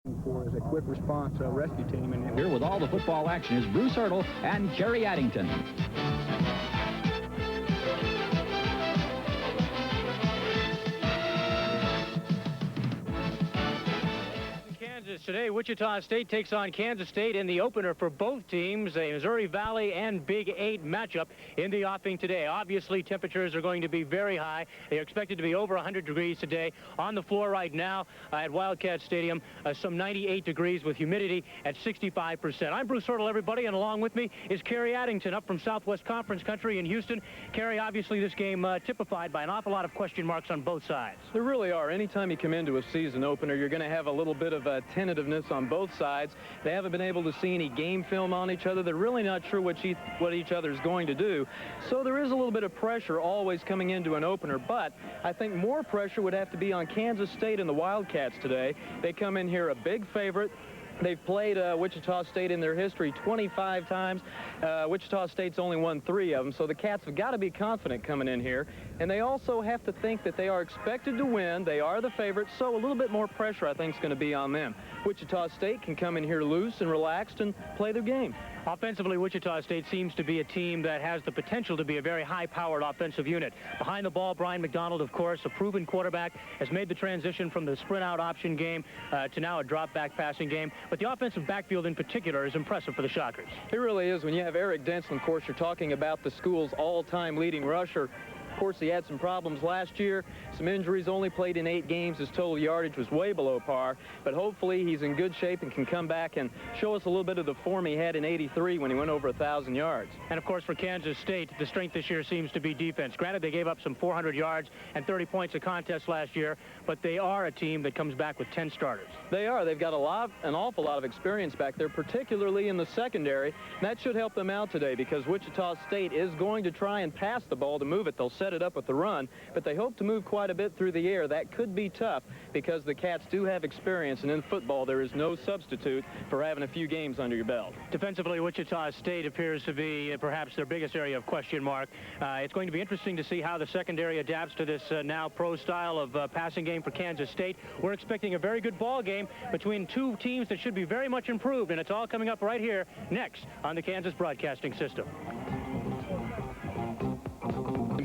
For is a quick response rescue team. And here with all the football action is Bruce Hurdle and Kerry Addington. Today, Wichita State takes on Kansas State in the opener for both teams, a Missouri Valley and Big 8 matchup in the offing today. Obviously, temperatures are going to be very high. They are expected to be over 100 degrees today. On the floor right now at Wildcat Stadium, some 98 degrees with humidity at 65%. I'm Bruce Hurdle, everybody, and along with me is Kerry Addington up from Southwest Conference Country in Houston. Kerry, obviously this game typified by an awful lot of question marks on both sides. There really are. Anytime you come into a season opener, you're going to have a little bit of a tentativeness on both sides. They haven't been able to see any game film on each other. They're really not sure what each other is going to do. So there is a little bit of pressure always coming into an opener, but I think more pressure would have to be on Kansas State and the Wildcats today. They come in here a big favorite. They've played Wichita State in their history 25 times. Wichita State's only won 3 of them, so the Cats have got to be confident coming in here. And they also have to think that they are expected to win. They are the favorites, so a little bit more pressure, I think, is going to be on them. Wichita State can come in here loose and relaxed and play their game. Offensively, Wichita State seems to be a team that has the potential to be a very high-powered offensive unit. Behind the ball, Brian McDonald, of course, a proven quarterback, has made the transition from the sprint-out option game to now a drop-back passing game. But the offensive backfield in particular is impressive for the Shockers. It really is. When you have Eric Denson, of course, you're talking about the school's all-time leading rusher. Of course, he had some problems last year, some injuries, only played in 8 games. His total yardage was way below par, but hopefully he's in good shape and can come back and show us a little bit of the form he had in '83 when he went over 1,000 yards. And of course, for Kansas State, the strength this year seems to be defense. Granted, they gave up some 400 yards and 30 points a contest last year, but they are a team that comes back with 10 starters. They are. They've got an awful lot of experience back there, particularly in the secondary. And that should help them out today because Wichita State is going to try and pass the ball to move it. They'll set it up with the run, but they hope to move quite a bit through the air. That could be tough because the Cats do have experience, and in football there is no substitute for having a few games under your belt. Defensively, Wichita State appears to be perhaps their biggest area of question mark. It's going to be interesting to see how the secondary adapts to this now pro style of passing game for Kansas State. We're expecting a very good ball game between two teams that should be very much improved, and it's all coming up right here next on the Kansas Broadcasting System.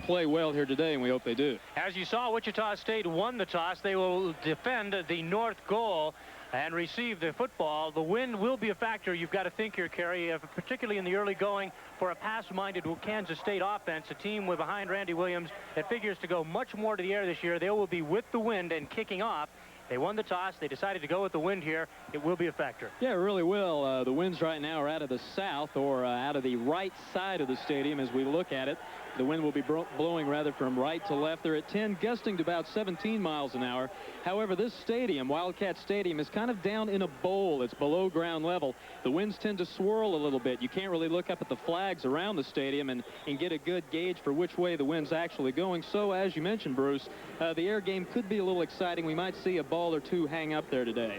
Play well here today, and we hope they do. As you saw, Wichita State won the toss. They will defend the north goal and receive the football. The wind will be a factor. You've got to think here, Kerry, particularly in the early going for a pass-minded Kansas State offense, a team behind Randy Williams that figures to go much more to the air this year. They will be with the wind and kicking off. They won the toss. They decided to go with the wind here. It will be a factor. Yeah, it really will. The winds right now are out of the south or out of the right side of the stadium as we look at it. The wind will be blowing rather from right to left. They're at 10, gusting to about 17 miles an hour. However, this stadium, Wildcat Stadium, is kind of down in a bowl. It's below ground level. The winds tend to swirl a little bit. You can't really look up at the flags around the stadium and get a good gauge for which way the wind's actually going. So, as you mentioned, Bruce, the air game could be a little exciting. We might see a ball or two hang up there today.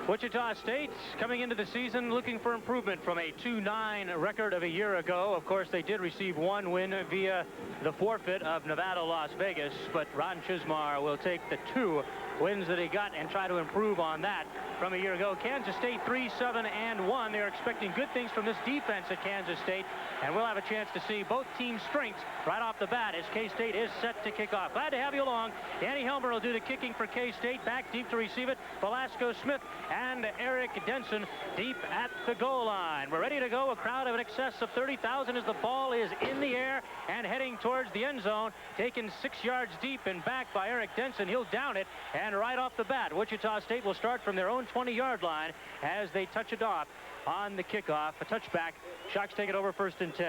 Wichita State coming into the season looking for improvement from a 2-9 record of a year ago. Of course, they did receive one win via the forfeit of Nevada-Las Vegas, but Ron Chismar will take the 2 wins that he got and try to improve on that from a year ago. Kansas State 3-7-1. They're expecting good things from this defense at Kansas State, and we'll have a chance to see both teams' strengths right off the bat as K-State is set to kick off. Glad to have you along. Danny Helmer will do the kicking for K-State. Back deep to receive it, Velasco Smith and Eric Denson deep at the goal line. We're ready to go. A crowd of in excess of 30,000 as the ball is in the air and heading towards the end zone. Taken 6 yards deep and back by Eric Denson. He'll down it, and right off the bat, Wichita State will start from their own 20-yard line as they touch it off on the kickoff. A touchback. Shocks take it over 1st and 10.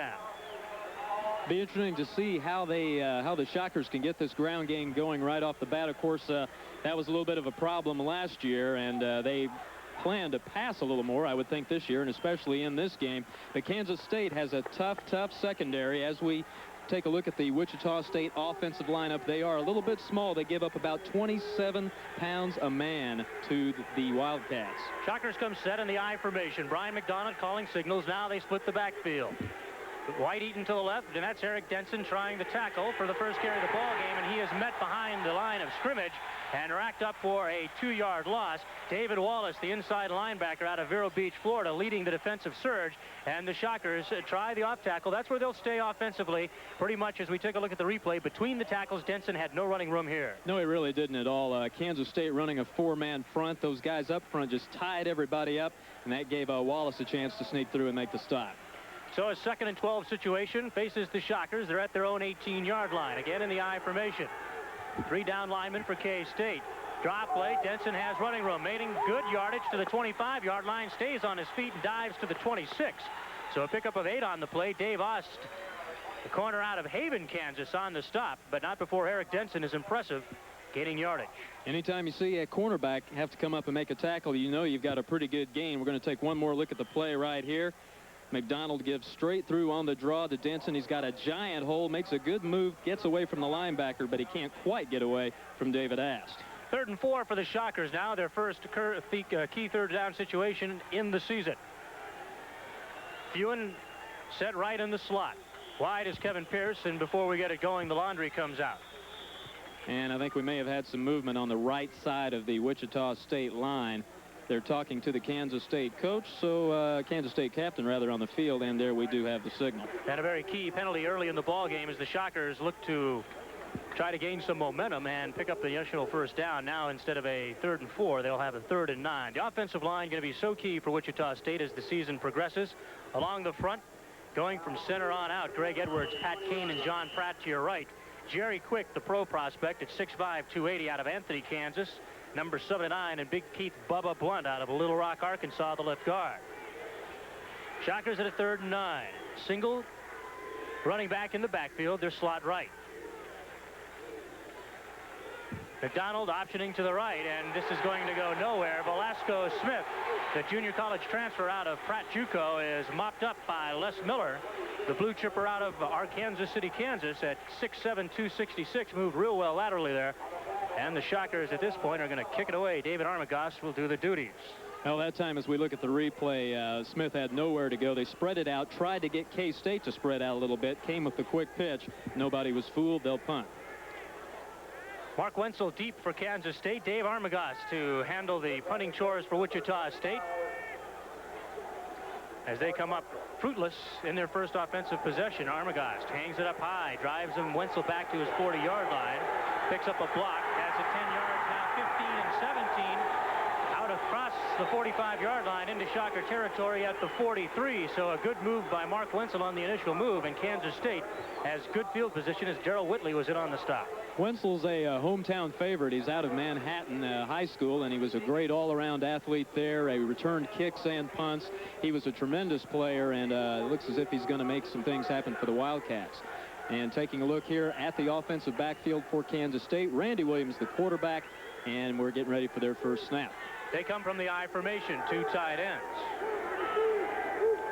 Be interesting to see how the Shockers can get this ground game going right off the bat. Of course, that was a little bit of a problem last year, and they plan to pass a little more, I would think, this year, and especially in this game. But Kansas State has a tough secondary. As we take a look at the Wichita State offensive lineup, they are a little bit small. They give up about 27 pounds a man to the Wildcats. Shockers come set in the I formation. Brian McDonald calling signals. Now they split the backfield. White Eaton to the left, and that's Eric Denson trying the tackle for the first carry of the ball game, and he is met behind the line of scrimmage and racked up for a 2-yard loss. David Wallace, the inside linebacker out of Vero Beach, Florida, leading the defensive surge, and the Shockers try the off tackle. That's where they'll stay offensively pretty much as we take a look at the replay. Between the tackles, Denson had no running room here. No, he really didn't at all. Kansas State running a 4-man front. Those guys up front just tied everybody up, and that gave Wallace a chance to sneak through and make the stop. So a 2nd and 12 situation faces the Shockers. They're at their own 18-yard line. Again in the I formation. 3 down linemen for K-State. Drop play. Denson has running room. Making good yardage to the 25-yard line. Stays on his feet and dives to the 26. So a pickup of 8 on the play. Dave Ost, the corner out of Haven, Kansas, on the stop. But not before Eric Denson is impressive, gaining yardage. Anytime you see a cornerback have to come up and make a tackle, you know you've got a pretty good gain. We're going to take one more look at the play right here. McDonald gives straight through on the draw to Denson. He's got a giant hole, makes a good move, gets away from the linebacker, but he can't quite get away from David Ast. 3rd and 4 for the Shockers now. Their first key third down situation in the season. Fewen set right in the slot. Wide is Kevin Pierce, and before we get it going, the laundry comes out. And I think we may have had some movement on the right side of the Wichita State line. They're talking to the Kansas State coach, so Kansas State captain rather, on the field, and there we do have the signal. And a very key penalty early in the ball game as the Shockers look to try to gain some momentum and pick up the initial first down. Now instead of a 3rd and 4, they'll have a 3rd and 9. The offensive line going to be so key for Wichita State as the season progresses. Along the front, going from center on out, Greg Edwards, Pat Kane, and John Pratt to your right. Jerry Quick, the pro prospect at 6'5", 280 out of Anthony, Kansas. Number 79, and Big Keith Bubba Blunt out of Little Rock, Arkansas, the left guard. Shockers at a 3rd and 9. Single running back in the backfield, their slot right. McDonald optioning to the right, and this is going to go nowhere. Velasco Smith, the junior college transfer out of Pratt JUCO, is mopped up by Les Miller, the blue chipper out of Kansas City, Kansas, at 6'7", 266, moved real well laterally there. And the Shockers at this point are going to kick it away. David Armagost will do the duties. Well, that time as we look at the replay, Smith had nowhere to go. They spread it out, tried to get K-State to spread out a little bit, came with the quick pitch. Nobody was fooled. They'll punt. Mark Wenzel deep for Kansas State. Dave Armagost to handle the punting chores for Wichita State as they come up fruitless in their first offensive possession. Armagost hangs it up high, drives him Wenzel back to his 40-yard line, picks up a block, has it 10 yards, now 15 and 17, out across the 45-yard line into Shocker territory at the 43. So a good move by Mark Wenzel on the initial move, and Kansas State has good field position as Darrell Whitley was in on the stop. Wenzel's a hometown favorite. He's out of Manhattan High School, and he was a great all-around athlete there. He returned kicks and punts. He was a tremendous player, and it looks as if he's going to make some things happen for the Wildcats. And taking a look here at the offensive backfield for Kansas State, Randy Williams, the quarterback, and we're getting ready for their first snap. They come from the I formation, 2 tight ends.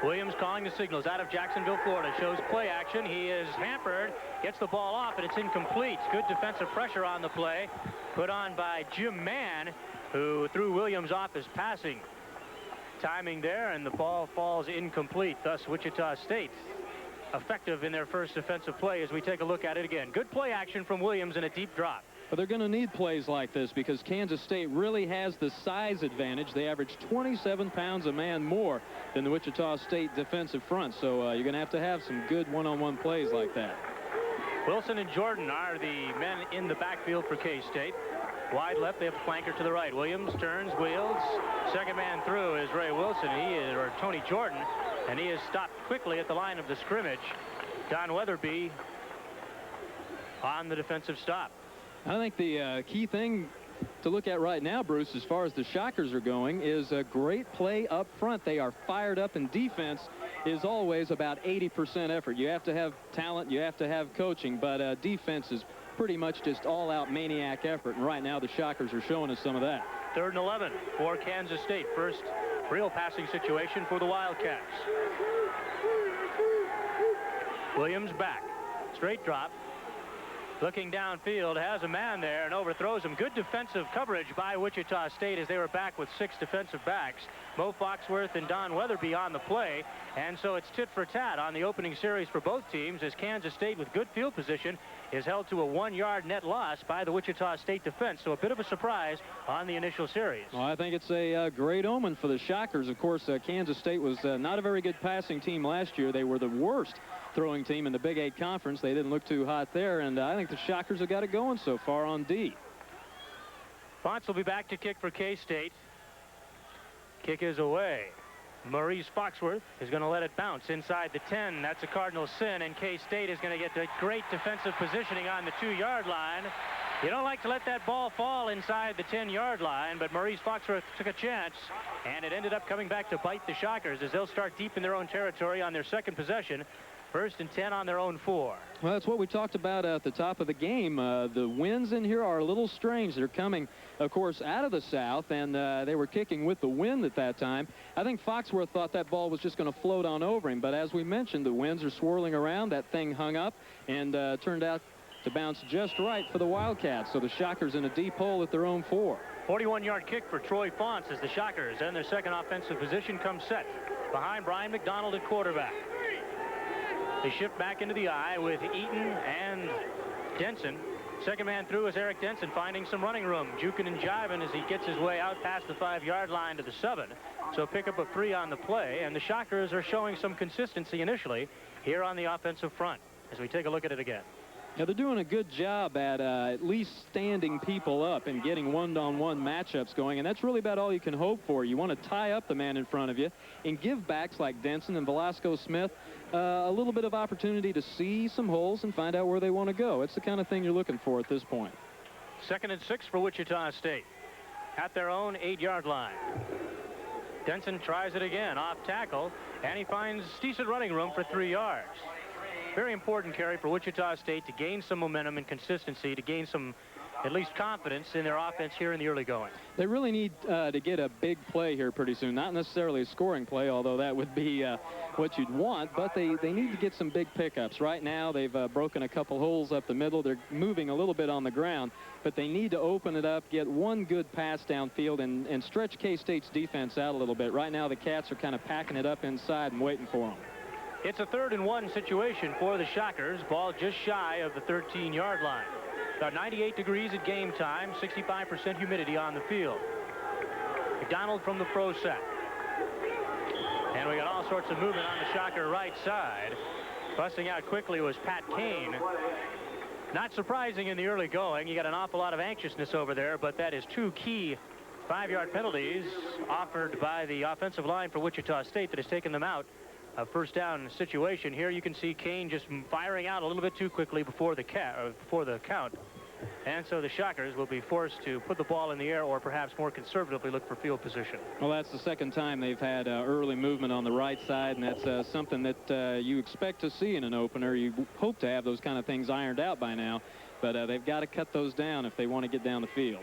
Williams calling the signals out of Jacksonville, Florida. Shows play action. He is hampered. Gets the ball off, and it's incomplete. Good defensive pressure on the play. Put on by Jim Mann, who threw Williams off his passing timing there, and the ball falls incomplete. Thus, Wichita State effective in their first defensive play as we take a look at it again. Good play action from Williams and a deep drop. But they're going to need plays like this because Kansas State really has the size advantage. They average 27 pounds a man more than the Wichita State defensive front. So you're going to have some good one-on-one plays like that. Wilson and Jordan are the men in the backfield for K-State. Wide left, they have a flanker to the right. Williams turns, wheels. Second man through is Ray Wilson. Or Tony Jordan. And he is stopped quickly at the line of the scrimmage. Don Weatherby on the defensive stop. I think the key thing to look at right now, Bruce, as far as the Shockers are going, is a great play up front. They are fired up, and defense is always about 80% effort. You have to have talent, you have to have coaching, but defense is pretty much just all-out maniac effort, and right now the Shockers are showing us some of that. 3rd and 11 for Kansas State. First real passing situation for the Wildcats. Williams back. Straight drop. looking downfield, has a man there and overthrows him. Good defensive coverage by Wichita State as they were back with 6 defensive backs. Mo Foxworth and Don Weatherby on the play, and so it's tit for tat on the opening series for both teams as Kansas State, with good field position, is held to a 1-yard net loss by the Wichita State defense. So a bit of a surprise on the initial series. Well, I think it's a great omen for the Shockers. Of course, Kansas State was not a very good passing team last year. They were the worst throwing team in the Big 8 Conference. They didn't look too hot there, and I think the Shockers have got it going so far on D. Fonts will be back to kick for K-State. Kick is away. Maurice Foxworth is going to let it bounce inside the 10. That's a Cardinal sin, and K-State is going to get the great defensive positioning on the 2-yard line. You don't like to let that ball fall inside the 10-yard line, but Maurice Foxworth took a chance, and it ended up coming back to bite the Shockers as they'll start deep in their own territory on their second possession. 1st and 10 on their own 4. Well, that's what we talked about at the top of the game. The winds in here are a little strange. They're coming, of course, out of the south, and they were kicking with the wind at that time. I think Foxworth thought that ball was just going to float on over him, but as we mentioned, the winds are swirling around. That thing hung up and turned out to bounce just right for the Wildcats. So the Shockers in a deep hole at their own 4. 41-yard kick for Troy Fonts as the Shockers and their second offensive position come set behind Brian McDonald at quarterback. They shift back into the eye with Eaton and Denson. Second man through is Eric Denson, finding some running room, juking and jiving as he gets his way out past the 5-yard line to the 7. So pick up a 3 on the play, and the Shockers are showing some consistency initially here on the offensive front as we take a look at it again. Now, they're doing a good job at least standing people up and getting one-on-one matchups going, and that's really about all you can hope for. You want to tie up the man in front of you and give backs like Denson and Velasco Smith a little bit of opportunity to see some holes and find out where they want to go. It's the kind of thing you're looking for at this point. 2nd and 6 for Wichita State at their own 8-yard line. Denson tries it again off tackle, and he finds decent running room for 3 yards. Very important carry for Wichita State to gain some momentum and consistency, to gain some at least confidence in their offense here in the early going. They really need to get a big play here pretty soon. Not necessarily a scoring play, although that would be what you'd want, but they need to get some big pickups. Right now, they've broken a couple holes up the middle. They're moving a little bit on the ground, but they need to open it up, get one good pass downfield, and stretch K-State's defense out a little bit. Right now, the Cats are kind of packing it up inside and waiting for them. It's a 3rd and 1 situation for the Shockers. Ball just shy of the 13-yard line. About 98 degrees at game time, 65% humidity on the field. McDonald from the pro set. And we got all sorts of movement on the Shocker right side. Busting out quickly was Pat Kane. Not surprising in the early going. You got an awful lot of anxiousness over there, but that is 2 key 5-yard penalties offered by the offensive line for Wichita State that has taken them out. A 1st down situation here. You can see Kane just firing out a little bit too quickly before the count. And so the Shockers will be forced to put the ball in the air or perhaps more conservatively look for field position. Well, that's the 2nd time they've had early movement on the right side, and that's something that you expect to see in an opener. You hope to have those kind of things ironed out by now, but they've got to cut those down if they want to get down the field.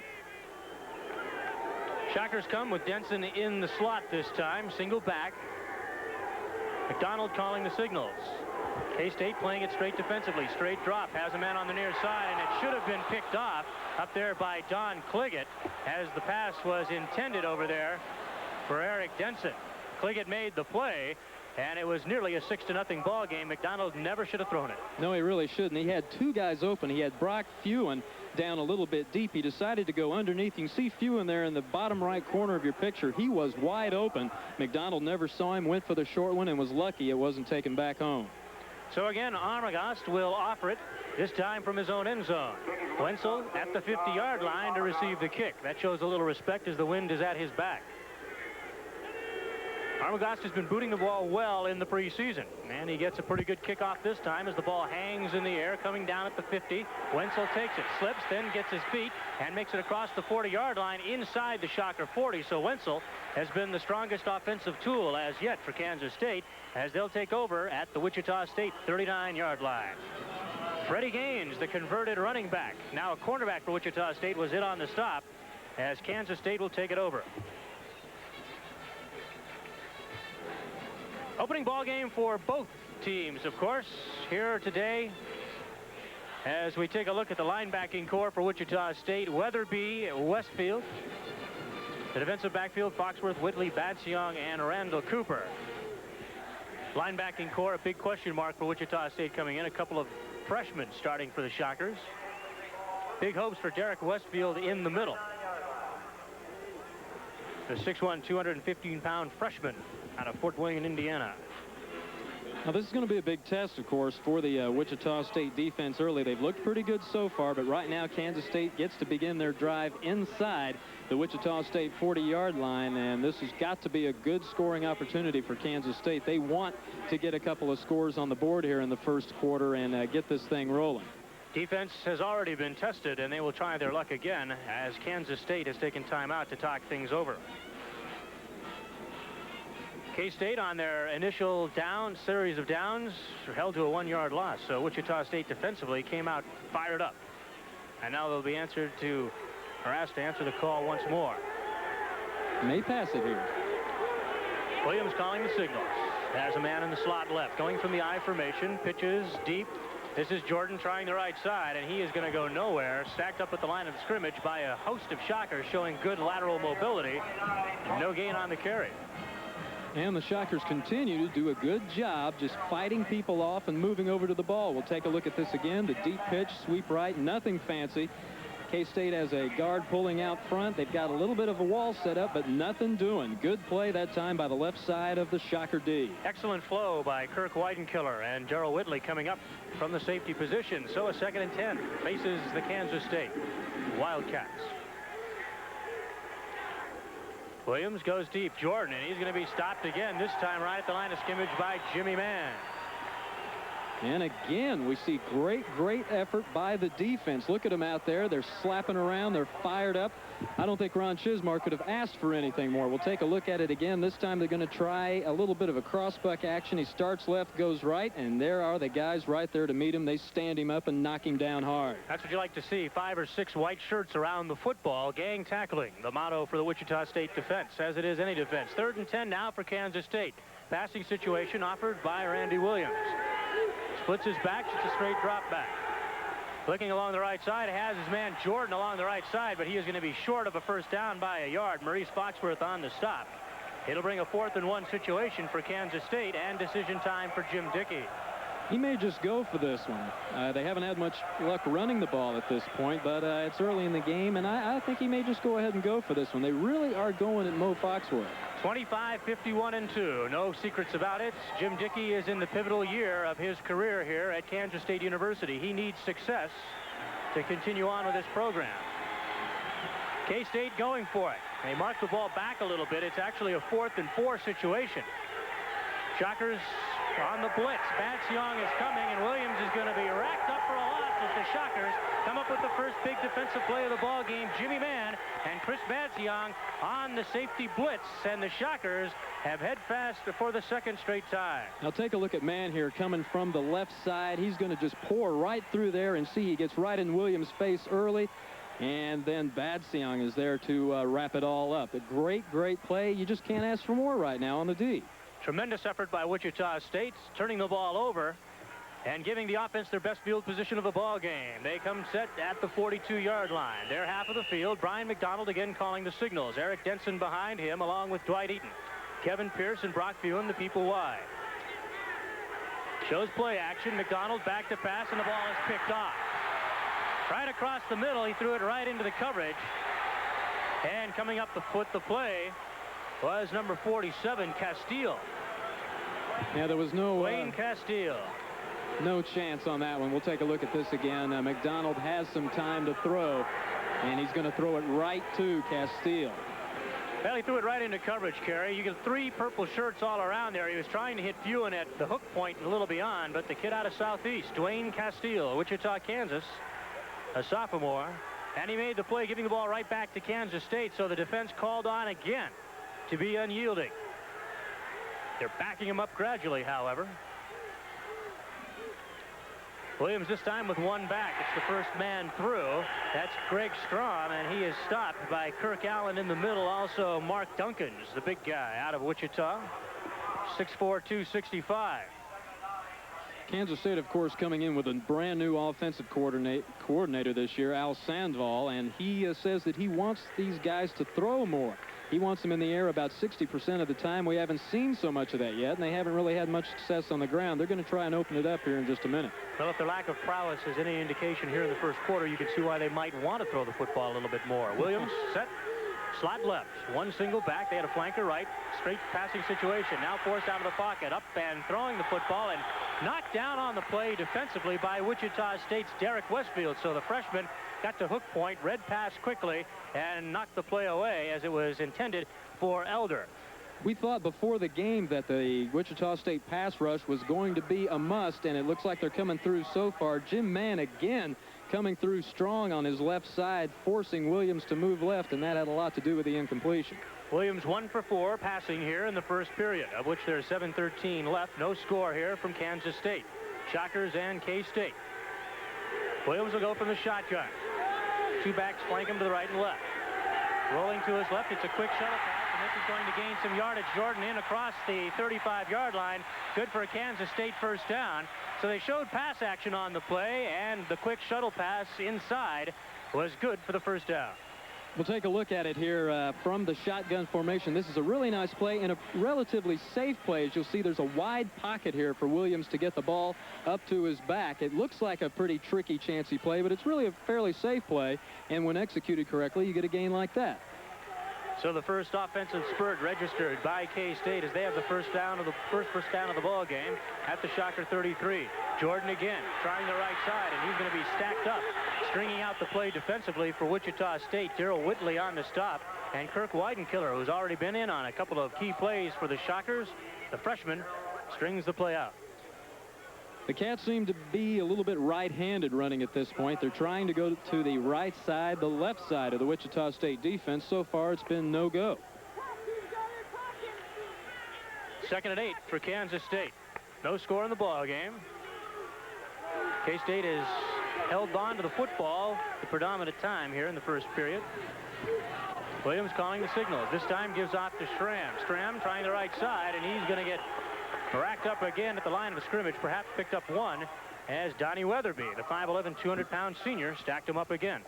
Shockers come with Denson in the slot this time, single back. McDonald calling the signals. K-State playing it straight defensively. Straight drop, has a man on the near side, and it should have been picked off up there by Don Cliggett as the pass was intended over there for Eric Denson. Cliggett made the play, and it was nearly a 6-0 ball game. McDonald never should have thrown it. No, he really shouldn't. He had 2 guys open. He had Brock Fewen down a little bit deep. He decided to go underneath. You can see Fewen there in the bottom right corner of your picture. He was wide open. McDonald never saw him, went for the short one, and was lucky it wasn't taken back home. So again, Armagast will offer it, this time from his own end zone. Wenzel at the 50-yard line to receive the kick. That shows a little respect as the wind is at his back. Armagast has been booting the ball well in the preseason, and he gets a pretty good kickoff this time as the ball hangs in the air, coming down at the 50. Wenzel takes it, slips, then gets his feet and makes it across the 40-yard line inside the Shocker 40. So Wenzel has been the strongest offensive tool as yet for Kansas State as they'll take over at the Wichita State 39-yard line. Freddie Gaines, the converted running back, now a cornerback for Wichita State, was in on the stop as Kansas State will take it over. Opening ball game for both teams, of course, here today As we take a look at the linebacking core for Wichita State, Weatherby, Westfield. The defensive backfield, Foxworth, Whitley, Batsyong, and Randall Cooper. Linebacking core, a big question mark for Wichita State coming in. A couple of freshmen starting for the Shockers. Big hopes for Derek Westfield in the middle. The 6'1", 215-pound freshman out of Fort Wayne, Indiana. Now, this is going to be a big test, of course, for the Wichita State defense early. They've looked pretty good so far, but right now Kansas State gets to begin their drive inside the Wichita State 40-yard line, and this has got to be a good scoring opportunity for Kansas State. They want to get a couple of scores on the board here in the first quarter and get this thing rolling. Defense has already been tested, and they will try their luck again as Kansas State has taken time out to talk things over. K-State on their initial series of downs held to a 1-yard loss. So Wichita State defensively came out fired up. And now they'll be asked to answer the call once more. May pass it here. Williams calling the signals. There's a man in the slot left. Going from the I formation. Pitches deep. This is Jordan trying the right side, and he is going to go nowhere. Stacked up at the line of scrimmage by a host of Shockers showing good lateral mobility. No gain on the carry. And the Shockers continue to do a good job just fighting people off and moving over to the ball. We'll take a look at this again. The deep pitch, sweep right, nothing fancy. K-State has a guard pulling out front. They've got a little bit of a wall set up, but nothing doing. Good play that time by the left side of the Shocker D. Excellent flow by Kirk Weidenkiller and Gerald Whitley coming up from the safety position. So a 2nd and 10 faces the Kansas State Wildcats. Williams goes deep. Jordan, and he's going to be stopped again, this time right at the line of scrimmage by Jimmy Mann. And again, we see great effort by the defense. Look at them out there. They're slapping around. They're fired up. I don't think Ron Chismar could have asked for anything more. We'll take a look at it again. This time they're going to try a little bit of a crossbuck action. He starts left, goes right, and there are the guys right there to meet him. They stand him up and knock him down hard. That's what you like to see. 5 or 6 white shirts around the football. Gang tackling, the motto for the Wichita State defense, as it is any defense. 3rd and 10 now for Kansas State. Passing situation offered by Randy Williams. Splits his back, just a straight drop back. Looking along the right side, has his man Jordan along the right side, but he is going to be short of a first down by a yard. Maurice Foxworth on the stop. It'll bring a 4th and 1 situation for Kansas State and decision time for Jim Dickey. He may just go for this one. They haven't had much luck running the ball at this point, but it's early in the game, and I think he may just go ahead and go for this one. They really are going at Mo Foxworth. 25, 51, and 2. No secrets about it. Jim Dickey is in the pivotal year of his career here at Kansas State University. He needs success to continue on with this program. K-State going for it. They mark the ball back a little bit. It's actually a 4th and 4 situation. Shockers on the blitz. Batsyong is coming, and Williams is going to be racked up for a loss as the Shockers come up with the first big defensive play of the ball game. Jimmy Mann and Chris Batsyong on the safety blitz, and the Shockers have head fast for the 2nd straight time. Now take a look at Mann here coming from the left side. He's going to just pour right through there, and see he gets right in Williams' face early. And then Batsyong is there to wrap it all up. A great play. You just can't ask for more right now on the D. Tremendous effort by Wichita State, turning the ball over and giving the offense their best field position of the ball game. They come set at the 42-yard line. Their half of the field. Brian McDonald again calling the signals. Eric Denson behind him along with Dwight Eaton. Kevin Pierce and Brock Phelan, the people wide. Shows play action. McDonald back to pass, and the ball is picked off. Right across the middle, he threw it right into the coverage. And coming up the foot, the play was number 47, Castile. Yeah, there was no Wayne Castile. No chance on that one. We'll take a look at this again. McDonald has some time to throw, and he's going to throw it right to Castile. Well, he threw it right into coverage, Kerry. You get 3 purple shirts all around there. He was trying to hit Phelan at the hook point and a little beyond, but the kid out of Southeast, Dwayne Castile, Wichita, Kansas, a sophomore, and he made the play, giving the ball right back to Kansas State, so the defense called on again to be unyielding. They're backing him up gradually, however. Williams this time with 1 back. It's the first man through. That's Greg Strom, and he is stopped by Kirk Allen in the middle. Also Mark Duncans, the big guy out of Wichita, 6'4", 265. Kansas State, of course, coming in with a brand new offensive coordinator this year, Al Sandoval, and he says that he wants these guys to throw more. He wants them in the air about 60% of the time. We haven't seen so much of that yet, and they haven't really had much success on the ground. They're going to try and open it up here in just a minute. Well, if their lack of prowess is any indication here in the first quarter, you can see why they might want to throw the football a little bit more. Williams set. Slot left, one single back. They had a flanker right, straight passing situation. Now forced out of the pocket, up and throwing the football, and knocked down on the play defensively by Wichita State's Derek Westfield. So the freshman got to hook point, read pass quickly, and knocked the play away as it was intended for Elder. We thought before the game that the Wichita State pass rush was going to be a must, and it looks like they're coming through so far. Jim Mann again coming through strong on his left side, forcing Williams to move left, and that had a lot to do with the incompletion. Williams 1 for 4 passing here in the first period, of which there's 7:13 left. No score here from Kansas State. Shockers and K-State. Williams will go from the shotgun. Two backs flank him to the right and left. Rolling to his left, it's a quick shuttle pass, and this is going to gain some yardage. Jordan in across the 35-yard line. Good for a Kansas State first down. So they showed pass action on the play, and the quick shuttle pass inside was good for the first down. We'll take a look at it here from the shotgun formation. This is a really nice play and a relatively safe play. As you'll see, there's a wide pocket here for Williams to get the ball up to his back. It looks like a pretty tricky, chancy play, but it's really a fairly safe play. And when executed correctly, you get a gain like that. So the first offensive spurt registered by K-State as they have the first down of the ball game at the Shocker 33. Jordan again trying the right side, and he's going to be stacked up, stringing out the play defensively for Wichita State. Darrell Whitley on the stop, and Kirk Weidenkiller, who's already been in on a couple of key plays for the Shockers, the freshman, strings the play out. The Cats seem to be a little bit right-handed running at this point. They're trying to go to the right side, the left side of the Wichita State defense. So far, it's been no go. 2nd and 8 for Kansas State. No score in the ball game. K-State has held on to the football the predominant time here in the first period. Williams calling the signal. This time gives off to Schramm. Schramm trying the right side, and he's going to get racked up again at the line of scrimmage, perhaps picked up one, as Donnie Weatherby, the 5'11", 200-pound senior, stacked him up again.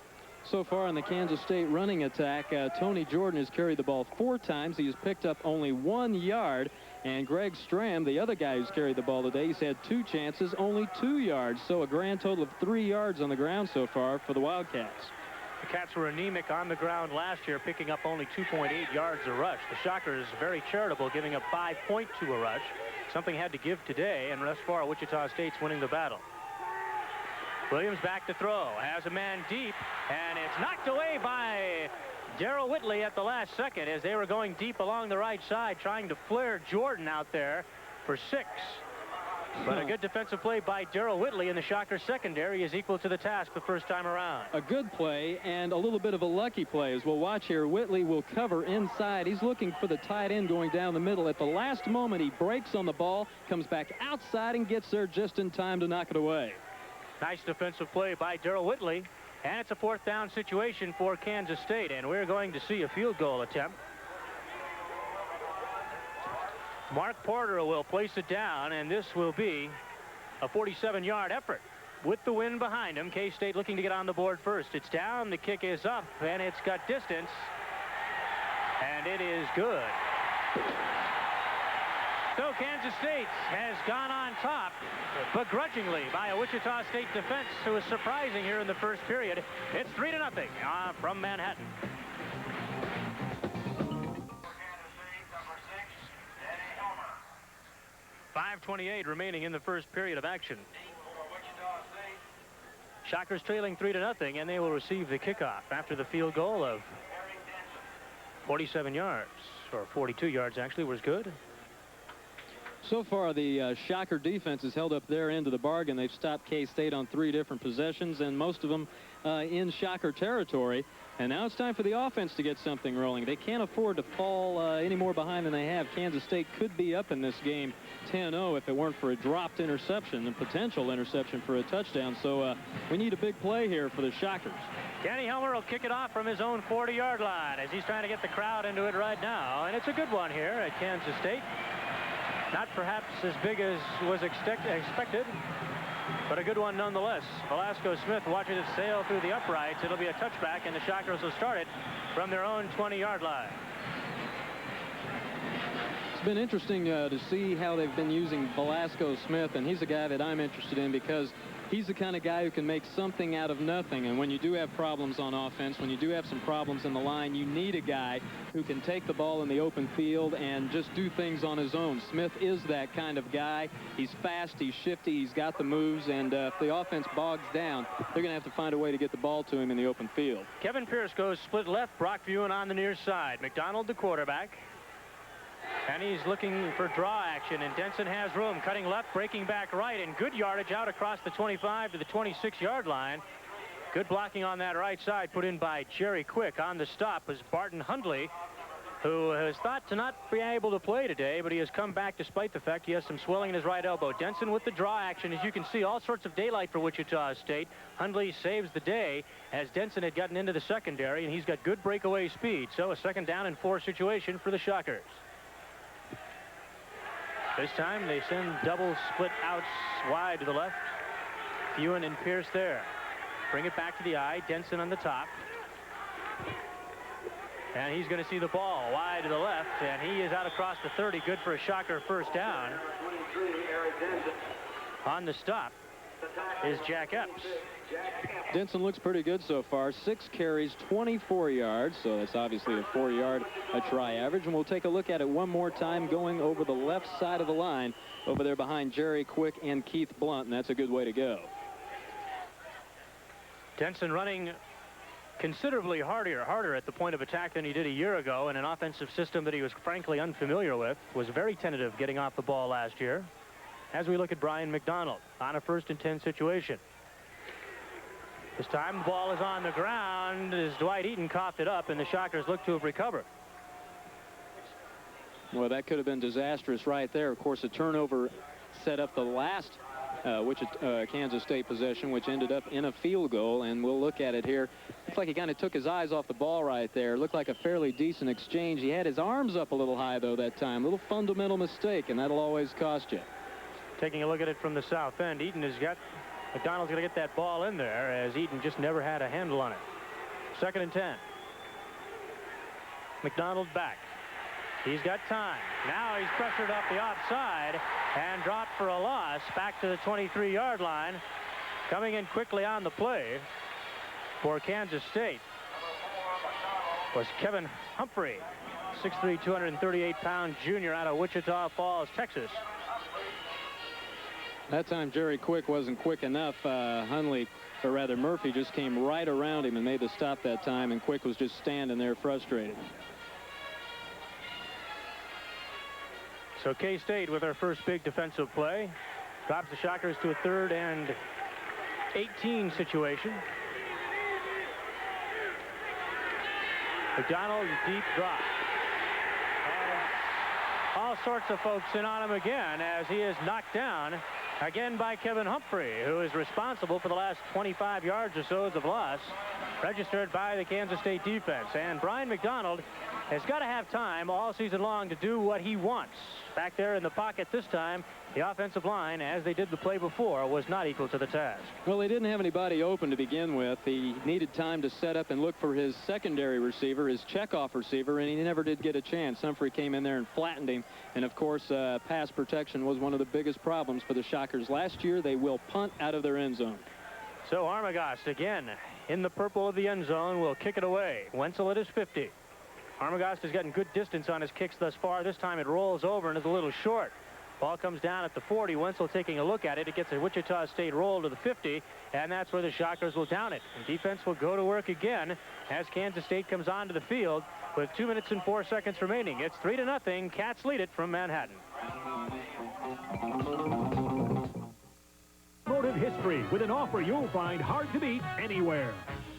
So far in the Kansas State running attack, Tony Jordan has carried the ball 4 times. He has picked up only 1 yard. And Greg Stram, the other guy who's carried the ball today, he's had 2 chances, only 2 yards. So a grand total of 3 yards on the ground so far for the Wildcats. The Cats were anemic on the ground last year, picking up only 2.8 yards a rush. The Shockers very charitable, giving up 5.2 a rush. Something had to give today, and thus far Wichita State's winning the battle. Williams back to throw, has a man deep, and it's knocked away by Darrell Whitley at the last second as they were going deep along the right side, trying to flare Jordan out there for 6. But a good defensive play by Darrell Whitley in the Shocker secondary is equal to the task the first time around. A good play and a little bit of a lucky play. As we'll watch here, Whitley will cover inside. He's looking for the tight end going down the middle. At the last moment, he breaks on the ball, comes back outside and gets there just in time to knock it away. Nice defensive play by Darrell Whitley. And it's a 4th down situation for Kansas State, and we're going to see a field goal attempt. Mark Porter will place it down, and this will be a 47-yard effort. With the wind behind him, K-State looking to get on the board first. It's down, the kick is up, and it's got distance, and it is good. So Kansas State has gone on top, begrudgingly, by a Wichita State defense who is surprising here in the first period. It's 3-0 from Manhattan. 5:28 remaining in the first period of action. Shockers trailing 3-0, and they will receive the kickoff after the field goal of 47 yards, or 42 yards actually, was good. So far, the Shocker defense has held up their end of the bargain. They've stopped K-State on 3 different possessions, and most of them in Shocker territory. And now it's time for the offense to get something rolling. They can't afford to fall any more behind than they have. Kansas State could be up in this game 10-0 if it weren't for a dropped interception, a potential interception for a touchdown. So we need a big play here for the Shockers. Kenny Helmer will kick it off from his own 40-yard line as he's trying to get the crowd into it right now. And it's a good one here at Kansas State. Not perhaps as big as was expected, but a good one nonetheless. Velasco Smith watching it sail through the uprights. It'll be a touchback, and the Shockers will start it from their own 20-yard line. It's been interesting to see how they've been using Velasco Smith, and he's a guy that I'm interested in because he's the kind of guy who can make something out of nothing. And when you do have problems on offense, when you do have some problems in the line, you need a guy who can take the ball in the open field and just do things on his own. Smith is that kind of guy. He's fast, he's shifty, he's got the moves, and if the offense bogs down, they're going to have to find a way to get the ball to him in the open field. Kevin Pierce goes split left, Brock Buin on the near side. McDonald, the quarterback. And he's looking for draw action, and Denson has room, cutting left, breaking back right, and good yardage out across the 25 to the 26-yard line. Good blocking on that right side put in by Jerry Quick. On the stop was Barton Hundley, who has thought to not be able to play today, but he has come back despite the fact he has some swelling in his right elbow. Denson with the draw action. As you can see, all sorts of daylight for Wichita State. Hundley saves the day as Denson had gotten into the secondary, and he's got good breakaway speed. So a 2nd down and 4 situation for the Shockers. This time they send double split outs wide to the left. Buin and Pierce there. Bring it back to the eye. Denson on the top. And he's going to see the ball wide to the left, and he is out across the 30. Good for a Shocker 1st down. On the stop is Jack Epps. Denson looks pretty good so far. 6 carries, 24 yards, so that's obviously a 4-yard try average. And we'll take a look at it one more time, going over the left side of the line over there behind Jerry Quick and Keith Blunt, and that's a good way to go. Denson running considerably harder at the point of attack than he did a year ago in an offensive system that he was frankly unfamiliar with. Was very tentative getting off the ball last year. As we look at Brian McDonald on a 1st and 10 situation. This time the ball is on the ground as Dwight Eaton coughed it up, and the Shockers look to have recovered. Well, that could have been disastrous right there. Of course, a turnover set up the last Kansas State possession, which ended up in a field goal, and we'll look at it here. Looks like he kind of took his eyes off the ball right there. Looked like a fairly decent exchange. He had his arms up a little high, though, that time. A little fundamental mistake, and that'll always cost you. Taking a look at it from the south end, Eaton has got McDonald's going to get that ball in there, as Eaton just never had a handle on it. 2nd and 10. McDonald back. He's got time. Now he's pressured up the offside and dropped for a loss back to the 23-yard line. Coming in quickly on the play for Kansas State was Kevin Humphrey, 6'3", 238-pound junior out of Wichita Falls, Texas. That time Jerry Quick wasn't quick enough. Hundley, or rather Murphy, just came right around him and made the stop that time, and Quick was just standing there frustrated. So K-State with our first big defensive play drops the Shockers to a 3rd and 18 situation. McDonald, deep drop. And all sorts of folks in on him again as he is knocked down again by Kevin Humphrey, who is responsible for the last 25 yards or so of loss registered by the Kansas State defense. And Brian McDonald has got to have time all season long to do what he wants. Back there in the pocket this time, the offensive line, as they did the play before, was not equal to the task. Well, they didn't have anybody open to begin with. He needed time to set up and look for his secondary receiver, his checkoff receiver, and he never did get a chance. Humphrey came in there and flattened him. And, of course, pass protection was one of the biggest problems for the Shockers last year. They will punt out of their end zone. So Armagast again in the purple of the end zone will kick it away. Wenzel at his 50. Armagast has gotten good distance on his kicks thus far. This time it rolls over and is a little short. Ball comes down at the 40. Wenzel taking a look at it. It gets a Wichita State roll to the 50, and that's where the Shockers will down it. And defense will go to work again as Kansas State comes onto the field with 2 minutes and 4 seconds remaining. It's 3-0. Cats lead it from Manhattan. Automotive history with an offer you'll find hard to beat anywhere.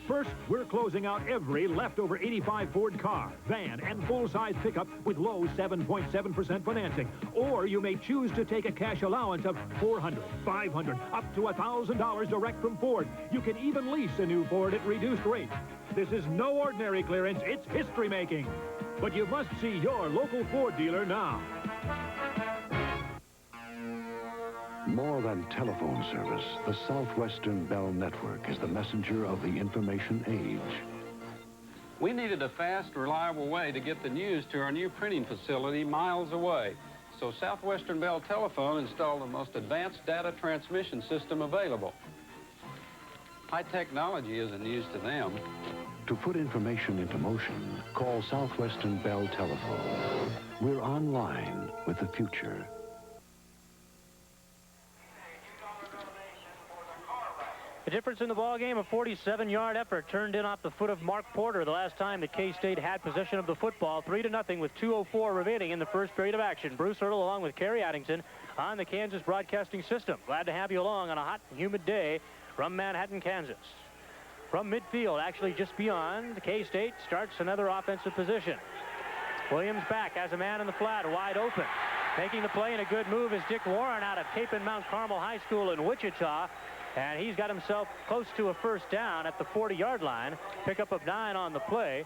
First, we're closing out every leftover 85 Ford car, van, and full-size pickup with low 7.7% financing. Or you may choose to take a cash allowance of $400, $500, up to $1,000 direct from Ford. You can even lease a new Ford at reduced rates. This is no ordinary clearance, it's history-making. But you must see your local Ford dealer now. More than telephone service, the Southwestern Bell Network is the messenger of the information age. We needed a fast, reliable way to get the news to our new printing facility miles away. So Southwestern Bell Telephone installed the most advanced data transmission system available. High technology isn't news to them. To put information into motion, call Southwestern Bell Telephone. We're online with the future. The difference in the ball game, a 47-yard effort turned in off the foot of Mark Porter the last time that K-State had possession of the football. 3-0 with 2:04 remaining in the first period of action. Bruce Ertl along with Kerry Addington on the Kansas Broadcasting System. Glad to have you along on a hot, humid day from Manhattan, Kansas. From midfield, actually just beyond, K-State starts another offensive position. Williams back as a man in the flat, wide open. Making the play and a good move is Dick Warren out of Cape and Mount Carmel High School in Wichita. And he's got himself close to a first down at the 40-yard line. Pickup of 9 on the play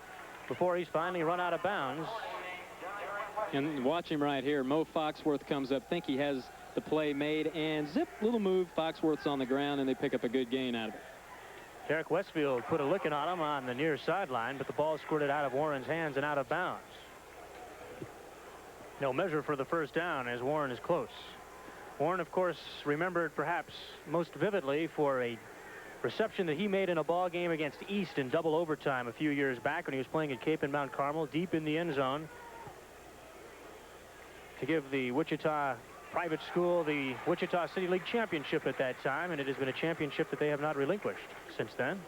before he's finally run out of bounds. And watch him right here. Mo Foxworth comes up, think he has the play made, and zip, little move. Foxworth's on the ground, and they pick up a good gain out of it. Derek Westfield put a licking on him on the near sideline, but the ball squirted out of Warren's hands and out of bounds. No measure for the first down as Warren is close. Warren, of course, remembered perhaps most vividly for a reception that he made in a ball game against East in double overtime a few years back when he was playing at Cape and Mount Carmel, deep in the end zone, to give the Wichita private school the Wichita City League championship at that time, and it has been a championship that they have not relinquished since then.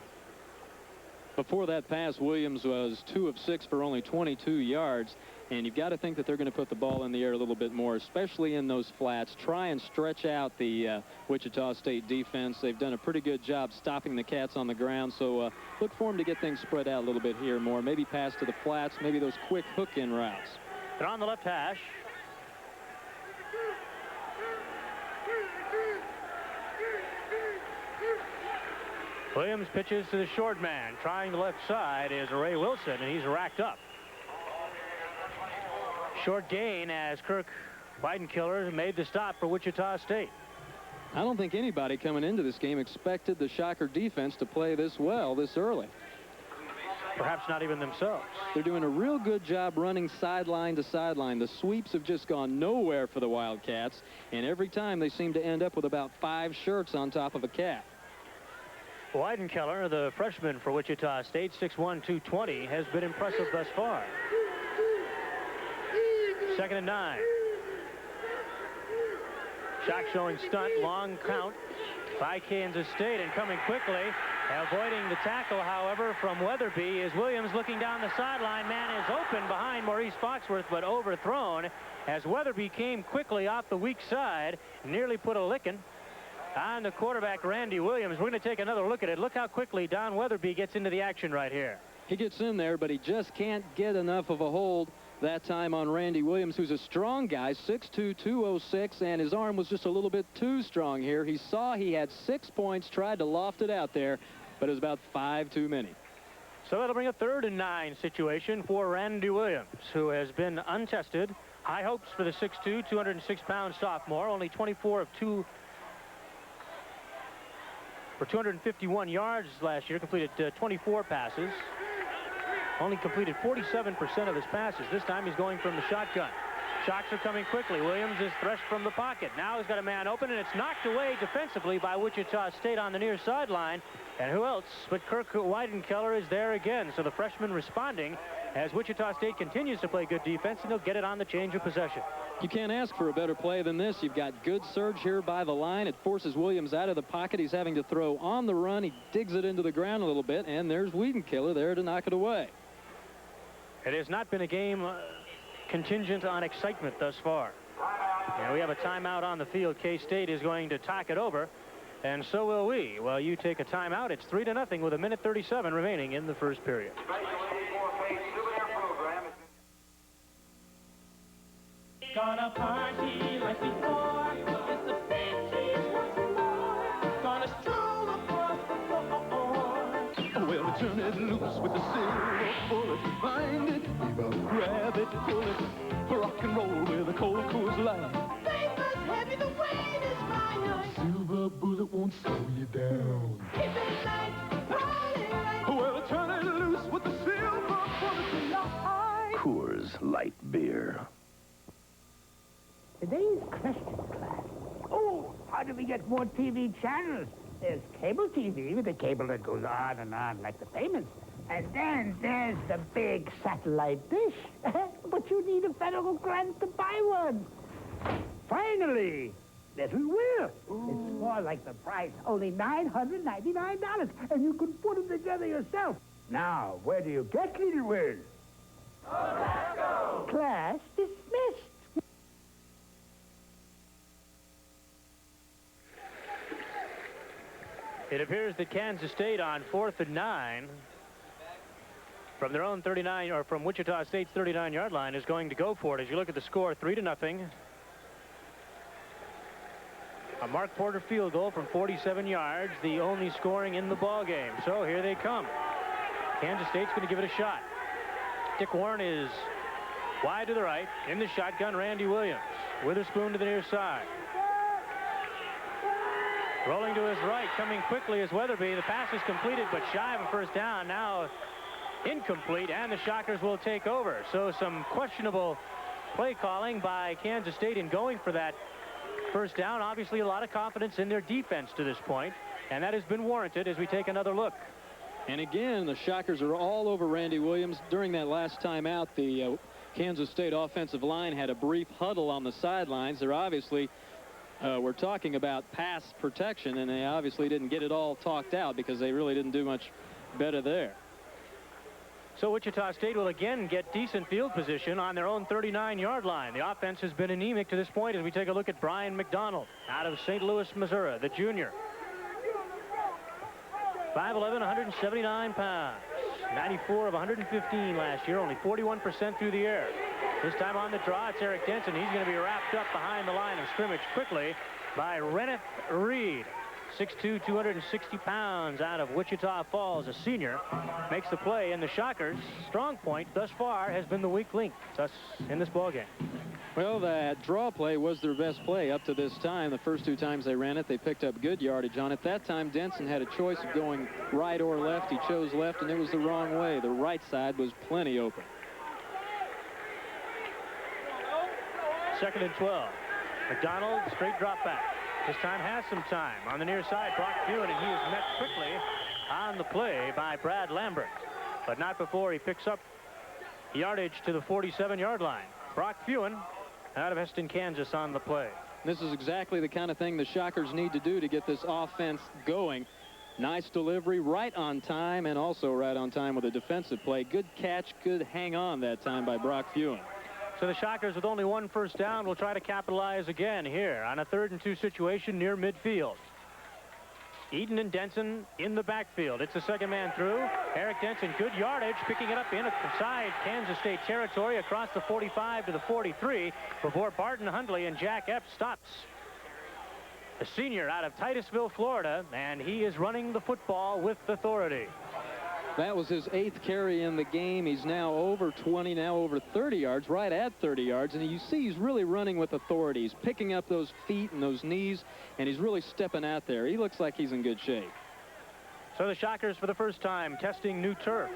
Before that pass, Williams was 2 of 6 for only 22 yards. And you've got to think that they're going to put the ball in the air a little bit more, especially in those flats. Try and stretch out the Wichita State defense. They've done a pretty good job stopping the Cats on the ground. So look for them to get things spread out a little bit here more. Maybe pass to the flats, maybe those quick hook-in routes. They're on the left hash. Williams pitches to the short man. Trying the left side is Ray Wilson, and he's racked up. Short gain as Kirk Weidenkiller made the stop for Wichita State. I don't think anybody coming into this game expected the Shocker defense to play this well this early. Perhaps not even themselves. They're doing a real good job running sideline to sideline. The sweeps have just gone nowhere for the Wildcats, and every time they seem to end up with about 5 shirts on top of a cat. Weidenkiller, the freshman for Wichita State, 6'1", 220, has been impressive thus far. 2nd and 9. Shock showing stunt, long count by Kansas State, and coming quickly, avoiding the tackle, however, from Weatherby is Williams looking down the sideline. Man is open behind Maurice Foxworth, but overthrown as Weatherby came quickly off the weak side, nearly put a licking on the quarterback, Randy Williams. We're going to take another look at it. Look how quickly Don Weatherby gets into the action right here. He gets in there, but he just can't get enough of a hold that time on Randy Williams, who's a strong guy, 6'2", 206, and his arm was just a little bit too strong here. He saw he had 6 points, tried to loft it out there, but it was about 5 too many. So that'll bring a 3rd and 9 situation for Randy Williams, who has been untested. High hopes for the 6'2", 206-pound sophomore, only 24 of 2 for 251 yards last year, completed 24 passes. Only completed 47% of his passes. This time he's going from the shotgun. Shocks are coming quickly. Williams is threshed from the pocket. Now he's got a man open, and it's knocked away defensively by Wichita State on the near sideline. And who else but Kirk Weidenkiller is there again. So the freshman responding as Wichita State continues to play good defense, and they'll get it on the change of possession. You can't ask for a better play than this. You've got good surge here by the line. It forces Williams out of the pocket. He's having to throw on the run. He digs it into the ground a little bit, and there's Weidenkiller there to knock it away. It has not been a game contingent on excitement thus far. And we have a timeout on the field. K-State is going to talk it over, and so will we. Well, you take a timeout. It's 3-0 with 1:37 remaining in the first period. Gonna party like before. It's the bitches once more. Gonna stroll across the floor. Well, turn it loose with the silver bullet. Find it, grab it, pull it. Rock and roll with a cold Coors Light. Paper's heavy, the weight is fine. Coors Light Beer. Today's question, class. Oh, how do we get more TV channels? There's cable TV with a cable that goes on and on like the famous. And then there's the big satellite dish. But you need a federal grant to buy one. Finally, Little Will. It's more like the price, only $999, and you can put them together yourself. Now, where do you get Little Will? Class dismissed. It appears that Kansas State on 4th and 9 from their own 39, or from Wichita State's 39-yard line, is going to go for it. As you look at the score, 3-0. A Mark Porter field goal from 47 yards, the only scoring in the ball game. So here they come. Kansas State's going to give it a shot. Dick Warren is wide to the right. In the shotgun, Randy Williams. Witherspoon to the near side. Rolling to his right, coming quickly is Weatherby. The pass is completed, but shy of a first down. Now incomplete, and the Shockers will take over. So some questionable play calling by Kansas State in going for that first down. Obviously a lot of confidence in their defense to this point, and that has been warranted as we take another look. And again, the Shockers are all over Randy Williams. During that last time out, the Kansas State offensive line had a brief huddle on the sidelines. They're obviously we're talking about pass protection, and they obviously didn't get it all talked out because they really didn't do much better there. So Wichita State will again get decent field position on their own 39-yard line. The offense has been anemic to this point as we take a look at Brian McDonald out of St. Louis, Missouri, the junior. 5'11", 179 pounds. 94 of 115 last year, only 41% through the air. This time on the draw, it's Eric Denson. He's going to be wrapped up behind the line of scrimmage quickly by Reneth Reed. 6'2", 260 pounds out of Wichita Falls, a senior, makes the play, and the Shockers' strong point thus far has been the weak link thus in this ballgame. Well, that draw play was their best play up to this time. The first two times they ran it, they picked up good yardage on it. That time, Denson had a choice of going right or left. He chose left, and it was the wrong way. The right side was plenty open. 2nd and 12. McDonald, straight drop back. This time has some time. On the near side, Brock Fewen, and he is met quickly on the play by Brad Lambert. But not before he picks up yardage to the 47-yard line. Brock Fewen out of Heston, Kansas on the play. This is exactly the kind of thing the Shockers need to do to get this offense going. Nice delivery, right on time, and also right on time with a defensive play. Good catch, good hang on that time by Brock Fewen. So the Shockers, with only one first down, will try to capitalize again here on a 3rd and 2 situation near midfield. Eden and Denson in the backfield. It's the second man through. Eric Denson, good yardage, picking it up inside Kansas State territory across the 45 to the 43 before Barton Hundley and Jack Epps stops. The senior out of Titusville, Florida, and he is running the football with authority. That was his 8th carry in the game. He's now over 20, now over 30 yards, right at 30 yards. And you see he's really running with authority. He's picking up those feet and those knees, and he's really stepping out there. He looks like he's in good shape. So the Shockers, for the first time, testing new turf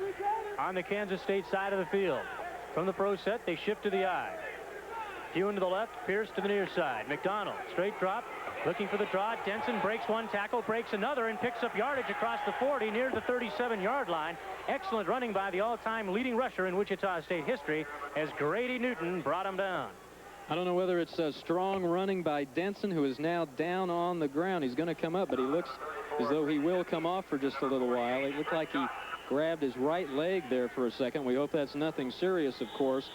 on the Kansas State side of the field. From the pro set, they shift to the I. Fewen to the left, Pierce to the near side. McDonald, straight drop, looking for the draw. Denson breaks one tackle, breaks another, and picks up yardage across the 40 near the 37-yard line. Excellent running by the all-time leading rusher in Wichita State history as Grady Newton brought him down. I don't know whether it's a strong running by Denson, who is now down on the ground. He's going to come up, but he looks as though he will come off for just a little while. It looked like he grabbed his right leg there for a second. We hope that's nothing serious, of course.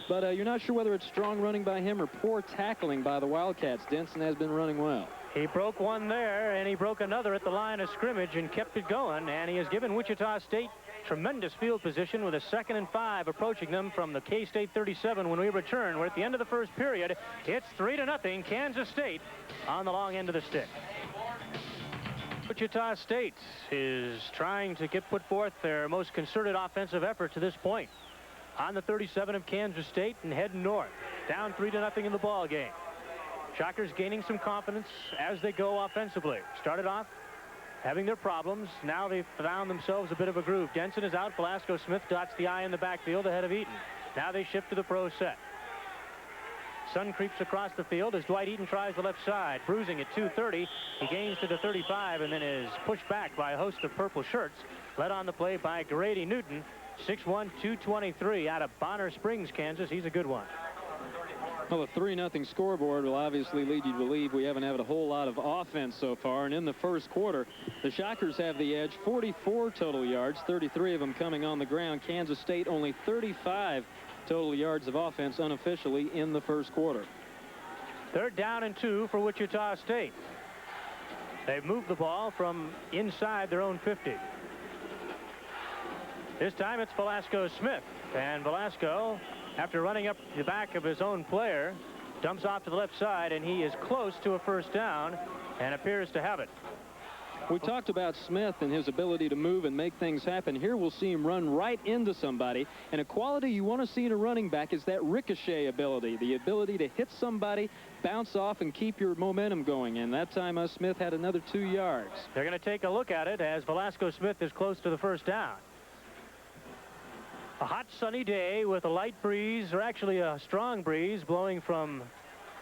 But you're not sure whether it's strong running by him or poor tackling by the Wildcats. Denson has been running well. He broke one there, and he broke another at the line of scrimmage and kept it going. And he has given Wichita State tremendous field position with a 2nd and 5 approaching them from the K-State 37 when we return. We're at the end of the first period. It's 3-0 Kansas State on the long end of the stick. Wichita State is trying to put forth their most concerted offensive effort to this point. On the 37 of Kansas State and heading north. Down 3-0 in the ball game. Shockers gaining some confidence as they go offensively. Started off having their problems. Now they've found themselves a bit of a groove. Denson is out. Velasco Smith dots the I in the backfield ahead of Eaton. Now they shift to the pro set. Sun creeps across the field as Dwight Eaton tries the left side, bruising at 230. He gains to the 35 and then is pushed back by a host of purple shirts, led on the play by Grady Newton, 6'1", 223 out of Bonner Springs, Kansas. He's a good one. Well, a 3-0 scoreboard will obviously lead you to believe we haven't had a whole lot of offense so far. And in the first quarter, the Shockers have the edge, 44 total yards, 33 of them coming on the ground. Kansas State only 35 total yards of offense unofficially in the first quarter. 3rd down and 2 for Wichita State. They've moved the ball from inside their own 50. This time it's Velasco Smith, and Velasco, after running up the back of his own player, dumps off to the left side, and he is close to a first down and appears to have it. We talked about Smith and his ability to move and make things happen. Here we'll see him run right into somebody, and a quality you want to see in a running back is that ricochet ability, the ability to hit somebody, bounce off, and keep your momentum going. And that time Smith had another 2 yards. They're going to take a look at it as Velasco Smith is close to the first down. A hot sunny day with a light breeze, or actually a strong breeze, blowing from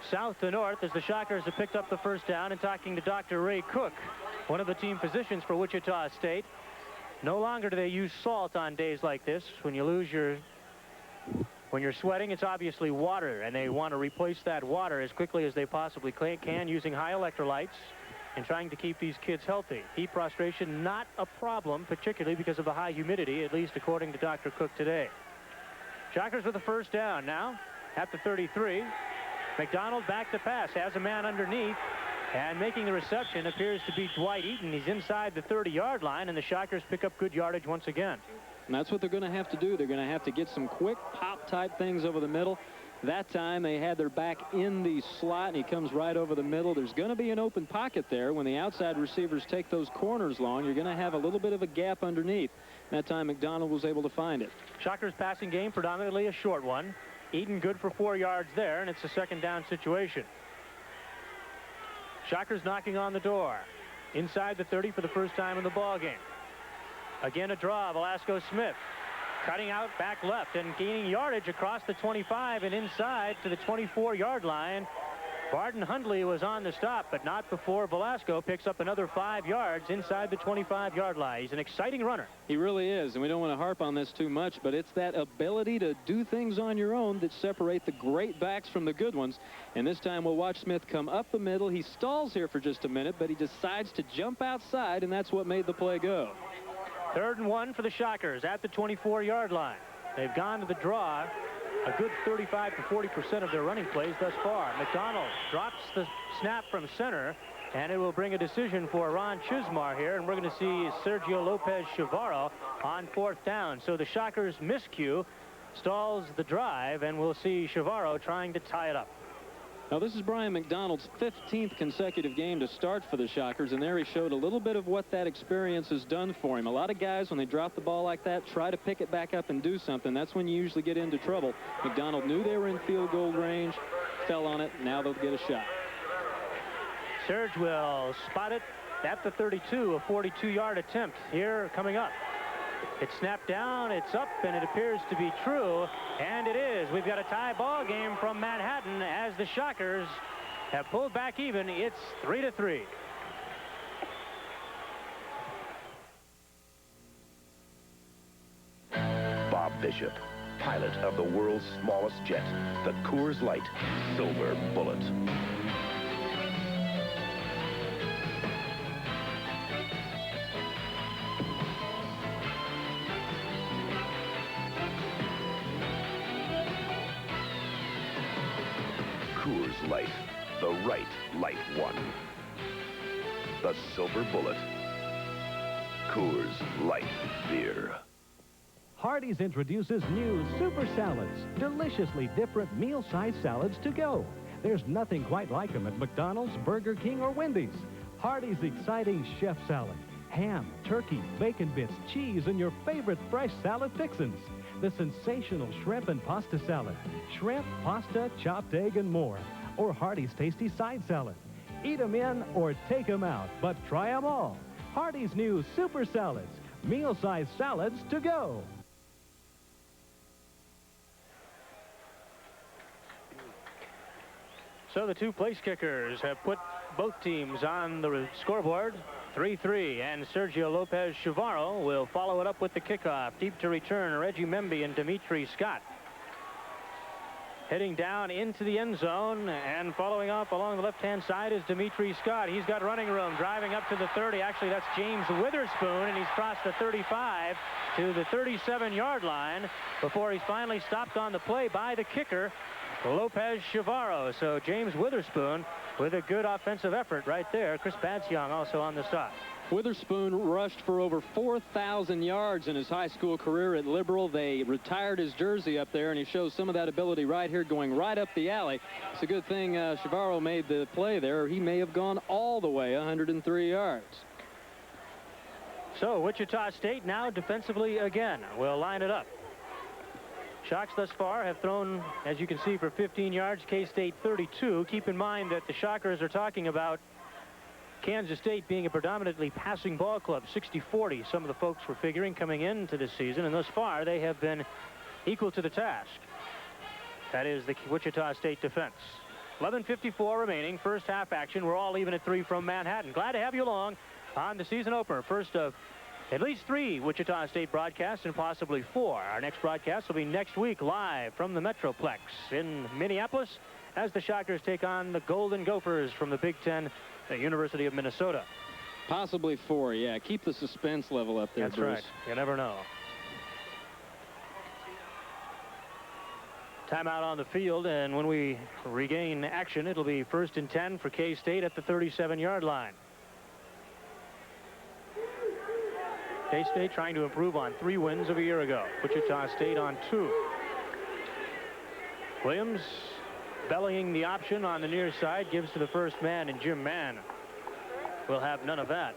south to north as the Shockers have picked up the first down. And talking to Dr. Ray Cook, one of the team physicians for Wichita State, no longer do they use salt on days like this. When you're sweating, it's obviously water, and they want to replace that water as quickly as they possibly can using high electrolytes and trying to keep these kids healthy. Heat prostration, not a problem, particularly because of the high humidity, at least according to Dr. Cook today. Shockers with the first down now at the 33. McDonald back to pass, has a man underneath, and making the reception appears to be Dwight Eaton. He's inside the 30-yard line, and the Shockers pick up good yardage once again. And that's what they're going to have to do. They're going to have to get some quick pop-type things over the middle. That time they had their back in the slot, and he comes right over the middle. There's going to be an open pocket there. When the outside receivers take those corners long, you're going to have a little bit of a gap underneath. That time McDonald was able to find it. Shockers passing game, predominantly a short one. Eaton good for 4 yards there, and it's a 2nd down situation. Shockers knocking on the door. Inside the 30 for the first time in the ball game. Again a draw, Velasco Smith. Cutting out back left and gaining yardage across the 25 and inside to the 24-yard line. Barden Hundley was on the stop, but not before Velasco picks up another 5 yards inside the 25-yard line. He's an exciting runner. He really is, and we don't want to harp on this too much, but it's that ability to do things on your own that separate the great backs from the good ones. And this time we'll watch Smith come up the middle. He stalls here for just a minute, but he decides to jump outside, and that's what made the play go. 3rd and 1 for the Shockers at the 24-yard line. They've gone to the draw a good 35 to 40% of their running plays thus far. McDonald drops the snap from center, and it will bring a decision for Ron Chismar here, and we're going to see Sergio Lopez Chavarro on 4th down. So the Shockers miscue stalls the drive, and we'll see Chavarro trying to tie it up. Now, this is Brian McDonald's 15th consecutive game to start for the Shockers, and there he showed a little bit of what that experience has done for him. A lot of guys, when they drop the ball like that, try to pick it back up and do something. That's when you usually get into trouble. McDonald knew they were in field goal range, fell on it. Now they'll get a shot. Serge will spot it at the 32, a 42-yard attempt here coming up. It's snapped down, it's up, and it appears to be true, and it is. We've got a tie ball game from Manhattan as the Shockers have pulled back even. It's 3-3. Bob Bishop, pilot of the world's smallest jet, the Coors Light Silver Bullet. Coors Light, the right light one. The Silver Bullet. Coors Light Beer. Hardee's introduces new super salads, deliciously different meal-sized salads to go. There's nothing quite like them at McDonald's, Burger King, or Wendy's. Hardee's exciting chef salad. Ham, turkey, bacon bits, cheese, and your favorite fresh salad fixins. The sensational shrimp and pasta salad. Shrimp, pasta, chopped egg, and more. Or Hardee's tasty side salad. Eat them in or take them out, but try them all. Hardee's new super salads. Meal-sized salads to go. So the two place kickers have put both teams on the scoreboard. 3-3, and Sergio Lopez Chavarro will follow it up with the kickoff. Deep to return, Reggie Memby and Dimitri Scott. Heading down into the end zone, and following up along the left-hand side is Dimitri Scott. He's got running room, driving up to the 30. Actually, that's James Witherspoon, and he's crossed the 35 to the 37-yard line before he's finally stopped on the play by the kicker, Lopez Chavarro. So James Witherspoon with a good offensive effort right there. Chris Badsyoung also on the stop. Witherspoon rushed for over 4,000 yards in his high school career at Liberal. They retired his jersey up there, and he shows some of that ability right here, going right up the alley. It's a good thing Chavarro made the play there, or he may have gone all the way 103 yards. So Wichita State now defensively again will line it up. Shocks thus far have thrown, as you can see, for 15 yards. K-State 32. Keep in mind that the Shockers are talking about Kansas State being a predominantly passing ball club, 60-40. Some of the folks were figuring coming into this season, and thus far they have been equal to the task. That is the Wichita State defense. 11:54 remaining, first half action. We're all even at 3 from Manhattan. Glad to have you along on the season opener. First of at least 3 Wichita State broadcasts, and possibly 4. Our next broadcast will be next week, live from the Metroplex in Minneapolis, as the Shockers take on the Golden Gophers from the Big Ten, the University of Minnesota. Possibly 4, yeah. Keep the suspense level up there, That's Bruce. right. You never know. Timeout on the field, and when we regain action, it'll be 1st and 10 for K-State at the 37-yard line. K-State trying to improve on 3 wins of a year ago. Wichita State on 2. Williams bellying the option on the near side, gives to the first man, and Jim Mann will have none of that.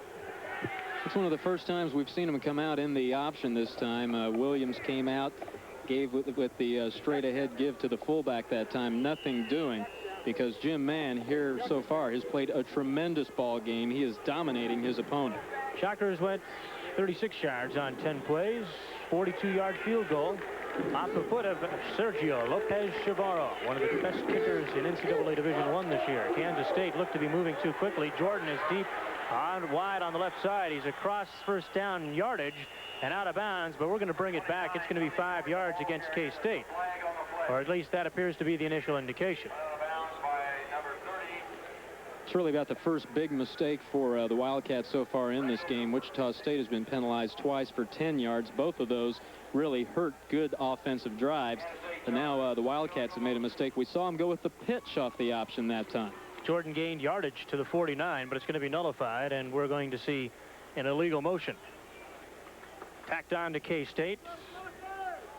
It's one of the first times we've seen him come out in the option this time. Williams came out, gave with the straight ahead give to the fullback that time. Nothing doing, because Jim Mann here so far has played a tremendous ball game. He is dominating his opponent. Shockers went 36 yards on 10 plays, 42-yard field goal off the foot of Sergio Lopez Chavarro, one of the best kickers in NCAA Division I this year. Kansas State looked to be moving too quickly. Jordan is deep wide on the left side. He's across first down yardage and out of bounds, but we're going to bring it back. It's going to be 5 yards against K-State, or at least that appears to be the initial indication. It's really about the first big mistake for the Wildcats so far in this game. Wichita State has been penalized twice for 10 yards. Both of those really hurt good offensive drives. And now the Wildcats have made a mistake. We saw them go with the pitch off the option that time. Jordan gained yardage to the 49, but it's going to be nullified, and we're going to see an illegal motion tacked on to K-State.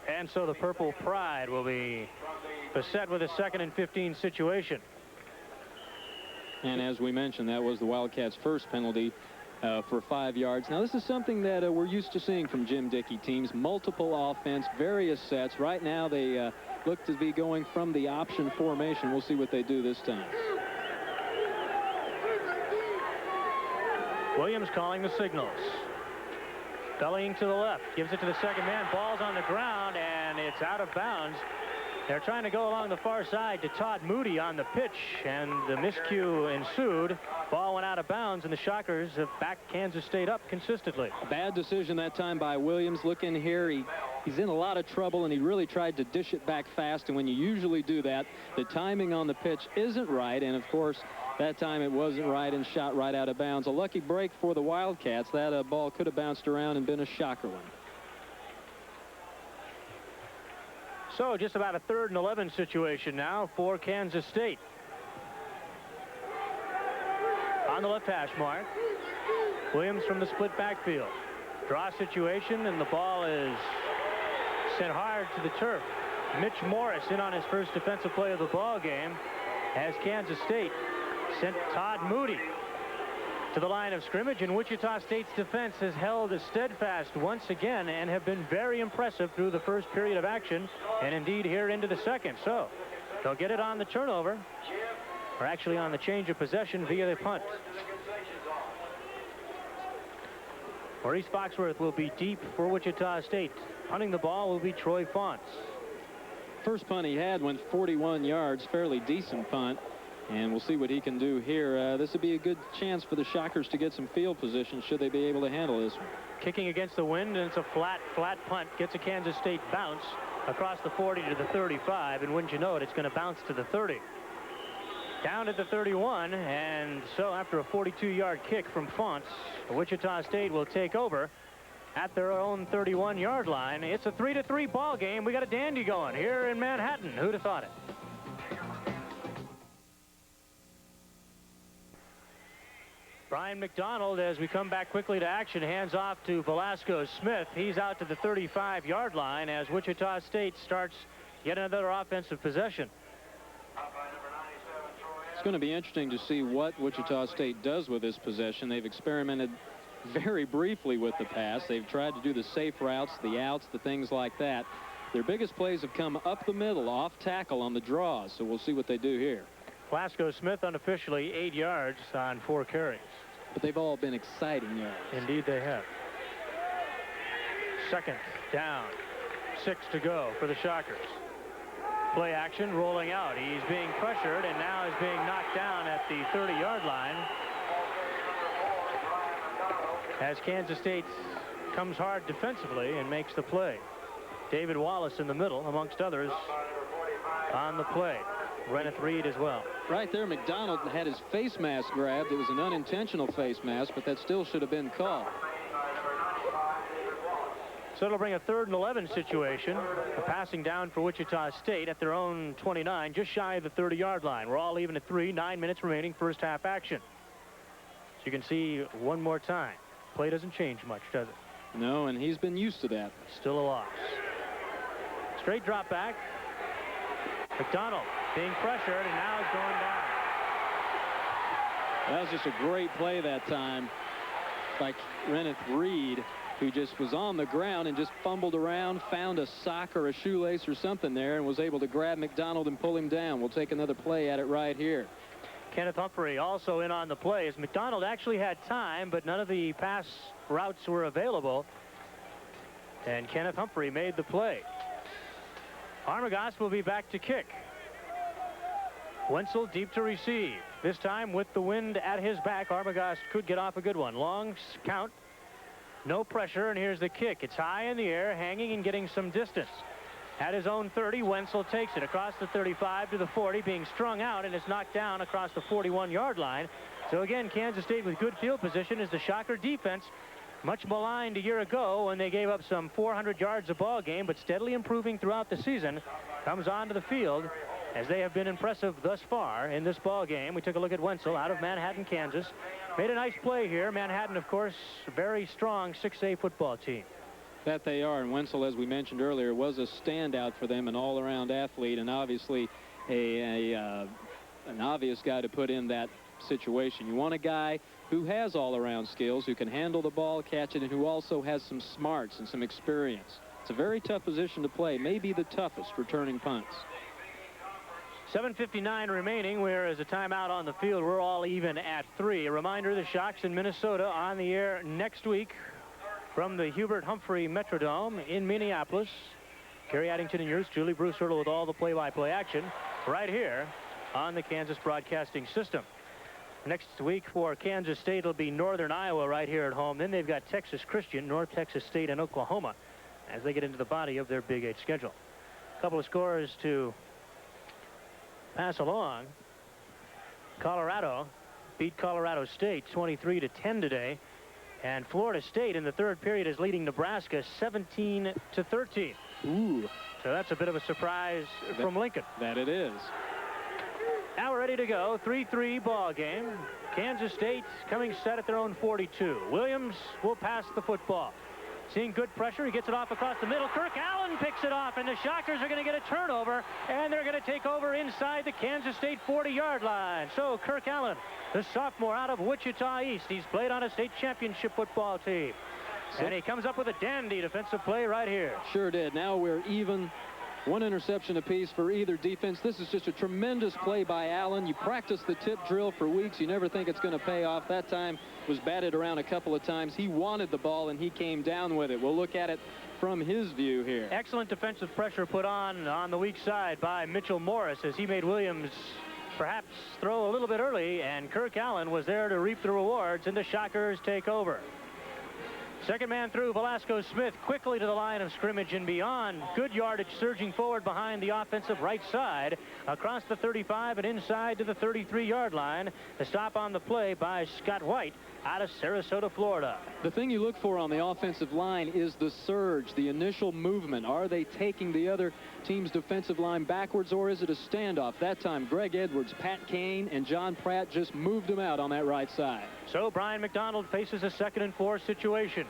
And so the Purple Pride will be beset with a 2nd and 15 situation. And as we mentioned, that was the Wildcats' first penalty for 5 yards. Now, this is something that we're used to seeing from Jim Dickey teams. Multiple offense, various sets. Right now, they look to be going from the option formation. We'll see what they do this time. Williams calling the signals. Bellying to the left. Gives it to the second man. Ball's on the ground, and it's out of bounds. They're trying to go along the far side to Todd Moody on the pitch, and the miscue ensued. Ball went out of bounds, and the Shockers have backed Kansas State up consistently. Bad decision that time by Williams. Look in here. He's in a lot of trouble, and he really tried to dish it back fast. And when you usually do that, the timing on the pitch isn't right. And, of course, that time it wasn't right and shot right out of bounds. A lucky break for the Wildcats. That ball could have bounced around and been a Shocker one. So just about a 3rd and 11 situation now for Kansas State. On the left hash mark, Williams from the split backfield. Draw situation, and the ball is sent hard to the turf. Mitch Morris in on his first defensive play of the ball game, as Kansas State sent Todd Moody to the line of scrimmage, and Wichita State's defense has held steadfast once again and have been very impressive through the first period of action, and indeed here into the second. So they'll get it on the turnover, or actually on the change of possession via the punt. Maurice Foxworth will be deep for Wichita State. Punting the ball will be Troy Fonts. First punt he had went 41 yards, fairly decent punt. And we'll see what he can do here. This would be a good chance for the Shockers to get some field position should they be able to handle this one. Kicking against the wind, and it's a flat punt. Gets a Kansas State bounce across the 40 to the 35, and wouldn't you know it, it's going to bounce to the 30. Down at the 31, and so after a 42-yard kick from Fonts, Wichita State will take over at their own 31-yard line. It's a 3-3 ball game. We got a dandy going here in Manhattan. Who'd have thought it? Brian McDonald, as we come back quickly to action, hands off to Velasco Smith. He's out to the 35-yard line as Wichita State starts yet another offensive possession. It's going to be interesting to see what Wichita State does with this possession. They've experimented very briefly with the pass. They've tried to do the safe routes, the outs, the things like that. Their biggest plays have come up the middle, off tackle on the draws, so we'll see what they do here. Velasco Smith unofficially 8 yards on 4 carries. But they've all been exciting yards. Indeed they have. Second down, 6 to go for the Shockers. Play action, rolling out. He's being pressured and now is being knocked down at the 30-yard line as Kansas State comes hard defensively and makes the play. David Wallace in the middle, amongst others, on the play. Reneth Reed as well. Right there, McDonald had his face mask grabbed. It was an unintentional face mask, but that still should have been called. So it'll bring a 3rd and 11 situation. A passing down for Wichita State at their own 29, just shy of the 30-yard line. We're all even at 3, 9 minutes remaining, first half action. So you can see one more time. Play doesn't change much, does it? No, and he's been used to that. Still a loss. Straight drop back. McDonald being pressured, and now it's going down. That was just a great play that time by Reneth Reed, who just was on the ground and just fumbled around, found a sock or a shoelace or something there, and was able to grab McDonald and pull him down. We'll take another play at it right here. Kenneth Humphrey also in on the play, as McDonald actually had time, but none of the pass routes were available. And Kenneth Humphrey made the play. Armagost will be back to kick. Wenzel deep to receive. This time with the wind at his back, Armagost could get off a good one. Long count, no pressure, and here's the kick. It's high in the air, hanging and getting some distance. At his own 30, Wenzel takes it across the 35 to the 40, being strung out, and is knocked down across the 41-yard line. So again, Kansas State with good field position as the Shocker defense, much maligned a year ago when they gave up some 400 yards a ball game, but steadily improving throughout the season, comes onto the field as they have been impressive thus far in this ball game. We took a look at Wenzel out of Manhattan, Kansas. Made a nice play here. Manhattan, of course, a very strong 6A football team. That they are, and Wenzel, as we mentioned earlier, was a standout for them, an all-around athlete, and obviously an obvious guy to put in that situation. You want a guy who has all-around skills, who can handle the ball, catch it, and who also has some smarts and some experience. It's a very tough position to play, maybe the toughest returning punts. 7:59 remaining. Whereas a timeout on the field. We're all even at 3. A reminder, the Shocks in Minnesota on the air next week from the Hubert Humphrey Metrodome in Minneapolis. Kerry Addington and yours, Julie Bruce Hurdle, with all the play-by-play action right here on the Kansas Broadcasting System. Next week for Kansas State, it'll be Northern Iowa right here at home. Then they've got Texas Christian, North Texas State, and Oklahoma as they get into the body of their Big 8 schedule. A couple of scores to pass along. Colorado beat Colorado State 23-10 today, and Florida State in the third period is leading Nebraska 17-13. Ooh. So that's a bit of a surprise from Lincoln. That it is. Now we're ready to go. 3-3 ball game. Kansas State coming set at their own 42. Williams will pass the football. Seeing good pressure, he gets it off across the middle. Kirk Allen picks it off, and the Shockers are going to get a turnover, and they're going to take over inside the Kansas State 40-yard line. So Kirk Allen, the sophomore out of Wichita East, he's played on a state championship football team. And he comes up with a dandy defensive play right here. Sure did. Now we're even. One interception apiece for either defense. This is just a tremendous play by Allen. You practice the tip drill for weeks. You never think it's going to pay off. That time was batted around a couple of times. He wanted the ball, and he came down with it. We'll look at it from his view here. Excellent defensive pressure put on the weak side by Mitchell Morris as he made Williams perhaps throw a little bit early, and Kirk Allen was there to reap the rewards, and the Shockers take over. Second man through, Velasco Smith quickly to the line of scrimmage and beyond. Good yardage surging forward behind the offensive right side, across the 35 and inside to the 33-yard line. The stop on the play by Scott White out of Sarasota, Florida. The thing you look for on the offensive line is the surge, the initial movement. Are they taking the other team's defensive line backwards, or is it a standoff? That time, Greg Edwards, Pat Kane, and John Pratt just moved him out on that right side. So Brian McDonald faces a 2nd and 4 situation.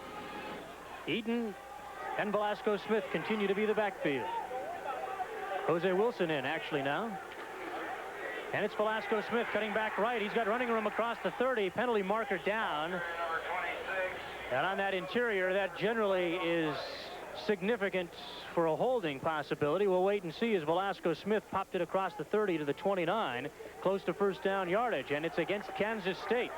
Eaton and Velasco Smith continue to be the backfield. Jose Wilson in actually now. And it's Velasco Smith cutting back right. He's got running room across the 30. Penalty marker down. And on that interior, that generally is significant for a holding possibility. We'll wait and see as Velasco Smith popped it across the 30 to the 29, close to first down yardage, and it's against Kansas State.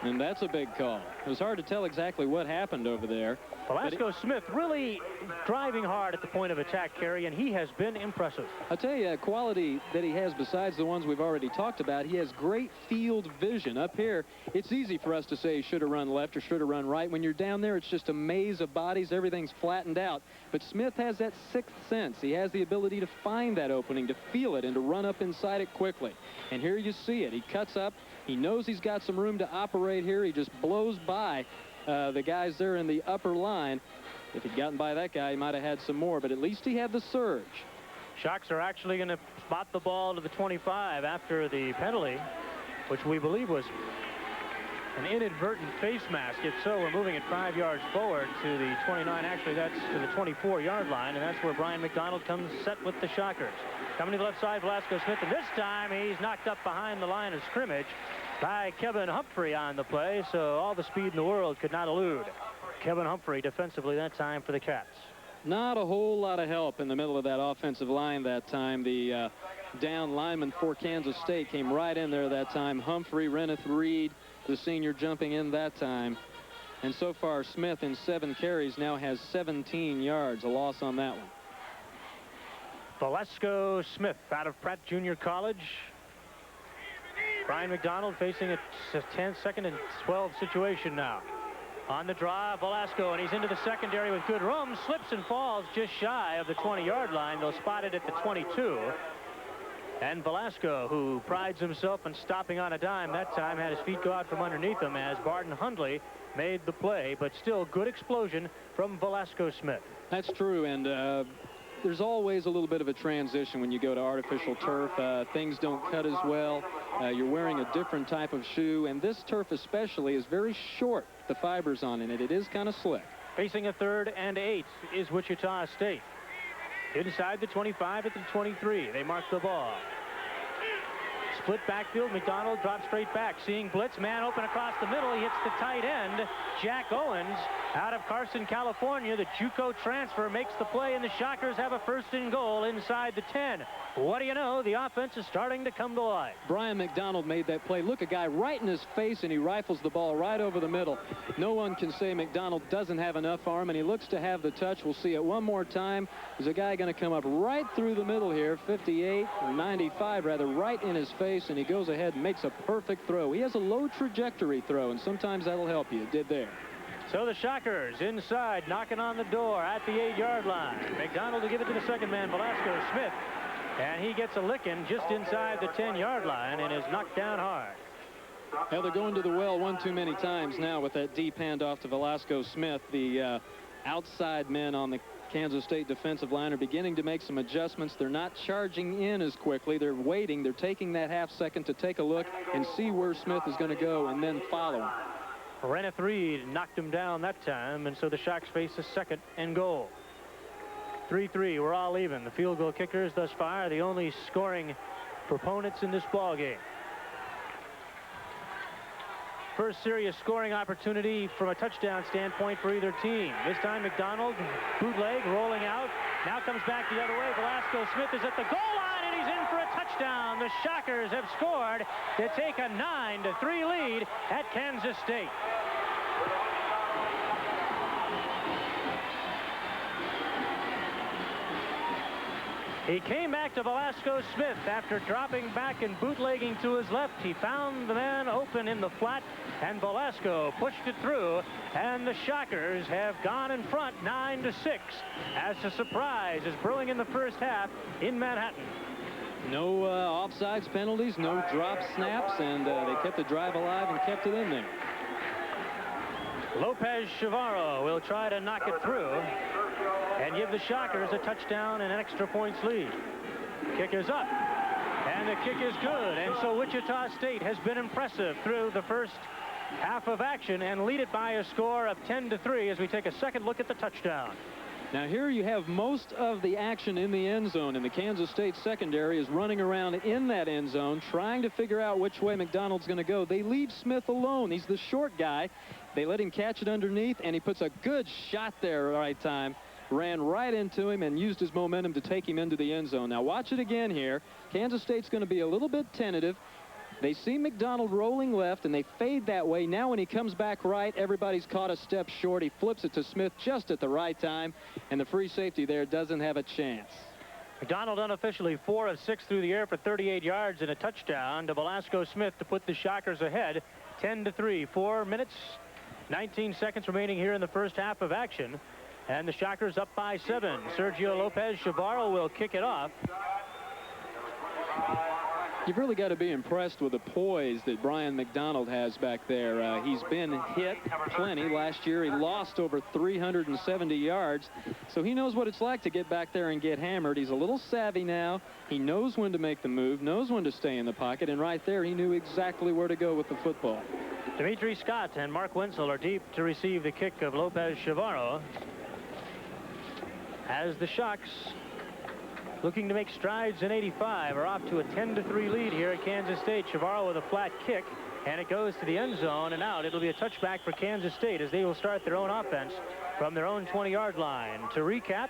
And that's a big call. It was hard to tell exactly what happened over there. Velasco Smith really driving hard at the point of attack, Kerry, and he has been impressive. I'll tell you a quality that he has besides the ones we've already talked about. He has great field vision. Up here, it's easy for us to say he should have run left or should have run right. When you're down there, it's just a maze of bodies. Everything's flattened out. But Smith has that 6th sense. He has the ability to find that opening, to feel it, and to run up inside it quickly. And here you see it. He cuts up. He knows he's got some room to operate here. He just blows by the guys there in the upper line. If he'd gotten by that guy, he might have had some more, but at least he had the surge. Shocks are actually going to spot the ball to the 25 after the penalty, which we believe was an inadvertent face mask. If so, we're moving it 5 yards forward to the 29. Actually, that's to the 24-yard line, and that's where Brian McDonald comes set with the Shockers. Coming to the left side, Velasco Smith, and this time he's knocked up behind the line of scrimmage by Kevin Humphrey on the play, so all the speed in the world could not elude Kevin Humphrey defensively that time for the Cats. Not a whole lot of help in the middle of that offensive line that time. The down lineman for Kansas State came right in there that time. Humphrey, Reneth Reed, the senior, jumping in that time. And so far, Smith in 7 carries now has 17 yards, a loss on that one. Velasco Smith out of Pratt Junior College. Brian McDonald facing a 2nd and 12 situation now. On the drive, Velasco, and he's into the secondary with good room. Slips and falls just shy of the 20-yard line. They'll spot it at the 22. And Velasco, who prides himself on stopping on a dime, that time had his feet go out from underneath him as Barton Hundley made the play. But still, good explosion from Velasco Smith. That's true, and there's always a little bit of a transition when you go to artificial turf. Things don't cut as well. You're wearing a different type of shoe, and this turf especially is very short, the fibers on it. It is kind of slick. Facing a 3rd and 8 is Wichita State. Inside the 25 at the 23. They mark the ball. Split backfield. McDonald drops straight back. Seeing blitz. Man open across the middle. He hits the tight end, Jack Owens, out of Carson, California. The JUCO transfer makes the play, and the Shockers have a 1st and goal inside the 10. What do you know? The offense is starting to come to life. Brian McDonald made that play. Look, a guy right in his face, and he rifles the ball right over the middle. No one can say McDonald doesn't have enough arm, and he looks to have the touch. We'll see it one more time. There's a guy going to come up right through the middle here, 58 or 95 rather, right in his face, and he goes ahead and makes a perfect throw. He has a low trajectory throw, and sometimes that'll help you. It did there. So the Shockers inside, knocking on the door at the 8-yard line. McDonald to give it to the second man, Velasco Smith. And he gets a licking just inside the 10-yard line and is knocked down hard. Well, they're going to the well one too many times now with that deep handoff to Velasco Smith. The outside men on the Kansas State defensive line are beginning to make some adjustments. They're not charging in as quickly. They're waiting. They're taking that half second to take a look and see where Smith is going to go and then follow him. Reneth Reed knocked him down that time, and so the Shocks face a 2nd and goal. 3-3, we're all even. The field goal kickers thus far are the only scoring proponents in this ball game. First serious scoring opportunity from a touchdown standpoint for either team. This time McDonald, bootleg, rolling out. Now comes back the other way. Velasco Smith is at the goal line, and he's in for a touchdown. The Shockers have scored to take a 9-3 lead at Kansas State. He came back to Velasco Smith after dropping back and bootlegging to his left. He found the man open in the flat, and Velasco pushed it through, and the Shockers have gone in front 9-6 as a surprise is brewing in the first half in Manhattan. No offsides penalties, no drop snaps, and they kept the drive alive and kept it in there. Lopez Chavarro will try to knock it through and give the Shockers a touchdown and an extra points lead. Kick is up, and the kick is good, and so Wichita State has been impressive through the first half of action and lead it by a score of 10-3 as we take a second look at the touchdown. Now here you have most of the action in the end zone, and the Kansas State secondary is running around in that end zone trying to figure out which way McDonald's going to go. They leave Smith alone. He's the short guy. They let him catch it underneath, and he puts a good shot there right time. Ran right into him and used his momentum to take him into the end zone. Now watch it again here. Kansas State's going to be a little bit tentative. They see McDonald rolling left, and they fade that way. Now when he comes back right, everybody's caught a step short. He flips it to Smith just at the right time, and the free safety there doesn't have a chance. McDonald unofficially 4 of 6 through the air for 38 yards and a touchdown to Velasco Smith to put the Shockers ahead 10-3. 4 minutes, 19 seconds remaining here in the first half of action, and the Shockers up by 7. Sergio Lopez Chavarro will kick it off. You've really got to be impressed with the poise that Brian McDonald has back there. He's been hit plenty. Last year he lost over 370 yards, so he knows what it's like to get back there and get hammered. He's a little savvy now. He knows when to make the move, knows when to stay in the pocket, and right there he knew exactly where to go with the football. Dimitri Scott and Mark Wenzel are deep to receive the kick of Lopez Chavarro as the Shocks, looking to make strides in 85, are off to a 10-3 lead here at Kansas State. Chavarro with a flat kick, and it goes to the end zone and out. It'll be a touchback for Kansas State as they will start their own offense from their own 20-yard line. To recap,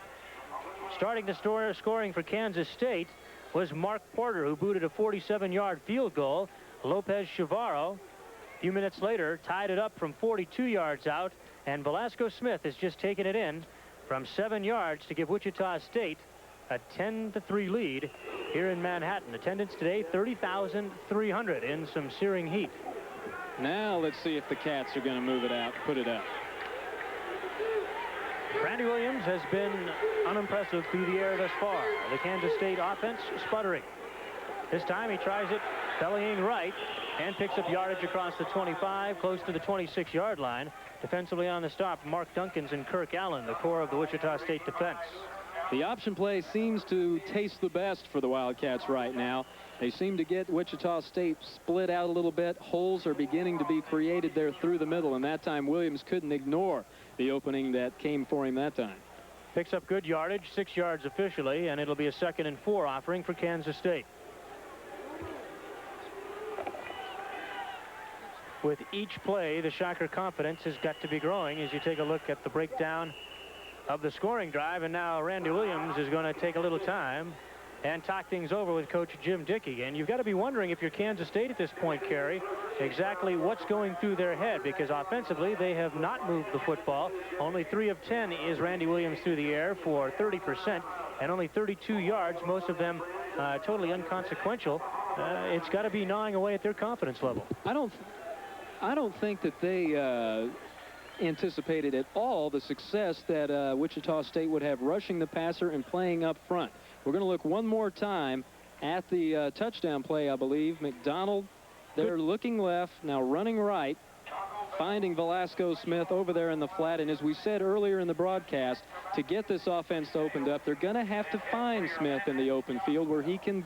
starting the scoring for Kansas State was Mark Porter, who booted a 47-yard field goal. Lopez Chavarro, a few minutes later, tied it up from 42 yards out, and Velasco Smith has just taken it in from 7 yards to give Wichita State a 10-3 lead here in Manhattan. Attendance today 30,300 in some searing heat. Now let's see if the Cats are going to move it out, put it out. Randy Williams has been unimpressive through the air thus far. The Kansas State offense sputtering. This time he tries it bellying right and picks up yardage across the 25, close to the 26-yard line. Defensively on the stop, Mark Duncans and Kirk Allen, the core of the Wichita State defense. The option play seems to taste the best for the Wildcats right now. They seem to get Wichita State split out a little bit. Holes are beginning to be created there through the middle, and that time Williams couldn't ignore the opening that came for him that time. Picks up good yardage, 6 yards officially, and it'll be a 2nd and 4 offering for Kansas State. With each play, the Shocker confidence has got to be growing as you take a look at the breakdown of the scoring drive, and now Randy Williams is going to take a little time and talk things over with Coach Jim Dickey. And you've got to be wondering, if you're Kansas State at this point, Kerry, exactly what's going through their head, because offensively they have not moved the football. Only 3 of 10 is Randy Williams through the air for 30% and only 32 yards, most of them totally inconsequential. It's got to be gnawing away at their confidence level. I don't think that they anticipated at all the success that Wichita State would have rushing the passer and playing up front. We're going to look one more time at the touchdown play, I believe. McDonald, they're looking left, now running right, finding Velasco Smith over there in the flat. And as we said earlier in the broadcast, to get this offense opened up, they're going to have to find Smith in the open field where he can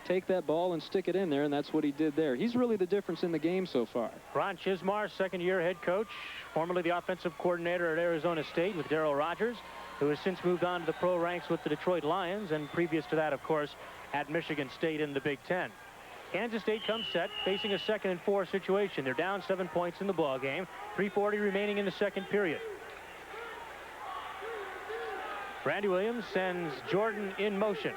take that ball and stick it in there, and that's what he did there. He's really the difference in the game so far. Ron Chismar, second-year head coach, formerly the offensive coordinator at Arizona State with Darrell Rogers, who has since moved on to the pro ranks with the Detroit Lions, and previous to that, of course, at Michigan State in the Big Ten. Kansas State comes set, facing a 2nd and 4 situation. They're down 7 points in the ball game. 3:40 remaining in the second period. Randy Williams sends Jordan in motion.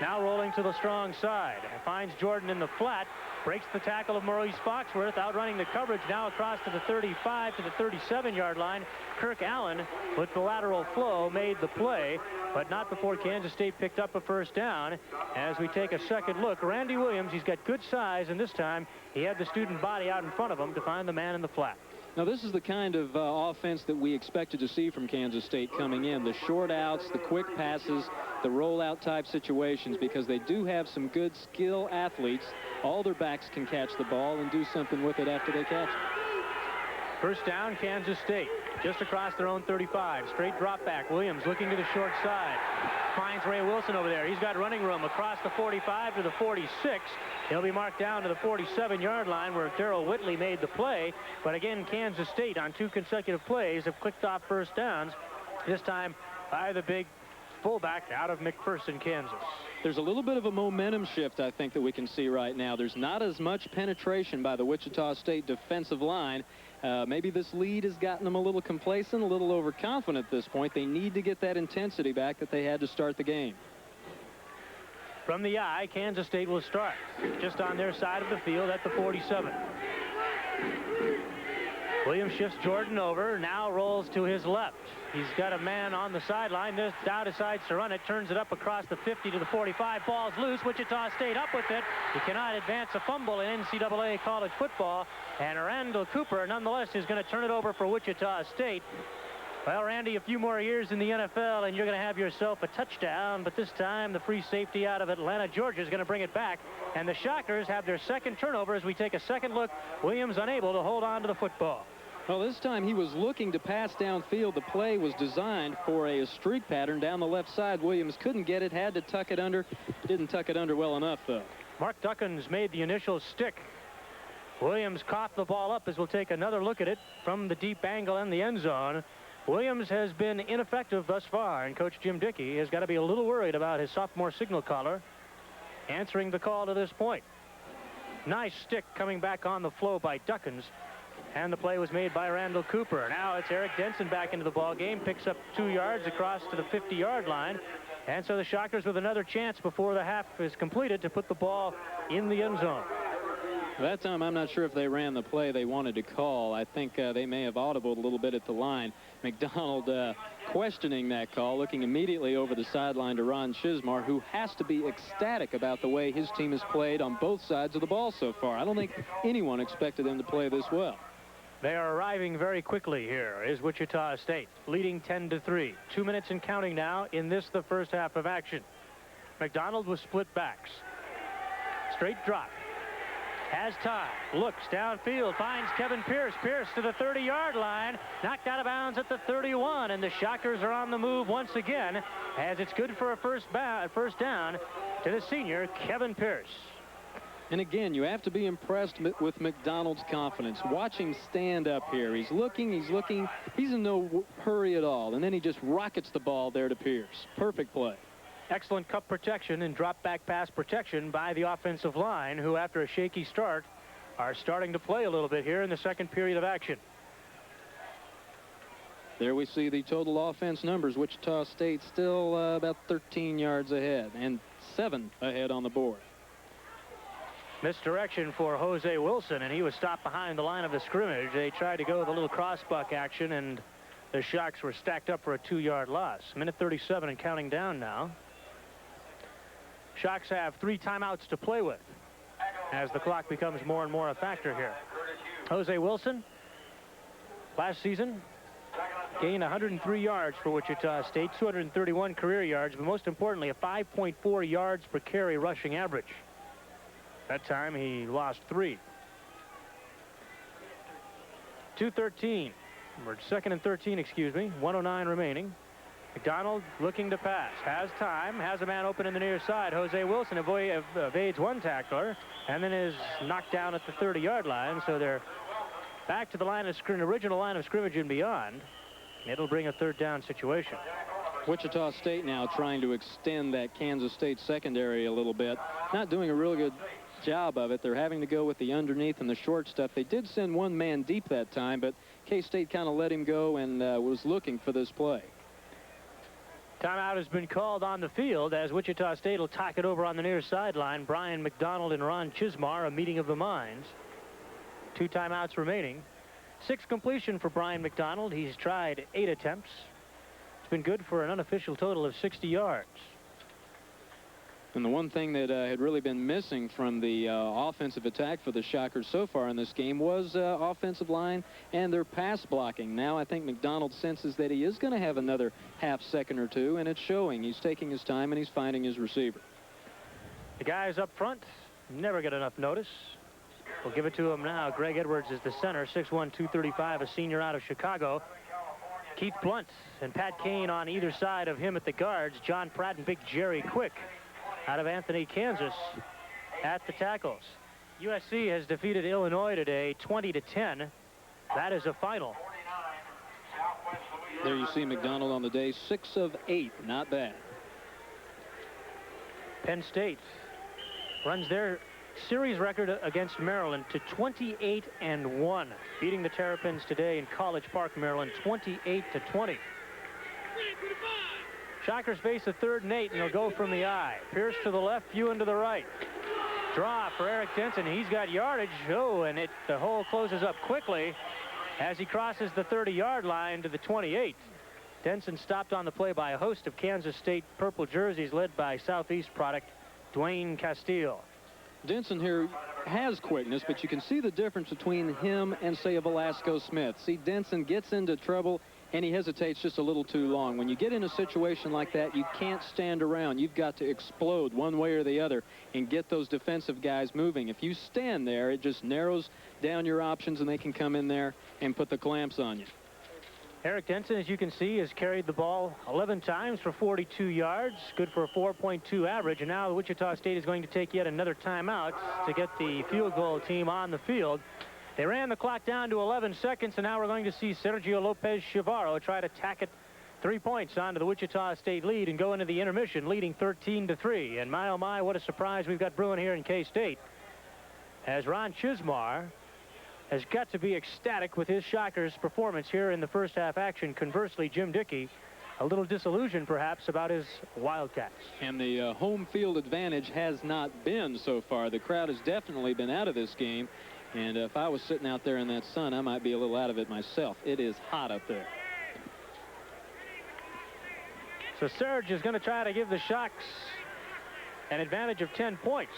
Now rolling to the strong side. Finds Jordan in the flat. Breaks the tackle of Maurice Foxworth. Outrunning the coverage now across to the 35 to the 37-yard line. Kirk Allen, with the lateral flow, made the play. but not before Kansas State picked up a first down. As we take a second look, Randy Williams, he's got good size, and this time he had the student body out in front of him to find the man in the flat. Now, this is the kind of offense that we expected to see from Kansas State coming in. The short outs, the quick passes, the rollout type situations, because they do have some good skill athletes. All their backs can catch the ball and do something with it after they catch it. First down, Kansas State, just across their own 35. Straight drop back. Williams looking to the short side. Finds Ray Wilson over there. He's got running room across the 45 to the 46. He'll be marked down to the 47-yard line where Darrell Whitley made the play. But again, Kansas State on 2 consecutive plays have clicked off first downs, this time by the big fullback out of McPherson, Kansas. There's a little bit of a momentum shift, I think, that we can see right now. There's not as much penetration by the Wichita State defensive line. Maybe this lead has gotten them a little complacent, a little overconfident at this point. They need to get that intensity back that they had to start the game. From the eye, Kansas State will start just on their side of the field at the 47. Williams shifts Jordan over, now rolls to his left. He's got a man on the sideline. This Dow decides to run it, turns it up across the 50 to the 45. Ball's loose. Wichita State up with it. He cannot advance a fumble in NCAA college football. And Randall Cooper, nonetheless, is going to turn it over for Wichita State. Well, Randy, a few more years in the NFL, and you're going to have yourself a touchdown. But this time, the free safety out of Atlanta, Georgia, is going to bring it back. And the Shockers have their second turnover as we take a second look. Williams unable to hold on to the football. Well, this time he was looking to pass downfield. The play was designed for a streak pattern down the left side. Williams couldn't get it, had to tuck it under. Didn't tuck it under well enough, though. Mark Duckins made the initial stick. Williams coughed the ball up as we'll take another look at it from the deep angle in the end zone. Williams has been ineffective thus far, and Coach Jim Dickey has got to be a little worried about his sophomore signal caller answering the call to this point. Nice stick coming back on the flow by Duckins. And the play was made by Randall Cooper. Now it's Eric Denson back into the ball game, picks up 2 yards across to the 50-yard line. And so the Shockers with another chance before the half is completed to put the ball in the end zone. That time, I'm not sure if they ran the play they wanted to call. I think they may have audibled a little bit at the line. McDonald questioning that call, looking immediately over the sideline to Ron Chismar, who has to be ecstatic about the way his team has played on both sides of the ball so far. I don't think anyone expected them to play this well. They are arriving very quickly here is Wichita State, leading 10-3. 2 minutes and counting now in this, the first half of action. McDonald with split backs. Straight drop. Has time. Looks downfield. Finds Kevin Pierce. Pierce to the 30-yard line. Knocked out of bounds at the 31. And the Shockers are on the move once again as it's good for a first down to the senior, Kevin Pierce. And again, you have to be impressed with McDonald's confidence. Watch him stand up here. He's looking. He's in no hurry at all. And then he just rockets the ball there to Pierce. Perfect play. Excellent cup protection and drop back pass protection by the offensive line, who after a shaky start are starting to play a little bit here in the second period of action. There we see the total offense numbers. Wichita State still about 13 yards ahead and 7 ahead on the board. Misdirection for Jose Wilson, and he was stopped behind the line of the scrimmage. They tried to go with a little crossbuck action, and the Shocks were stacked up for a 2-yard loss. Minute 37 and counting down now. Shocks have 3 timeouts to play with as the clock becomes more and more a factor here. Jose Wilson, last season, gained 103 yards for Wichita State, 231 career yards, but most importantly, a 5.4 yards per carry rushing average. That time he lost 3. 2:13, or 2nd and 13, excuse me, 1:09 remaining. McDonald looking to pass, has time, has a man open in the near side. Jose Wilson evades one tackler and then is knocked down at the 30-yard line. So they're back to the original line of scrimmage and beyond. It'll bring a 3rd down situation. Wichita State now trying to extend that Kansas State secondary a little bit. Not doing a real good job of it. They're having to go with the underneath and the short stuff. They did send 1 man deep that time, but K-State kind of let him go and was looking for this play. Timeout has been called on the field as Wichita State will tack it over on the near sideline. Brian McDonald and Ron Chismar, a meeting of the minds. 2 timeouts remaining. 6 completion for Brian McDonald. He's tried 8 attempts been good for an unofficial total of 60 yards. And the one thing that had really been missing from the offensive attack for the Shockers so far in this game was offensive line and their pass blocking. Now I think McDonald senses that he is going to have another half second or two, and it's showing. He's taking his time and he's finding his receiver. The guys up front never get enough notice. We'll give it to him now. Greg Edwards is the center, 6'1", 235, a senior out of Chicago. Keith Blunt and Pat Kane on either side of him at the guards. John Pratt and Big Jerry Quick out of Anthony, Kansas at the tackles. USC has defeated Illinois today 20-10. That is a final. There you see McDonald on the day, 6 of 8. Not bad. Penn State runs their series record against Maryland to 28-1, beating the Terrapins today in College Park, Maryland, 28-20. Shockers face a 3rd and 8, and they'll go from the I. Pierce to the left, Ewan to the right. Draw for Eric Denson. He's got yardage. Oh, and the hole closes up quickly as he crosses the 30-yard line to the 28. Denson stopped on the play by a host of Kansas State purple jerseys led by Southeast product Dwayne Castile. Denson here has quickness, but you can see the difference between him and, say, a Velasco Smith. See, Denson gets into trouble, and he hesitates just a little too long. When you get in a situation like that, you can't stand around. You've got to explode one way or the other and get those defensive guys moving. If you stand there, it just narrows down your options, and they can come in there and put the clamps on you. Eric Denson, as you can see, has carried the ball 11 times for 42 yards, good for a 4.2 average, and now Wichita State is going to take yet another timeout to get the field goal team on the field. They ran the clock down to 11 seconds, and now we're going to see Sergio Lopez-Chavarro try to tack it 3 points onto the Wichita State lead and go into the intermission, leading 13-3. And my, oh my, what a surprise we've got brewing here in K-State, as Ron Chismar has got to be ecstatic with his Shockers' performance here in the first half action. Conversely, Jim Dickey, a little disillusioned perhaps about his Wildcats. And the home field advantage has not been so far. The crowd has definitely been out of this game. And if I was sitting out there in that sun, I might be a little out of it myself. It is hot up there. So Serge is going to try to give the Shocks an advantage of 10 points.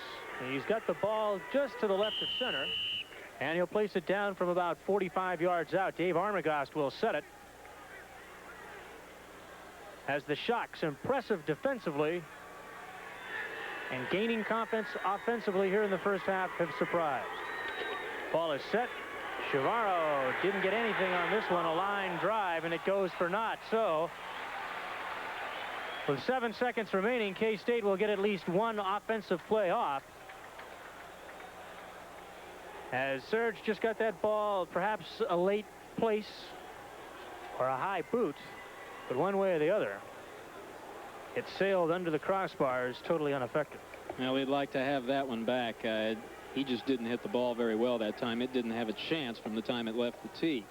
He's got the ball just to the left of center, and he'll place it down from about 45 yards out. Dave Armagost will set it. As the Shocks, impressive defensively and gaining confidence offensively here in the first half, have surprised. Ball is set. Chavarro didn't get anything on this one. A line drive, and it goes for naught. So with 7 seconds remaining, K-State will get at least one offensive play off, as Serge just got that ball, perhaps a late place or a high boot, but one way or the other, it sailed under the crossbars, totally unaffected. Well, we'd like to have that one back. He just didn't hit the ball very well that time. It didn't have a chance from the time it left the tee.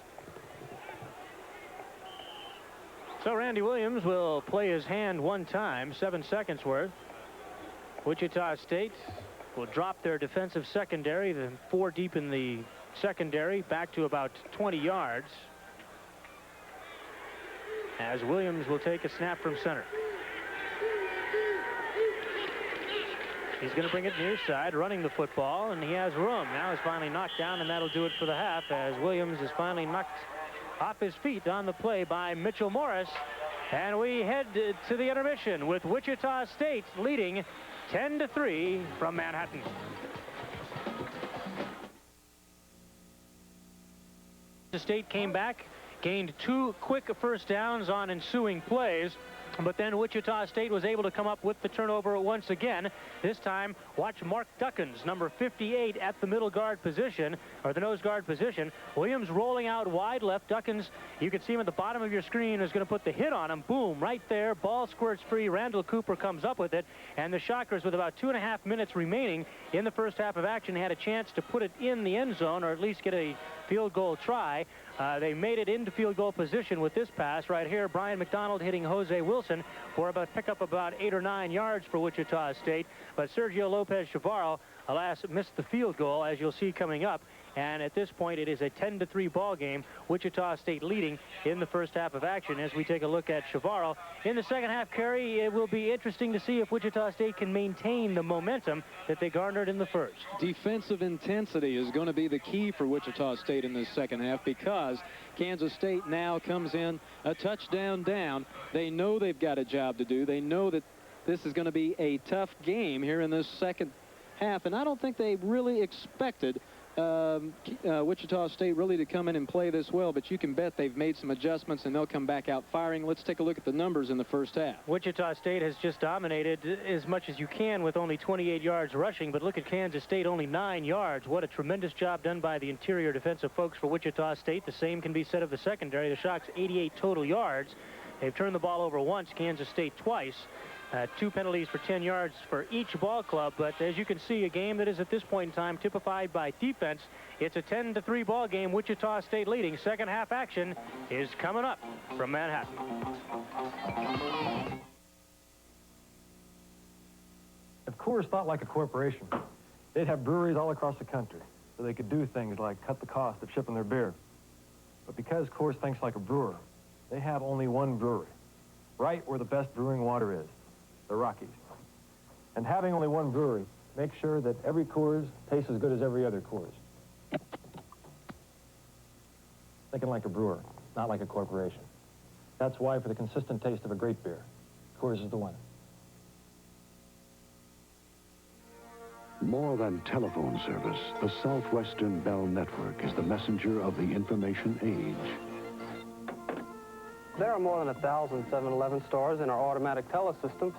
So Randy Williams will play his hand one time, 7 seconds worth. Wichita State will drop their defensive secondary, the 4 deep in the secondary, back to about 20 yards, as Williams will take a snap from center. He's going to bring it near side, running the football, and he has room. Now he's finally knocked down, and that'll do it for the half, as Williams is finally knocked off his feet on the play by Mitchell Morris. And we head to the intermission with Wichita State leading 10-3 from Manhattan. The State came back, gained 2 quick first downs on ensuing plays, but then Wichita State was able to come up with the turnover once again. This time, watch Mark Duckins, number 58, at the middle guard position, or the nose guard position. Williams rolling out wide left. Duckins, you can see him at the bottom of your screen, is going to put the hit on him. Boom, right there. Ball squirts free. Randall Cooper comes up with it. And the Shockers, with about 2.5 minutes remaining in the first half of action, had a chance to put it in the end zone, or at least get a field goal try. They made it into field goal position with this pass right here. Brian McDonald hitting Jose Wilson for about pick up about 8 or 9 yards for Wichita State. But Sergio Lopez-Chavarro, alas, missed the field goal, as you'll see coming up. And at this point, it is a 10-3 ball game. Wichita State leading in the first half of action. As we take a look at Chavarro in the second half, Kerry, it will be interesting to see if Wichita State can maintain the momentum that they garnered in the first. Defensive intensity is going to be the key for Wichita State in this second half, because Kansas State now comes in a touchdown down. They know they've got a job to do. They know that this is going to be a tough game here in this second half, and I don't think they really expected Wichita State really to come in and play this well, but you can bet they've made some adjustments and they'll come back out firing. Let's take a look at the numbers in the first half. Wichita State has just dominated as much as you can with only 28 yards rushing, but look at Kansas State, only 9 yards. What a tremendous job done by the interior defensive folks for Wichita State. The same can be said of the secondary. The Shocks 88 total yards. They've turned the ball over once, Kansas State twice. 2 penalties for 10 yards for each ball club, but as you can see, a game that is at this point in time typified by defense. It's a 10-3 ball game, Wichita State leading. Second half action is coming up from Manhattan. If Coors thought like a corporation, they'd have breweries all across the country so they could do things like cut the cost of shipping their beer. But because Coors thinks like a brewer, they have only one brewery, right where the best brewing water is, the Rockies. And having only one brewery makes sure that every Coors tastes as good as every other Coors. Thinking like a brewer, not like a corporation. That's why, for the consistent taste of a great beer, Coors is the one. More than telephone service, the Southwestern Bell Network is the messenger of the information age. There are more than 1,000 7-Eleven stores in our automatic teller system,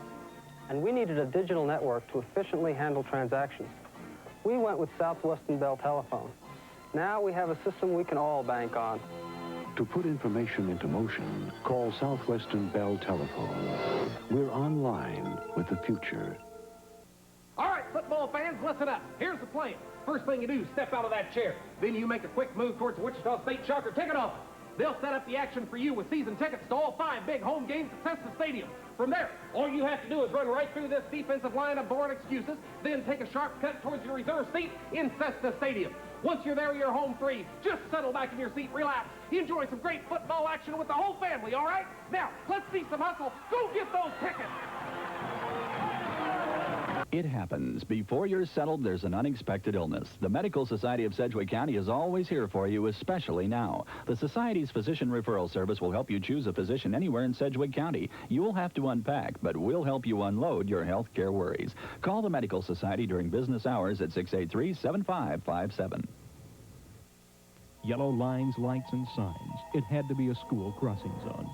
and we needed a digital network to efficiently handle transactions. We went with Southwestern Bell Telephone. Now we have a system we can all bank on. To put information into motion, call Southwestern Bell Telephone. We're online with the future. All right, football fans, listen up. Here's the plan. First thing you do, step out of that chair. Then you make a quick move towards the Wichita State Shocker ticket office. They'll set up the action for you with season tickets to all 5 big home games at Cesta Stadium. From there, all you have to do is run right through this defensive line of boring excuses, then take a sharp cut towards your reserve seat in Cesta Stadium. Once you're there, you're home free. Just settle back in your seat, relax, enjoy some great football action with the whole family, all right? Now, let's see some hustle. Go get those tickets. It happens. Before you're settled, there's an unexpected illness. The Medical Society of Sedgwick County is always here for you, especially now. The Society's physician referral service will help you choose a physician anywhere in Sedgwick County. You'll have to unpack, but we'll help you unload your health care worries. Call the Medical Society during business hours at 683-7557. Yellow lines, lights, and signs. It had to be a school crossing zone.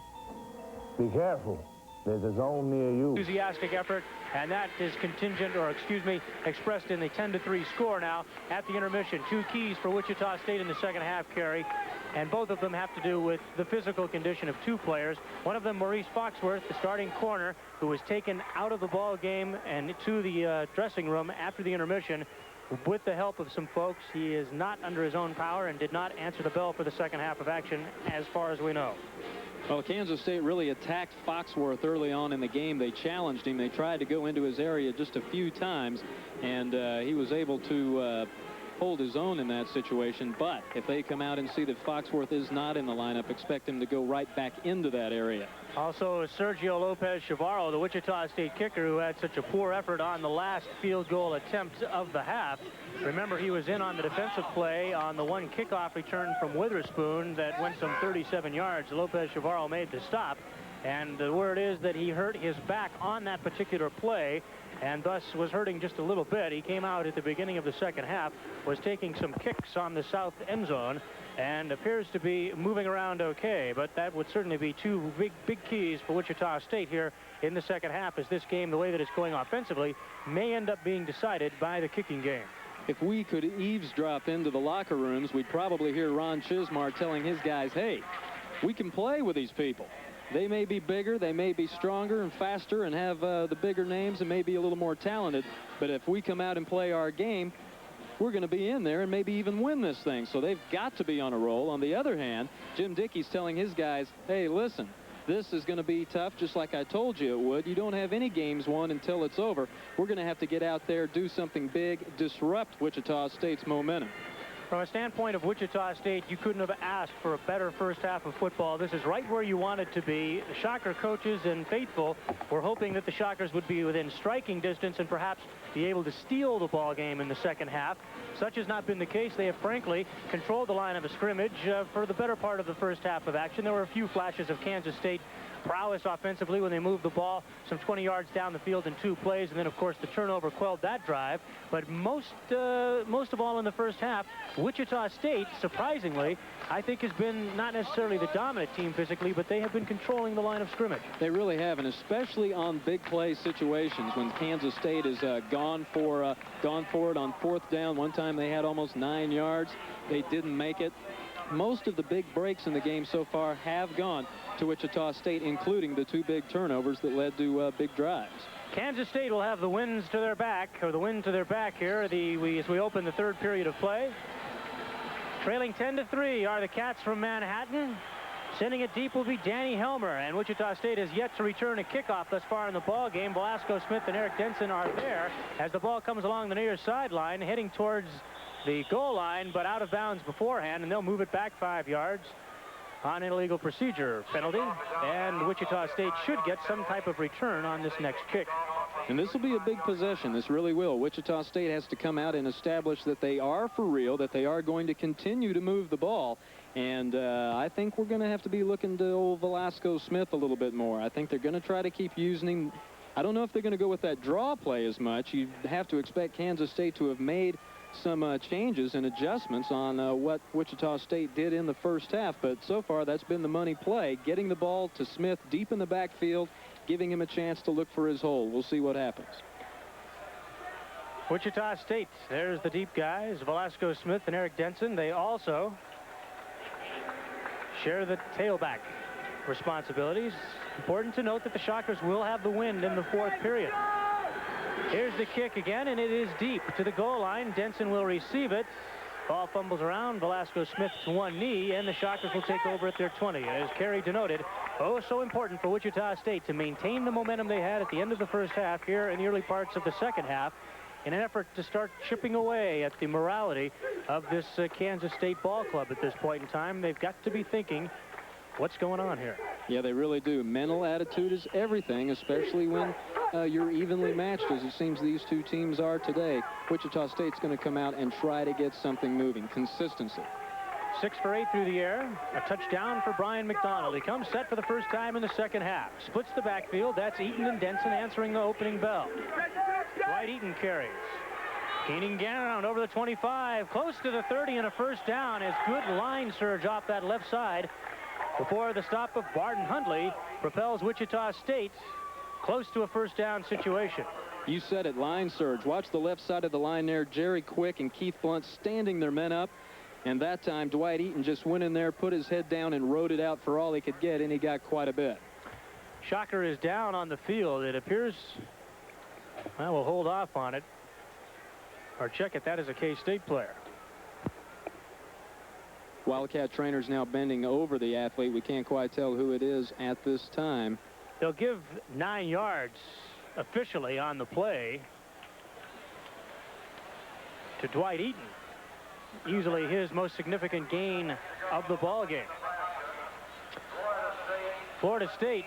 Be careful. There's a zone near you. Enthusiastic effort, and that is contingent, or excuse me, expressed in the 10-3 score now at the intermission. 2 keys for Wichita State in the second half, Kerry, and both of them have to do with the physical condition of 2 players. One of them, Maurice Foxworth, the starting corner, who was taken out of the ball game and to the dressing room after the intermission with the help of some folks. He is not under his own power and did not answer the bell for the second half of action, as far as we know. Well, Kansas State really attacked Foxworth early on in the game. They challenged him. They tried to go into his area just a few times, and he was able to hold his own in that situation. But if they come out and see that Foxworth is not in the lineup, expect him to go right back into that area. Also, Sergio Lopez Chavarro, the Wichita State kicker, who had such a poor effort on the last field goal attempt of the half. Remember, he was in on the defensive play on the one kickoff return from Witherspoon that went some 37 yards. Lopez Chavarro made the stop, and the word is that he hurt his back on that particular play, and thus was hurting just a little bit. He came out at the beginning of the second half, was taking some kicks on the south end zone, and appears to be moving around okay, but that would certainly be 2 big keys for Wichita State here in the second half, as this game, the way that it's going offensively, may end up being decided by the kicking game. If we could eavesdrop into the locker rooms, we'd probably hear Ron Chismar telling his guys, hey, we can play with these people. They may be bigger, they may be stronger and faster and have the bigger names and may be a little more talented, but if we come out and play our game, we're going to be in there and maybe even win this thing. So they've got to be on a roll. On the other hand, Jim Dickey's telling his guys, hey, listen, this is going to be tough, just like I told you it would. You don't have any games won until it's over. We're going to have to get out there, do something big, disrupt Wichita State's momentum. From a standpoint of Wichita State, you couldn't have asked for a better first half of football. This is right where you wanted to be. The Shocker coaches and faithful were hoping that the Shockers would be within striking distance and perhaps be able to steal the ball game in the second half. Such has not been the case. They have frankly controlled the line of scrimmage for the better part of the first half of action. There were a few flashes of Kansas State prowess offensively when they moved the ball some 20 yards down the field in 2 plays, and then of course the turnover quelled that drive. But most of all in the first half, Wichita State, surprisingly, I think has been not necessarily the dominant team physically, but they have been controlling the line of scrimmage. They really have, and especially on big play situations when Kansas State has gone for it on 4th down. One time they had almost 9 yards. They didn't make it. Most of the big breaks in the game so far have gone to Wichita State, including the 2 big turnovers that led to big drives. Kansas State will have the winds to their back, or the wind to their back here as we open the 3rd period of play. Trailing 10-3 are the Cats from Manhattan. Sending it deep will be Danny Helmer, and Wichita State has yet to return a kickoff thus far in the ball game. Velasco Smith and Eric Denson are there as the ball comes along the near sideline, heading towards the goal line, but out of bounds beforehand, and they'll move it back 5 yards on an illegal procedure penalty, and Wichita State should get some type of return on this next kick. And this will be a big possession. This really will. Wichita State has to come out and establish that they are for real, that they are going to continue to move the ball. And I think we're going to have to be looking to old Velasco Smith a little bit more. I think they're going to try to keep using him. I don't know if they're going to go with that draw play as much. You have to expect Kansas State to have made some changes and adjustments on what Wichita State did in the first half, but so far that's been the money play, getting the ball to Smith deep in the backfield, giving him a chance to look for his hole. We'll see what happens. Wichita State, there's the deep guys, Velasco Smith and Eric Denson. They also share the tailback responsibilities. Important to note that the Shockers will have the wind in the 4th period. Here's the kick again, and it is deep to the goal line. Denson will receive it. Ball fumbles around. Velasco Smith to one knee, and the Shockers will take over at their 20. As Kerry denoted, oh, so important for Wichita State to maintain the momentum they had at the end of the first half here in the early parts of the second half in an effort to start chipping away at the morality of this Kansas State ball club at this point in time. They've got to be thinking, what's going on here? Yeah, they really do. Mental attitude is everything, especially when you're evenly matched, as it seems these two teams are today. Wichita State's going to come out and try to get something moving. Consistency. 6 for 8 through the air. A touchdown for Brian McDonald. He comes set for the first time in the second half. Splits the backfield. That's Eaton and Denson answering the opening bell. Dwight Eaton carries. Gaining ground over the 25. Close to the 30 and a first down. As good line surge off that left side before the stop of Barton Hundley propels Wichita State close to a first down situation. You said it, line surge. Watch the left side of the line there. Jerry Quick and Keith Blunt standing their men up. And that time, Dwight Eaton just went in there, put his head down, and rode it out for all he could get, and he got quite a bit. Shocker is down on the field. It appears, well, we'll hold off on it. Or check it. That is a K-State player. Wildcat trainers now bending over the athlete. We can't quite tell who it is at this time. They'll give 9 yards officially on the play to Dwight Eaton. Easily his most significant gain of the ball game. Florida State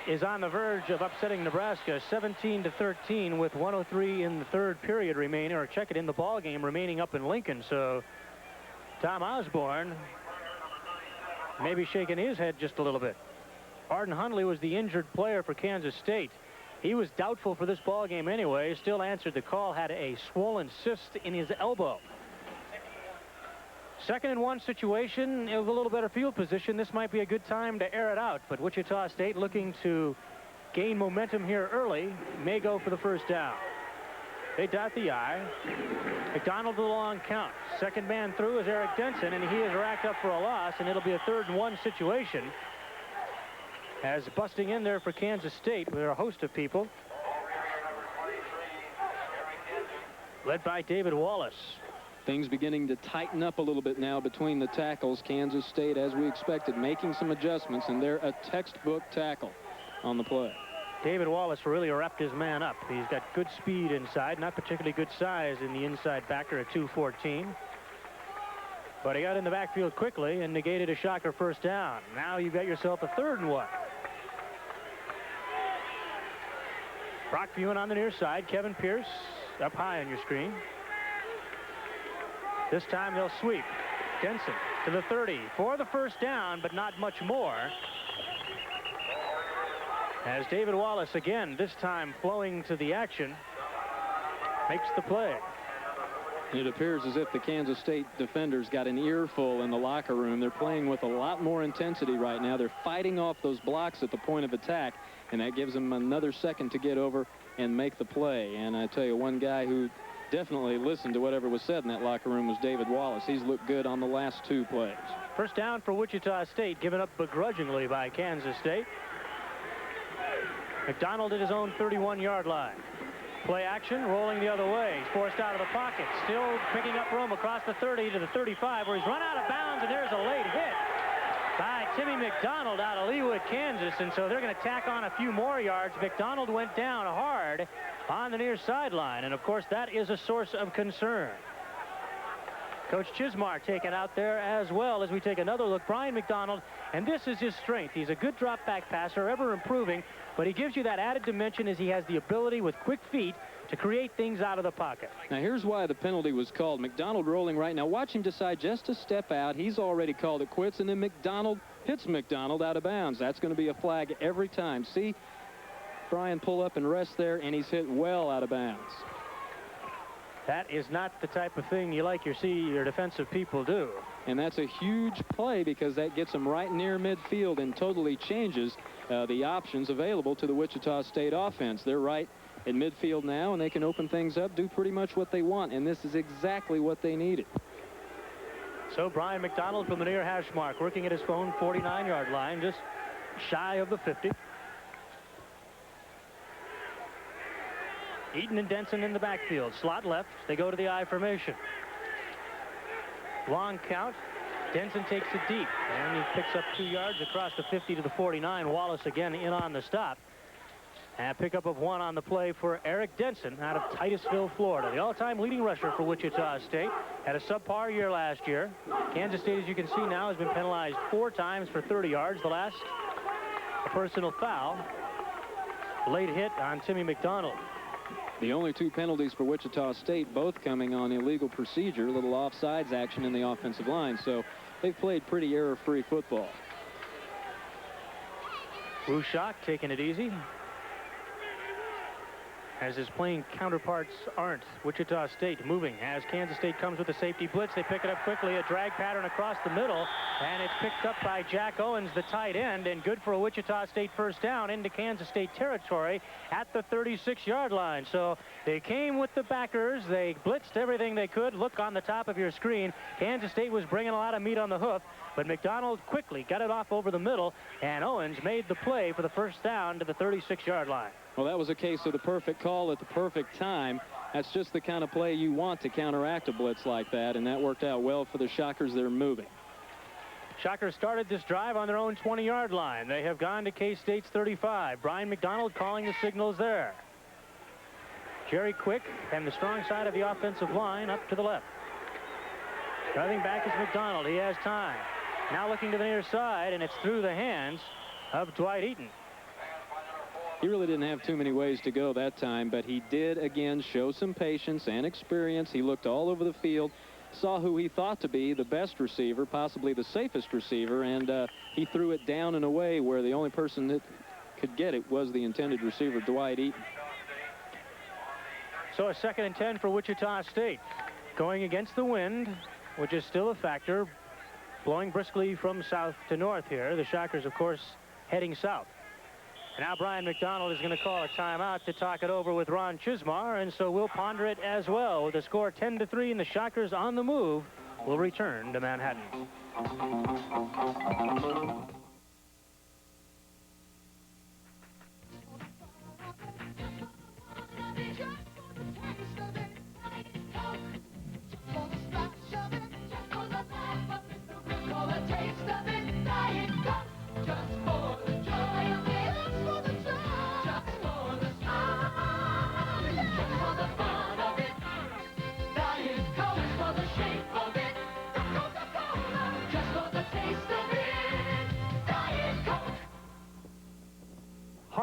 is on the verge of upsetting Nebraska 17-13 with 1:03 in the 3rd period remaining, or check it, in the ball game remaining up in Lincoln. So Tom Osborne maybe shaking his head just a little bit. Barton Hundley was the injured player for Kansas State. He was doubtful for this ball game anyway. Still answered the call. Had a swollen cyst in his elbow. 2nd and 1 situation with a little better field position. This might be a good time to air it out. But Wichita State, looking to gain momentum here early, may go for the first down. They dot the I. McDonald with a long count. Second man through is Eric Denson, and he is racked up for a loss, and it'll be a 3rd and 1 situation. As busting in there for Kansas State with a host of people, led by David Wallace. Things beginning to tighten up a little bit now between the tackles. Kansas State, as we expected, making some adjustments, and they're a textbook tackle on the play. David Wallace really wrapped his man up. He's got good speed inside, not particularly good size in the inside backer at 214. But he got in the backfield quickly and negated a Shocker first down. Now you've got yourself a 3rd and 1. Brock Buin on the near side. Kevin Pierce up high on your screen. This time they'll sweep. Denson to the 30 for the first down, but not much more. As David Wallace again, this time flowing to the action, makes the play. It appears as if the Kansas State defenders got an earful in the locker room. They're playing with a lot more intensity right now. They're fighting off those blocks at the point of attack, and that gives them another second to get over and make the play. And I tell you, one guy who definitely listened to whatever was said in that locker room was David Wallace. He's looked good on the last 2 plays. First down for Wichita State, given up begrudgingly by Kansas State. McDonald at his own 31-yard line. Play action, rolling the other way. He's forced out of the pocket. Still picking up room across the 30 to the 35, where he's run out of bounds, and there's a late hit by Timmy McDonald out of Leawood, Kansas, and so they're going to tack on a few more yards. McDonald went down hard on the near sideline, and of course that is a source of concern. Coach Chismar taken out there as well as we take another look. Brian McDonald, and this is his strength. He's a good drop back passer, ever improving, but he gives you that added dimension as he has the ability with quick feet to create things out of the pocket. Now here's why the penalty was called. McDonald rolling right now. Watch him decide just to step out. He's already called it quits, and then McDonald hits McDonald out of bounds. That's going to be a flag every time. See Brian pull up and rest there, and he's hit well out of bounds. That is not the type of thing you like see your defensive people do. And that's a huge play because that gets them right near midfield and totally changes the options available to the Wichita State offense. They're right in midfield now, and they can open things up, do pretty much what they want, and this is exactly what they needed. So Brian McDonald from the near hash mark, working at his own 49-yard line, just shy of the 50. Eaton and Denson in the backfield. Slot left. They go to the I formation. Long count. Denson takes it deep, and he picks up 2 yards across the 50 to the 49. Wallace again in on the stop. And a pickup of 1 on the play for Eric Denson out of Titusville, Florida. The all-time leading rusher for Wichita State. Had a subpar year last year. Kansas State, as you can see now, has been penalized 4 times for 30 yards. The last, a personal foul. Late hit on Timmy McDonald. The only 2 penalties for Wichita State, both coming on illegal procedure, a little offsides action in the offensive line. So they've played pretty error-free football. Wushak taking it easy, as his playing counterparts aren't. Wichita State moving as Kansas State comes with a safety blitz. They pick it up quickly, a drag pattern across the middle, and it's picked up by Jack Owens, the tight end, and good for a Wichita State first down into Kansas State territory at the 36-yard line. So they came with the backers. They blitzed everything they could. Look on the top of your screen. Kansas State was bringing a lot of meat on the hoof, but McDonald quickly got it off over the middle, and Owens made the play for the first down to the 36-yard line. Well, that was a case of the perfect call at the perfect time. That's just the kind of play you want to counteract a blitz like that, and that worked out well for the Shockers. They're moving. Shockers started this drive on their own 20-yard line. They have gone to K-State's 35. Brian McDonald calling the signals there. Jerry Quick and the strong side of the offensive line up to the left. Driving back is McDonald. He has time. Now looking to the near side, and it's through the hands of Dwight Eaton. He really didn't have too many ways to go that time, but he did, again, show some patience and experience. He looked all over the field, saw who he thought to be the best receiver, possibly the safest receiver, and he threw it down and away where the only person that could get it was the intended receiver, Dwight Eaton. So a 2nd and 10 for Wichita State. Going against the wind, which is still a factor, blowing briskly from south to north here. The Shockers, of course, heading south. Now Brian McDonald is going to call a timeout to talk it over with Ron Chismar, and so we'll ponder it as well. With the score 10-3 and the Shockers on the move, we'll return to Manhattan.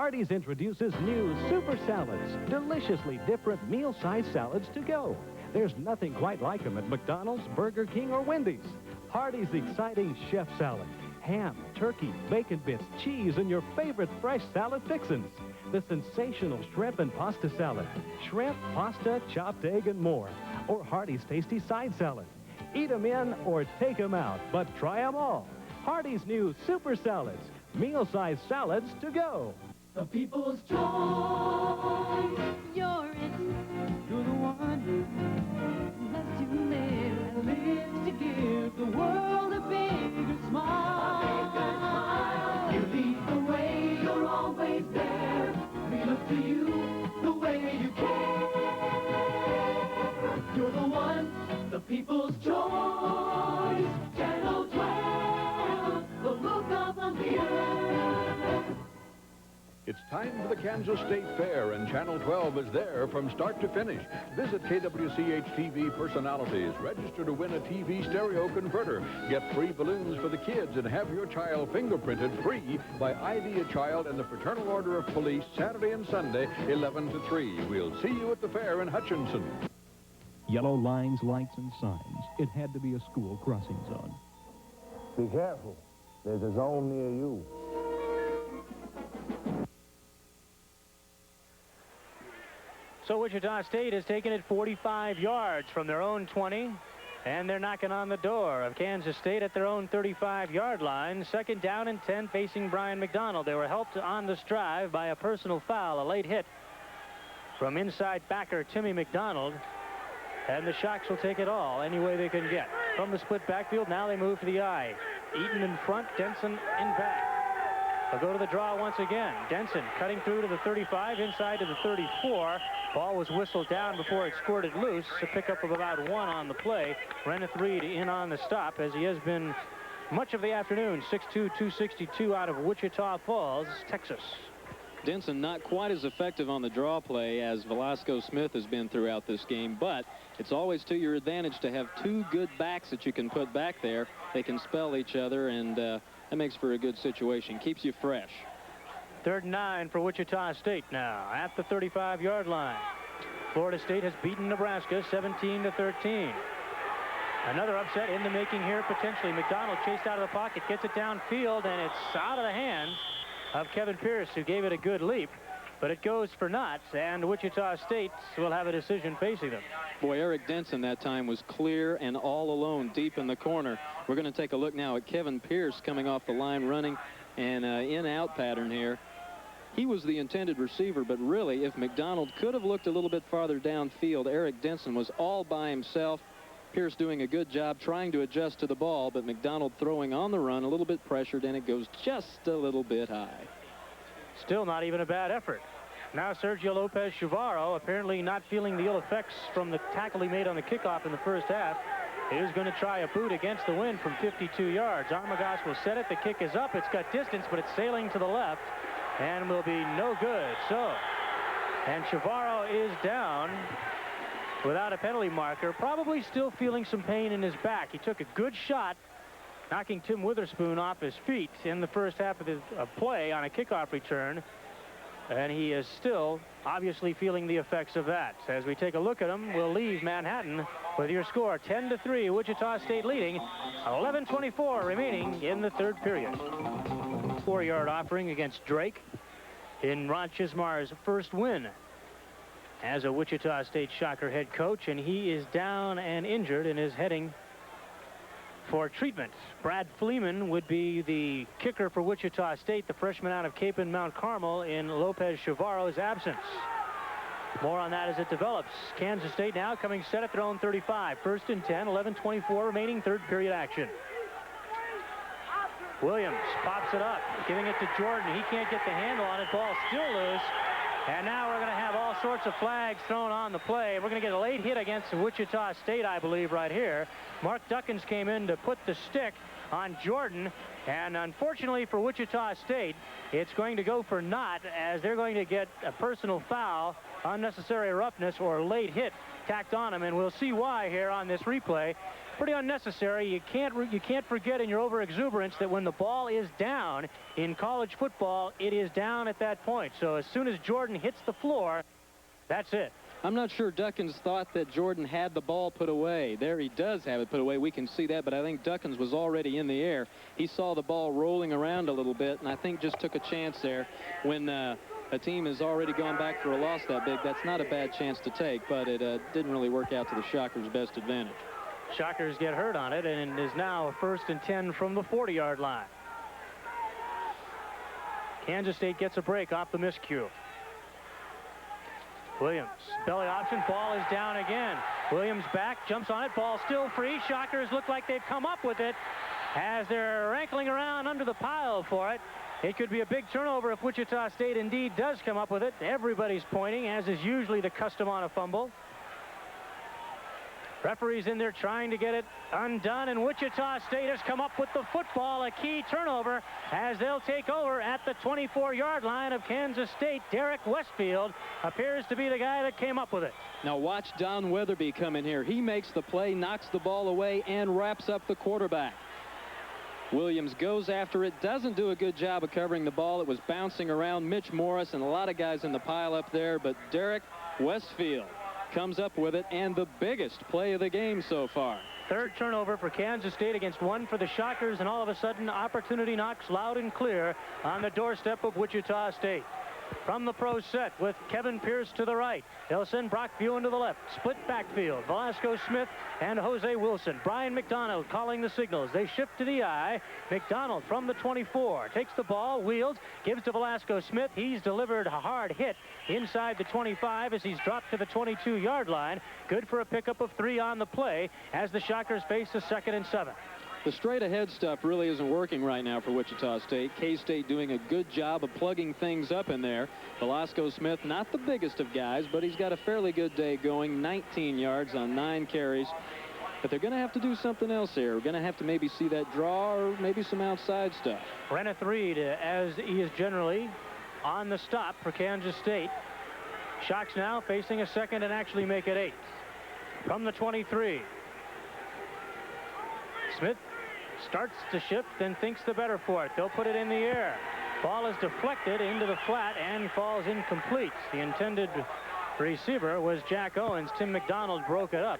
Hardee's introduces new Super Salads, deliciously different meal-sized salads to go. There's nothing quite like them at McDonald's, Burger King, or Wendy's. Hardee's exciting chef salad. Ham, turkey, bacon bits, cheese, and your favorite fresh salad fixins. The sensational shrimp and pasta salad. Shrimp, pasta, chopped egg, and more. Or Hardee's tasty side salad. Eat 'em in or take 'em out, but try 'em all. Hardee's new Super Salads. Meal-sized salads to go. The people's choice. You're it. You're the one who loves to live and lives to give the world a bigger smile. You lead the way, you're always there. We look to you the way you care. You're the one, the people's choice. Channel 12, the look up on the earth. It's time for the Kansas State Fair, and Channel 12 is there from start to finish. Visit KWCH-TV personalities. Register to win a TV stereo converter. Get free balloons for the kids and have your child fingerprinted free by ID a Child and the Fraternal Order of Police Saturday and Sunday, 11 to 3. We'll see you at the fair in Hutchinson. Yellow lines, lights, and signs. It had to be a school crossing zone. Be careful. There's a zone near you. So Wichita State has taken it 45 yards from their own 20, and they're knocking on the door of Kansas State at their own 35-yard line. Second down and 10 facing Brian McDonald. They were helped on this drive by a personal foul, a late hit from inside backer Timmy McDonald. And the Shocks will take it all any way they can get. From the split backfield, now they move to the I. Eaton in front, Denson in back. They'll go to the draw once again. Denson cutting through to the 35, inside to the 34. Ball was whistled down before it squirted loose. A pickup of about 1 on the play. Reneth Reed in on the stop, as he has been much of the afternoon. 6'2", 262 out of Wichita Falls, Texas. Denson not quite as effective on the draw play as Velasco Smith has been throughout this game, but it's always to your advantage to have two good backs that you can put back there. They can spell each other, and that makes for a good situation. Keeps you fresh. 3rd and 9 for Wichita State now at the 35-yard line. Florida State has beaten Nebraska 17-13. Another upset in the making here potentially. McDonald chased out of the pocket, gets it downfield, and it's out of the hands of Kevin Pierce, who gave it a good leap, but it goes for naught, and Wichita State will have a decision facing them. Boy, Eric Denson that time was clear and all alone deep in the corner. We're going to take a look now at Kevin Pierce coming off the line running and in-out pattern here. He was the intended receiver, but really, if McDonald could have looked a little bit farther downfield, Eric Denson was all by himself. Pierce doing a good job trying to adjust to the ball, but McDonald throwing on the run, a little bit pressured, and it goes just a little bit high. Still not even a bad effort. Now Sergio Lopez Chavarro, apparently not feeling the ill effects from the tackle he made on the kickoff in the first half, is going to try a boot against the wind from 52 yards. Armagas will set it. The kick is up. It's got distance, but it's sailing to the left and will be no good. And Chavarro is down without a penalty marker, probably still feeling some pain in his back. He took a good shot, knocking Tim Witherspoon off his feet in the first half of the play on a kickoff return, and he is still obviously feeling the effects of that. As we take a look at him, we'll leave Manhattan with your score 10-3, Wichita State leading, 11:24 remaining in the third period. 4-yard offering against Drake in Ron Chismar's first win as a Wichita State Shocker head coach, and he is down and injured and is heading for treatment. Brad Fleeman would be the kicker for Wichita State, the freshman out of Cape and Mount Carmel, in Lopez Chavarro's absence. More on that as it develops. Kansas State now coming set at their own 35. 1st and 10, 11:24 remaining, third period action. Williams pops it up, giving it to Jordan. He can't get the handle on it. Ball still loose. And now we're going to have all sorts of flags thrown on the play. We're going to get a late hit against Wichita State, I believe, right here. Mark Duckins came in to put the stick on Jordan. And unfortunately for Wichita State, it's going to go for naught, as they're going to get a personal foul unnecessary roughness or late hit tacked on him, and we'll see why here on this replay. Pretty unnecessary. You can't forget in your over-exuberance that when the ball is down in college football, it is down at that point. So as soon as Jordan hits the floor, that's it. I'm not sure Duckins thought that Jordan had the ball put away. There he does have it put away. We can see that, but I think Duckins was already in the air. He saw the ball rolling around a little bit, and I think just took a chance there. When a team has already gone back for a loss that big, that's not a bad chance to take, but it didn't really work out to the Shockers' best advantage. Shockers get hurt on it, and is now a 1st and 10 from the 40-yard line. Kansas State gets a break off the miscue. Williams, belly option, ball is down again. Williams back, jumps on it, ball still free. Shockers look like they've come up with it as they're rankling around under the pile for it. It could be a big turnover if Wichita State indeed does come up with it. Everybody's pointing, as is usually the custom on a fumble. Referee's in there trying to get it undone, and Wichita State has come up with the football, a key turnover, as they'll take over at the 24-yard line of Kansas State. Derek Westfield appears to be the guy that came up with it. Now watch Don Weatherby come in here. He makes the play, knocks the ball away, and wraps up the quarterback. Williams goes after it, doesn't do a good job of covering the ball. It was bouncing around Mitch Morris and a lot of guys in the pile up there, but Derek Westfield comes up with it, and the biggest play of the game so far. Third turnover for Kansas State against one for the Shockers, and all of a sudden opportunity knocks loud and clear on the doorstep of Wichita State. From the pro set with Kevin Pierce to the right. They'll send Brock Buell to the left. Split backfield. Velasco Smith and Jose Wilson. Brian McDonald calling the signals. They shift to the I. McDonald from the 24 takes the ball, wheels, gives to Velasco Smith. He's delivered a hard hit inside the 25 as he's dropped to the 22-yard line. Good for a pickup of 3 on the play as the Shockers face a 2nd and 7. The straight-ahead stuff really isn't working right now for Wichita State. K-State doing a good job of plugging things up in there. Velasco Smith, not the biggest of guys, but he's got a fairly good day going. 19 yards on 9 carries. But they're going to have to do something else here. We're going to have to maybe see that draw or maybe some outside stuff. Reneth Reed, as he is generally on the stop for Kansas State. Shocks now facing a 2nd and actually make it 8. From the 23. Smith starts to shift and thinks the better for it. They'll put it in the air. Ball is deflected into the flat and falls incomplete. The intended receiver was Jack Owens. Tim McDonald broke it up,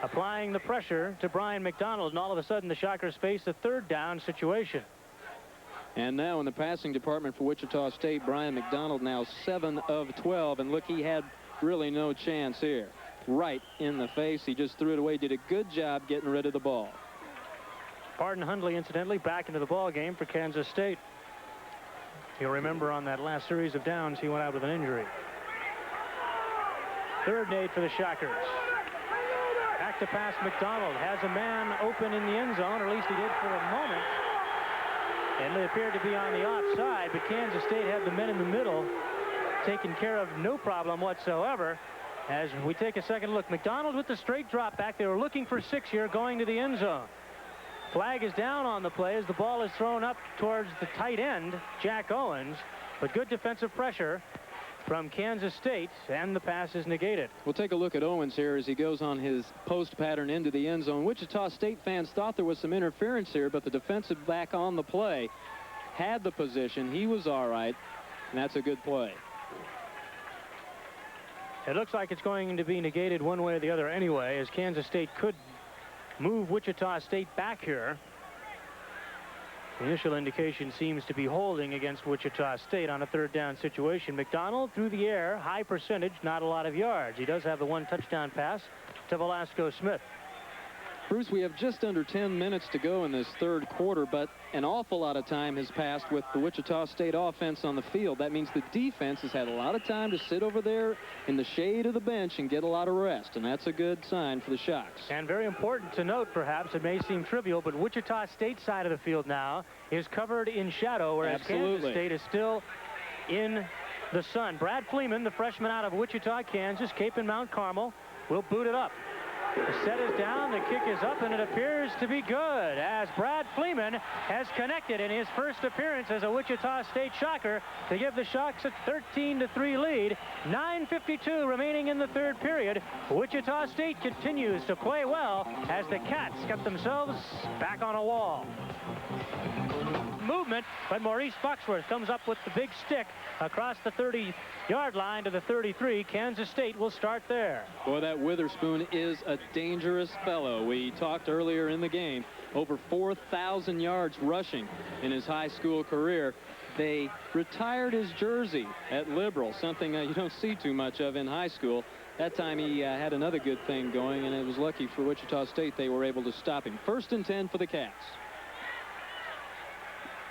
applying the pressure to Brian McDonald, and all of a sudden the Shockers face a 3rd down situation. And now in the passing department for Wichita State, Brian McDonald now 7 of 12, and look, he had really no chance here. Right in the face. He just threw it away. Did a good job getting rid of the ball. Pardon Hundley, incidentally, back into the ball game for Kansas State. You'll remember on that last series of downs, he went out with an injury. 3rd and 8 for the Shockers. Back to pass. McDonald has a man open in the end zone, or at least he did for a moment. And they appeared to be on the offside, but Kansas State had the men in the middle taken care of, no problem whatsoever. As we take a second look, McDonald with the straight drop back. They were looking for 6 here, going to the end zone. Flag is down on the play as the ball is thrown up towards the tight end, Jack Owens. But good defensive pressure from Kansas State, and the pass is negated. We'll take a look at Owens here as he goes on his post pattern into the end zone. Wichita State fans thought there was some interference here, but the defensive back on the play had the position. He was all right, and that's a good play. It looks like it's going to be negated one way or the other anyway, as Kansas State could move Wichita State back here. The initial indication seems to be holding against Wichita State on a 3rd down situation. McDonald through the air, high percentage, not a lot of yards. He does have the 1 touchdown pass to Velasco Smith. Bruce, we have just under 10 minutes to go in this 3rd quarter, but an awful lot of time has passed with the Wichita State offense on the field. That means the defense has had a lot of time to sit over there in the shade of the bench and get a lot of rest, and that's a good sign for the Shocks. And very important to note, perhaps, it may seem trivial, but Wichita State side of the field now is covered in shadow, whereas Kansas State is still in the sun. Brad Fleeman, the freshman out of Wichita, Kansas, Cape and Mount Carmel, will boot it up. The set is down, the kick is up, and it appears to be good as Brad Fleeman has connected in his first appearance as a Wichita State Shocker to give the Shocks a 13-3 lead. 9:52 remaining in the third period. Wichita State continues to play well as the Cats get themselves back on a wall. Movement, but Maurice Foxworth comes up with the big stick across the 30-yard line to the 33. Kansas State will start there. Boy, that Witherspoon is a dangerous fellow. We talked earlier in the game, over 4,000 yards rushing in his high school career. They retired his jersey at Liberal, something you don't see too much of in high school. That time he had another good thing going, and it was lucky for Wichita State they were able to stop him. 1st and 10 for the Cats.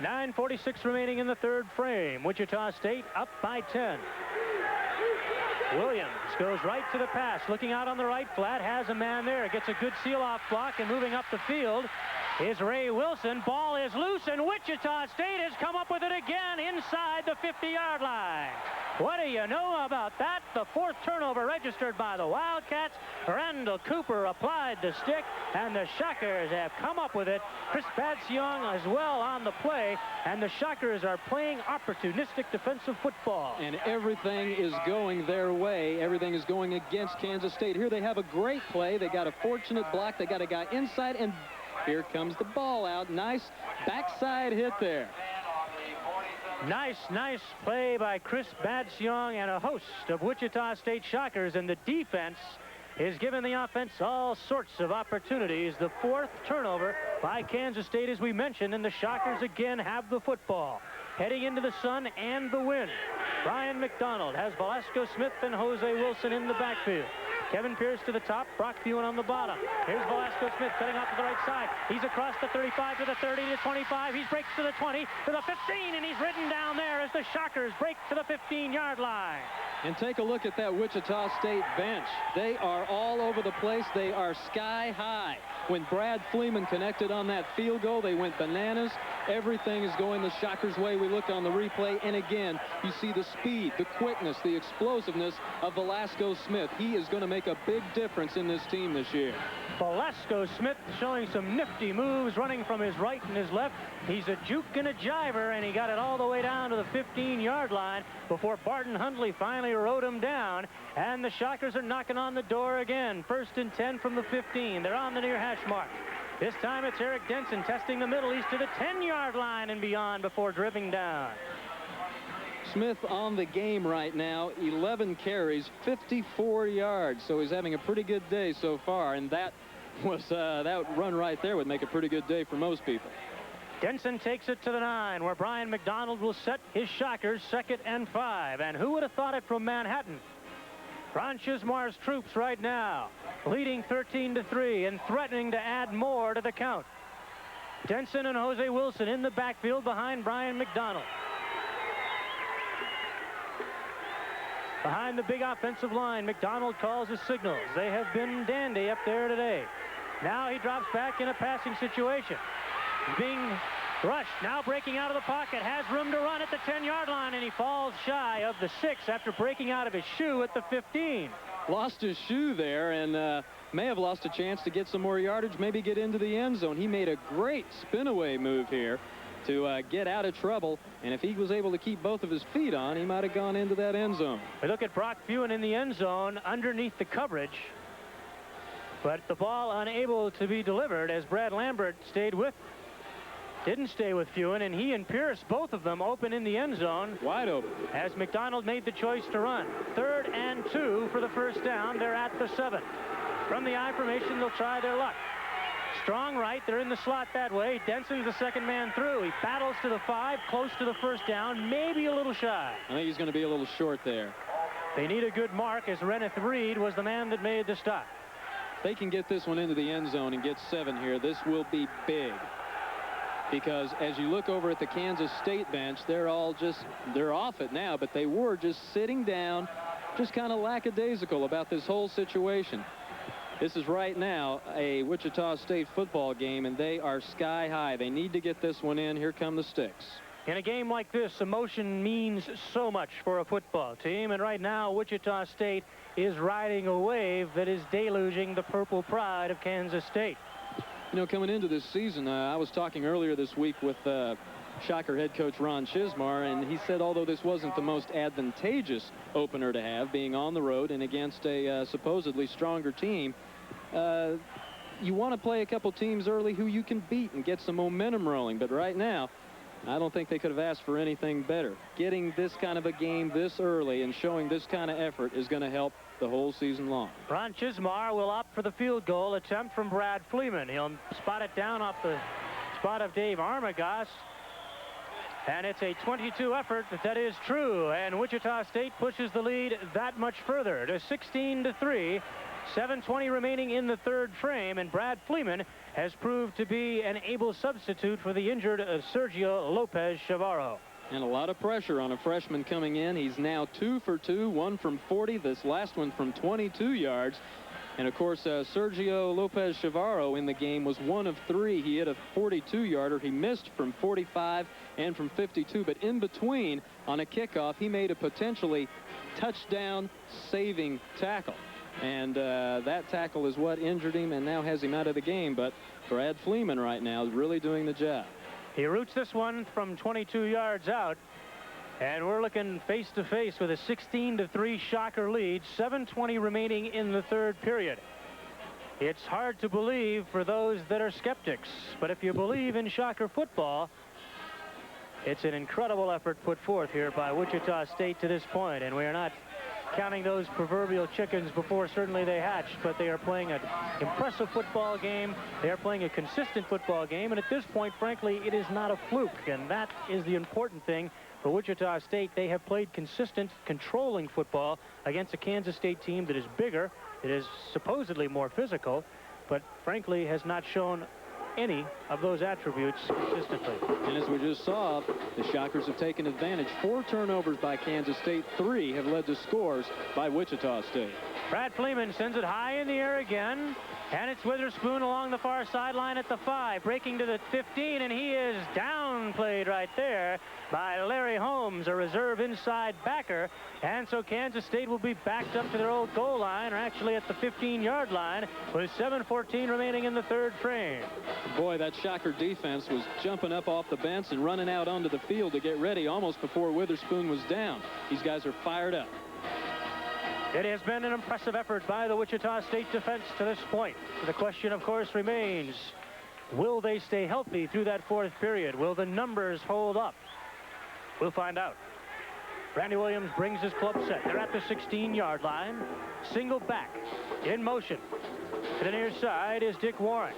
9:46 remaining in the third frame. Wichita State up by 10. Williams goes right to the pass, looking out on the right flat, has a man there, gets a good seal-off block, and moving up the field is Ray Wilson. Ball is loose, and Wichita State has come up with it again inside the 50-yard line. What do you know about that? The 4th turnover registered by the Wildcats. Randall Cooper applied the stick, and the Shockers have come up with it. Chris Badsiong as well on the play, and the Shockers are playing opportunistic defensive football. And everything is going their way. Everything is going against Kansas State. Here they have a great play. They got a fortunate block. They got a guy inside, and here comes the ball out. Nice backside hit there. Nice play by Chris Badsiong and a host of Wichita State Shockers, and the defense is giving the offense all sorts of opportunities. The 4th turnover by Kansas State, as we mentioned, and the Shockers again have the football. Heading into the sun and the wind. Brian McDonald has Velasco Smith and Jose Wilson in the backfield. Kevin Pierce to the top, Brock Fewen on the bottom. Here's Velasco Smith cutting off to the right side. He's across the 35 to the 30 to 25. He breaks to the 20 to the 15, and he's ridden down there as the Shockers break to the 15-yard line. And take a look at that Wichita State bench. They are all over the place. They are sky high. When Brad Fleeman connected on that field goal, they went bananas. Everything is going the Shockers' way. We look on the replay, and again, you see the speed, the quickness, the explosiveness of Velasco Smith. He is going to make a big difference in this team this year. Velasco Smith showing some nifty moves, running from his right and his left. He's a juke and a jiver, and he got it all the way down to the 15-yard line before Barton Hundley finally rode him down. And the Shockers are knocking on the door again. 1st and 10 from the 15. They're on the near hash mark. This time it's Eric Denson testing the middle. He's to the 10-yard line and beyond before driving down. Smith on the game right now, 11 carries, 54 yards. So he's having a pretty good day so far, and that run right there would make a pretty good day for most people. Denson takes it to the 9, where Brian McDonald will set his Shockers 2nd and 5. And who would have thought it from Manhattan? Ron Chismar's troops right now leading 13-3 and threatening to add more to the count. Denson and Jose Wilson in the backfield behind Brian McDonald. Behind the big offensive line, McDonald calls his signals. They have been dandy up there today. Now he drops back in a passing situation. Being rushed, now breaking out of the pocket, has room to run at the 10-yard line, and he falls shy of the 6 after breaking out of his shoe at the 15. Lost his shoe there, and may have lost a chance to get some more yardage, maybe get into the end zone. He made a great spin-away move here to get out of trouble, and if he was able to keep both of his feet on, he might have gone into that end zone. We look at Brock Fewen in the end zone underneath the coverage, but the ball unable to be delivered as Brad Lambert didn't stay with Fewen, and he and Pierce, both of them, open in the end zone. Wide open. As McDonald made the choice to run. 3rd and 2 for the first down. They're at the 7. From the I formation, they'll try their luck. Strong right, they're in the slot that way. Denson's the second man through. He battles to the 5, close to the first down, maybe a little shy. I think he's going to be a little short there. They need a good mark, as Reneth Reed was the man that made the stop. They can get this one into the end zone and get 7 here. This will be big. Because as you look over at the Kansas State bench, they're off it now, but they were just sitting down, just kind of lackadaisical about this whole situation. This is right now a Wichita State football game, and they are sky high. They need to get this one in. Here come the sticks. In a game like this, emotion means so much for a football team, and right now Wichita State is riding a wave that is deluging the purple pride of Kansas State. You know, coming into this season, I was talking earlier this week with Shocker head coach Ron Chismar, and he said although this wasn't the most advantageous opener to have, being on the road and against a supposedly stronger team, you want to play a couple teams early who you can beat and get some momentum rolling. But right now, I don't think they could have asked for anything better. Getting this kind of a game this early and showing this kind of effort is going to help the whole season long. Ron Chismar will opt for the field goal attempt from Brad Fleeman. He'll spot it down off the spot of Dave Armagost. And it's a 22 effort. That is true. And Wichita State pushes the lead that much further to 16-3. 7:20 remaining in the third frame, and Brad Fleeman has proved to be an able substitute for the injured Sergio Lopez Chavarro. And a lot of pressure on a freshman coming in. He's now 2 for 2, 1 from 40, this last one from 22 yards. And of course, Sergio Lopez Chavarro in the game was 1 of 3. He hit a 42-yarder. He missed from 45 and from 52. But in between, on a kickoff, he made a potentially touchdown-saving tackle. And that tackle is what injured him and now has him out of the game. But Brad Fleeman right now is really doing the job. He roots this one from 22 yards out. And we're looking face-to-face with a 16-3 Shocker lead. 7:20 remaining in the third period. It's hard to believe for those that are skeptics. But if you believe in Shocker football, it's an incredible effort put forth here by Wichita State to this point. And we are not counting those proverbial chickens before certainly they hatched, but they are playing an impressive football game. They are playing a consistent football game, and at this point, frankly, it is not a fluke, and that is the important thing for Wichita State. They have played consistent, controlling football against a Kansas State team that is bigger, it is supposedly more physical, but frankly has not shown any of those attributes consistently. And as we just saw, the Shockers have taken advantage. 4 turnovers by Kansas State. 3 have led to scores by Wichita State. Brad Fleeman sends it high in the air again, and it's Witherspoon along the far sideline at the 5, breaking to the 15, and he is downplayed right there by Larry Holmes, a reserve inside backer. And so Kansas State will be backed up to their old goal line, or actually at the 15-yard line, with 7:14 remaining in the third frame. Boy, that Shocker defense was jumping up off the bench and running out onto the field to get ready almost before Witherspoon was down. These guys are fired up. It has been an impressive effort by the Wichita State defense to this point. The question, of course, remains, will they stay healthy through that fourth period? Will the numbers hold up? We'll find out. Randy Williams brings his club set. They're at the 16-yard line. Single back, in motion. To the near side is Dick Warren.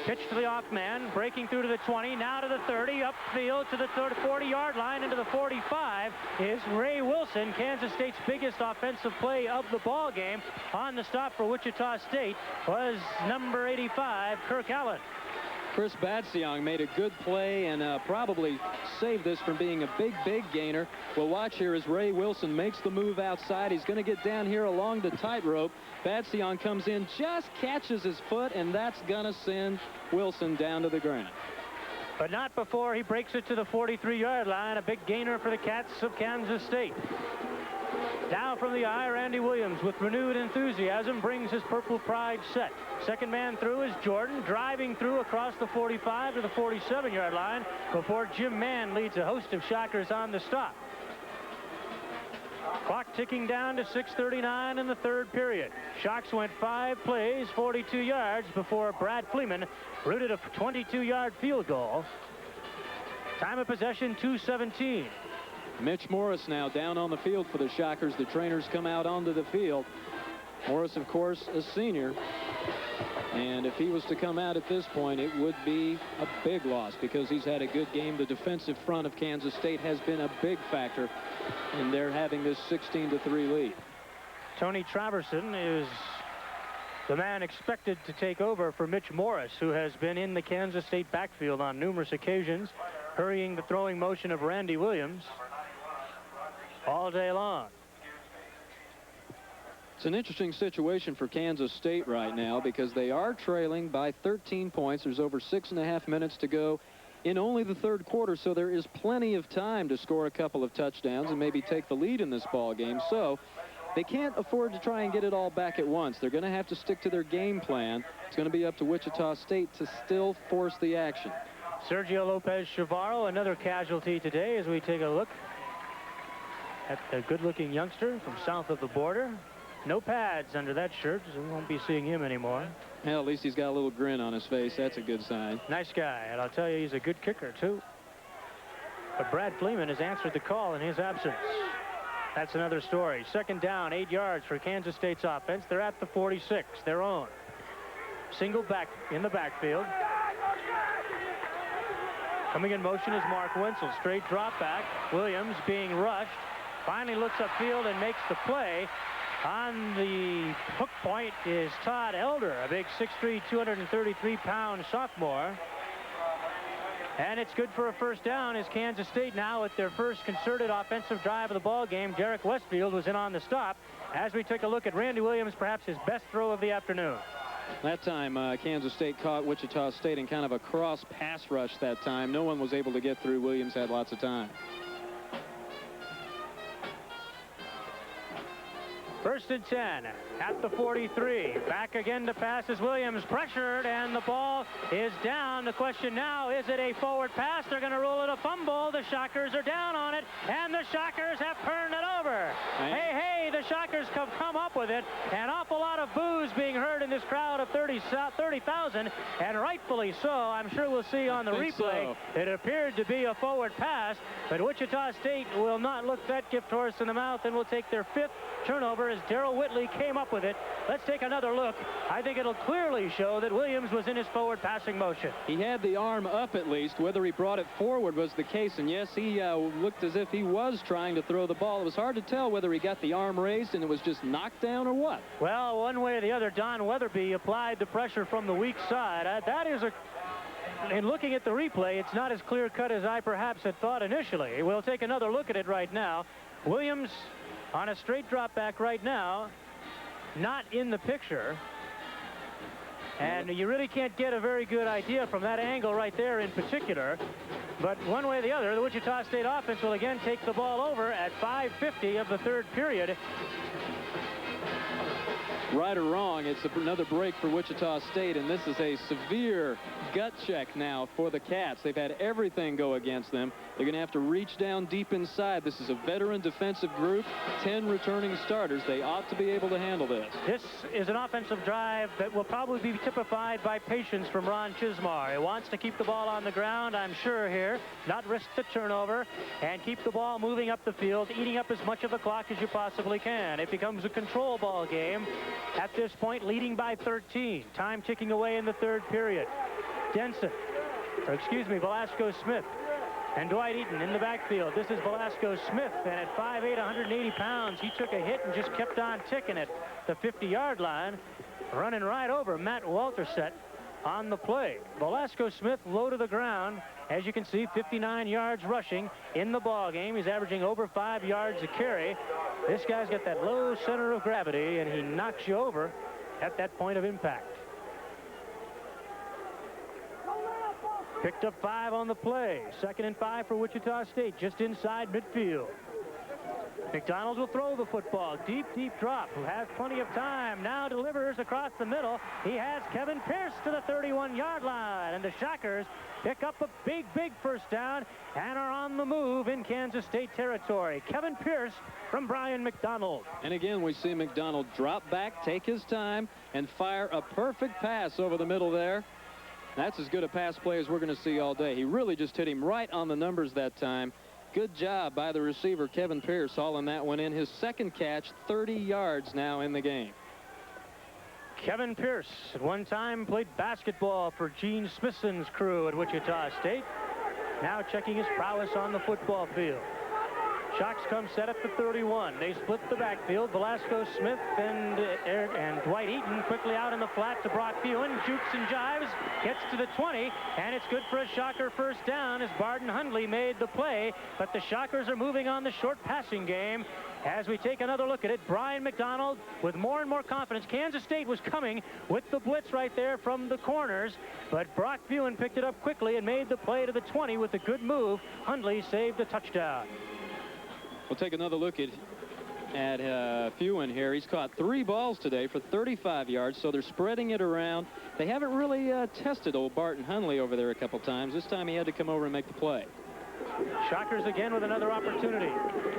Pitch to the off man, breaking through to the 20, now to the 30, upfield to the 40-yard line, into the 45 is Ray Wilson, Kansas State's biggest offensive play of the ball game. On the stop for Wichita State was number 85, Kirk Allen. Chris Batziong made a good play and probably saved this from being a big gainer. We'll watch here as Ray Wilson makes the move outside. He's going to get down here along the tightrope. Batziong comes in, just catches his foot, and that's going to send Wilson down to the ground. But not before he breaks it to the 43-yard line. A big gainer for the Cats of Kansas State. Now from the eye, Randy Williams, with renewed enthusiasm, brings his Purple Pride set. Second man through is Jordan, driving through across the 45 to the 47-yard line before Jim Mann leads a host of Shockers on the stop. Clock ticking down to 6:39 in the third period. Shocks went 5 plays, 42 yards before Brad Fleeman rooted a 22-yard field goal. Time of possession, 2:17. Mitch Morris now down on the field for the Shockers. The trainers come out onto the field. Morris, of course, a senior. And if he was to come out at this point, it would be a big loss because he's had a good game. The defensive front of Kansas State has been a big factor in their having this 16-3 lead. Tony Traverson is the man expected to take over for Mitch Morris, who has been in the Kansas State backfield on numerous occasions, hurrying the throwing motion of Randy Williams all day long. It's an interesting situation for Kansas State right now because they are trailing by 13 points. There's over 6.5 minutes to go in only the third quarter, so there is plenty of time to score a couple of touchdowns and maybe take the lead in this ball game. So they can't afford to try and get it all back at once. They're going to have to stick to their game plan. It's going to be up to Wichita State to still force the action. Sergio Lopez-Chavarro, another casualty today as we take a look at the good-looking youngster from south of the border. No pads under that shirt, so we won't be seeing him anymore. Well, at least he's got a little grin on his face. That's a good sign. Nice guy, and I'll tell you, he's a good kicker, too. But Brad Fleeman has answered the call in his absence. That's another story. Second down, 8 yards for Kansas State's offense. They're at the 46, their own. Single back in the backfield. Coming in motion is Mark Wenzel. Straight drop back. Williams being rushed. Finally looks upfield and makes the play. On the hook point is Todd Elder, a big 6'3", 233-pound sophomore. And it's good for a first down as Kansas State now at their first concerted offensive drive of the ball game. Derek Westfield was in on the stop. As we take a look at Randy Williams, perhaps his best throw of the afternoon. That time, Kansas State caught Wichita State in kind of a cross pass rush that time. No one was able to get through. Williams had lots of time. First and 10 at the 43. Back again to pass as Williams pressured, and the ball is down. The question now, is it a forward pass? They're going to rule it a fumble. The Shockers are down on it, and the Shockers have turned it over. Hey, the Shockers come up with it. An awful lot of boos being heard in this crowd of 30,000, and rightfully so. I'm sure we'll see on the replay. So. It appeared to be a forward pass, but Wichita State will not look that gift horse in the mouth and will take their 5th turnover as Darrell Whitley came up with it. Let's take another look. I think it'll clearly show that Williams was in his forward passing motion. He had the arm up at least. Whether he brought it forward was the case, and yes, he looked as if he was trying to throw the ball. It was hard to tell whether he got the arm raised and it was just knocked down or what. Well, one way or the other, Don Weatherby applied the pressure from the weak side. That is in looking at the replay, it's not as clear-cut as I perhaps had thought initially. We'll take another look at it right now. Williams on a straight drop back right now, not in the picture. And you really can't get a very good idea from that angle right there in particular. But one way or the other, the Wichita State offense will again take the ball over at 5:50 of the third period. Right or wrong, it's another break for Wichita State, and this is a severe gut check now for the Cats. They've had everything go against them. They're going to have to reach down deep inside. This is a veteran defensive group, 10 returning starters. They ought to be able to handle this. This is an offensive drive that will probably be typified by patience from Ron Chismar. He wants to keep the ball on the ground, I'm sure here, not risk the turnover, and keep the ball moving up the field, eating up as much of the clock as you possibly can. It becomes a control ball game. At this point, leading by 13. Time ticking away in the third period. Velasco Smith and Dwight Eaton in the backfield. This is Velasco Smith, and at 5'8", 180 pounds, he took a hit and just kept on ticking at the 50-yard line, running right over Matt Walterset on the play. Velasco Smith low to the ground. As you can see, 59 yards rushing in the ball game. He's averaging over 5 yards a carry. This guy's got that low center of gravity, and he knocks you over at that point of impact. Picked up 5 on the play. 2nd and 5 for Wichita State, just inside midfield. McDonald will throw the football. Deep drop. Who has plenty of time. Now delivers across the middle. He has Kevin Pierce to the 31-yard line. And the Shockers pick up a big first down and are on the move in Kansas State territory. Kevin Pierce from Brian McDonald. And again, we see McDonald drop back, take his time, and fire a perfect pass over the middle there. That's as good a pass play as we're going to see all day. He really just hit him right on the numbers that time. Good job by the receiver, Kevin Pierce, hauling that one in. His second catch, 30 yards now in the game. Kevin Pierce at one time played basketball for Gene Smithson's crew at Wichita State. Now checking his prowess on the football field. Shocks come set at the 31. They split the backfield. Velasco Smith and Dwight Eaton quickly out in the flat to Brock Buin. Jukes and jives. Gets to the 20. And it's good for a Shocker first down as Barden Hundley made the play. But the Shockers are moving on the short passing game. As we take another look at it, Brian McDonald with more and more confidence. Kansas State was coming with the blitz right there from the corners, but Brock Buin picked it up quickly and made the play to the 20 with a good move. Hundley saved a touchdown. We'll take another look at Buin here. He's caught 3 balls today for 35 yards, so they're spreading it around. They haven't really tested old Barton Hundley over there a couple times. This time he had to come over and make the play. Shockers again with another opportunity.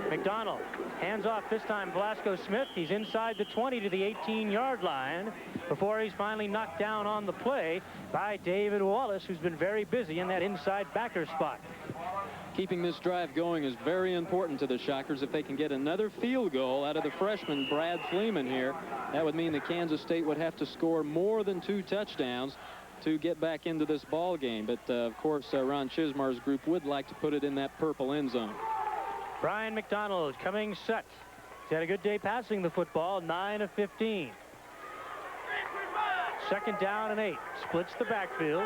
McDonald hands off this time Velasco Smith. He's inside the 20 to the 18-yard line before he's finally knocked down on the play by David Wallace, who's been very busy in that inside backer spot. Keeping this drive going is very important to the Shockers. If they can get another field goal out of the freshman Brad Fleeman here, that would mean that Kansas State would have to score more than 2 touchdowns to get back into this ball game. But of course, Ron Chismar's group would like to put it in that purple end zone. Brian McDonald coming set. He's had a good day passing the football, 9 of 15. 2nd down and 8. Splits the backfield.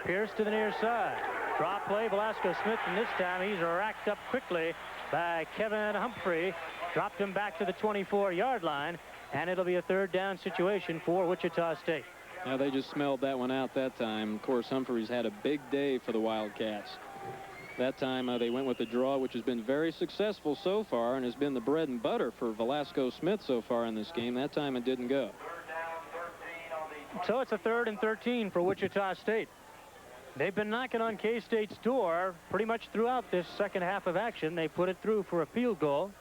Pierce to the near side. Drop play, Velasco Smith, and this time he's racked up quickly by Kevin Humphrey. Dropped him back to the 24-yard line, and it'll be a 3rd down situation for Wichita State. Now they just smelled that one out that time. Of course, Humphreys had a big day for the Wildcats. That time they went with the draw, which has been very successful so far and has been the bread and butter for Velasco Smith so far in this game. That time it didn't go. So it's a 3rd and 13 for Wichita State. They've been knocking on K-State's door pretty much throughout this second half of action. They put it through for a field goal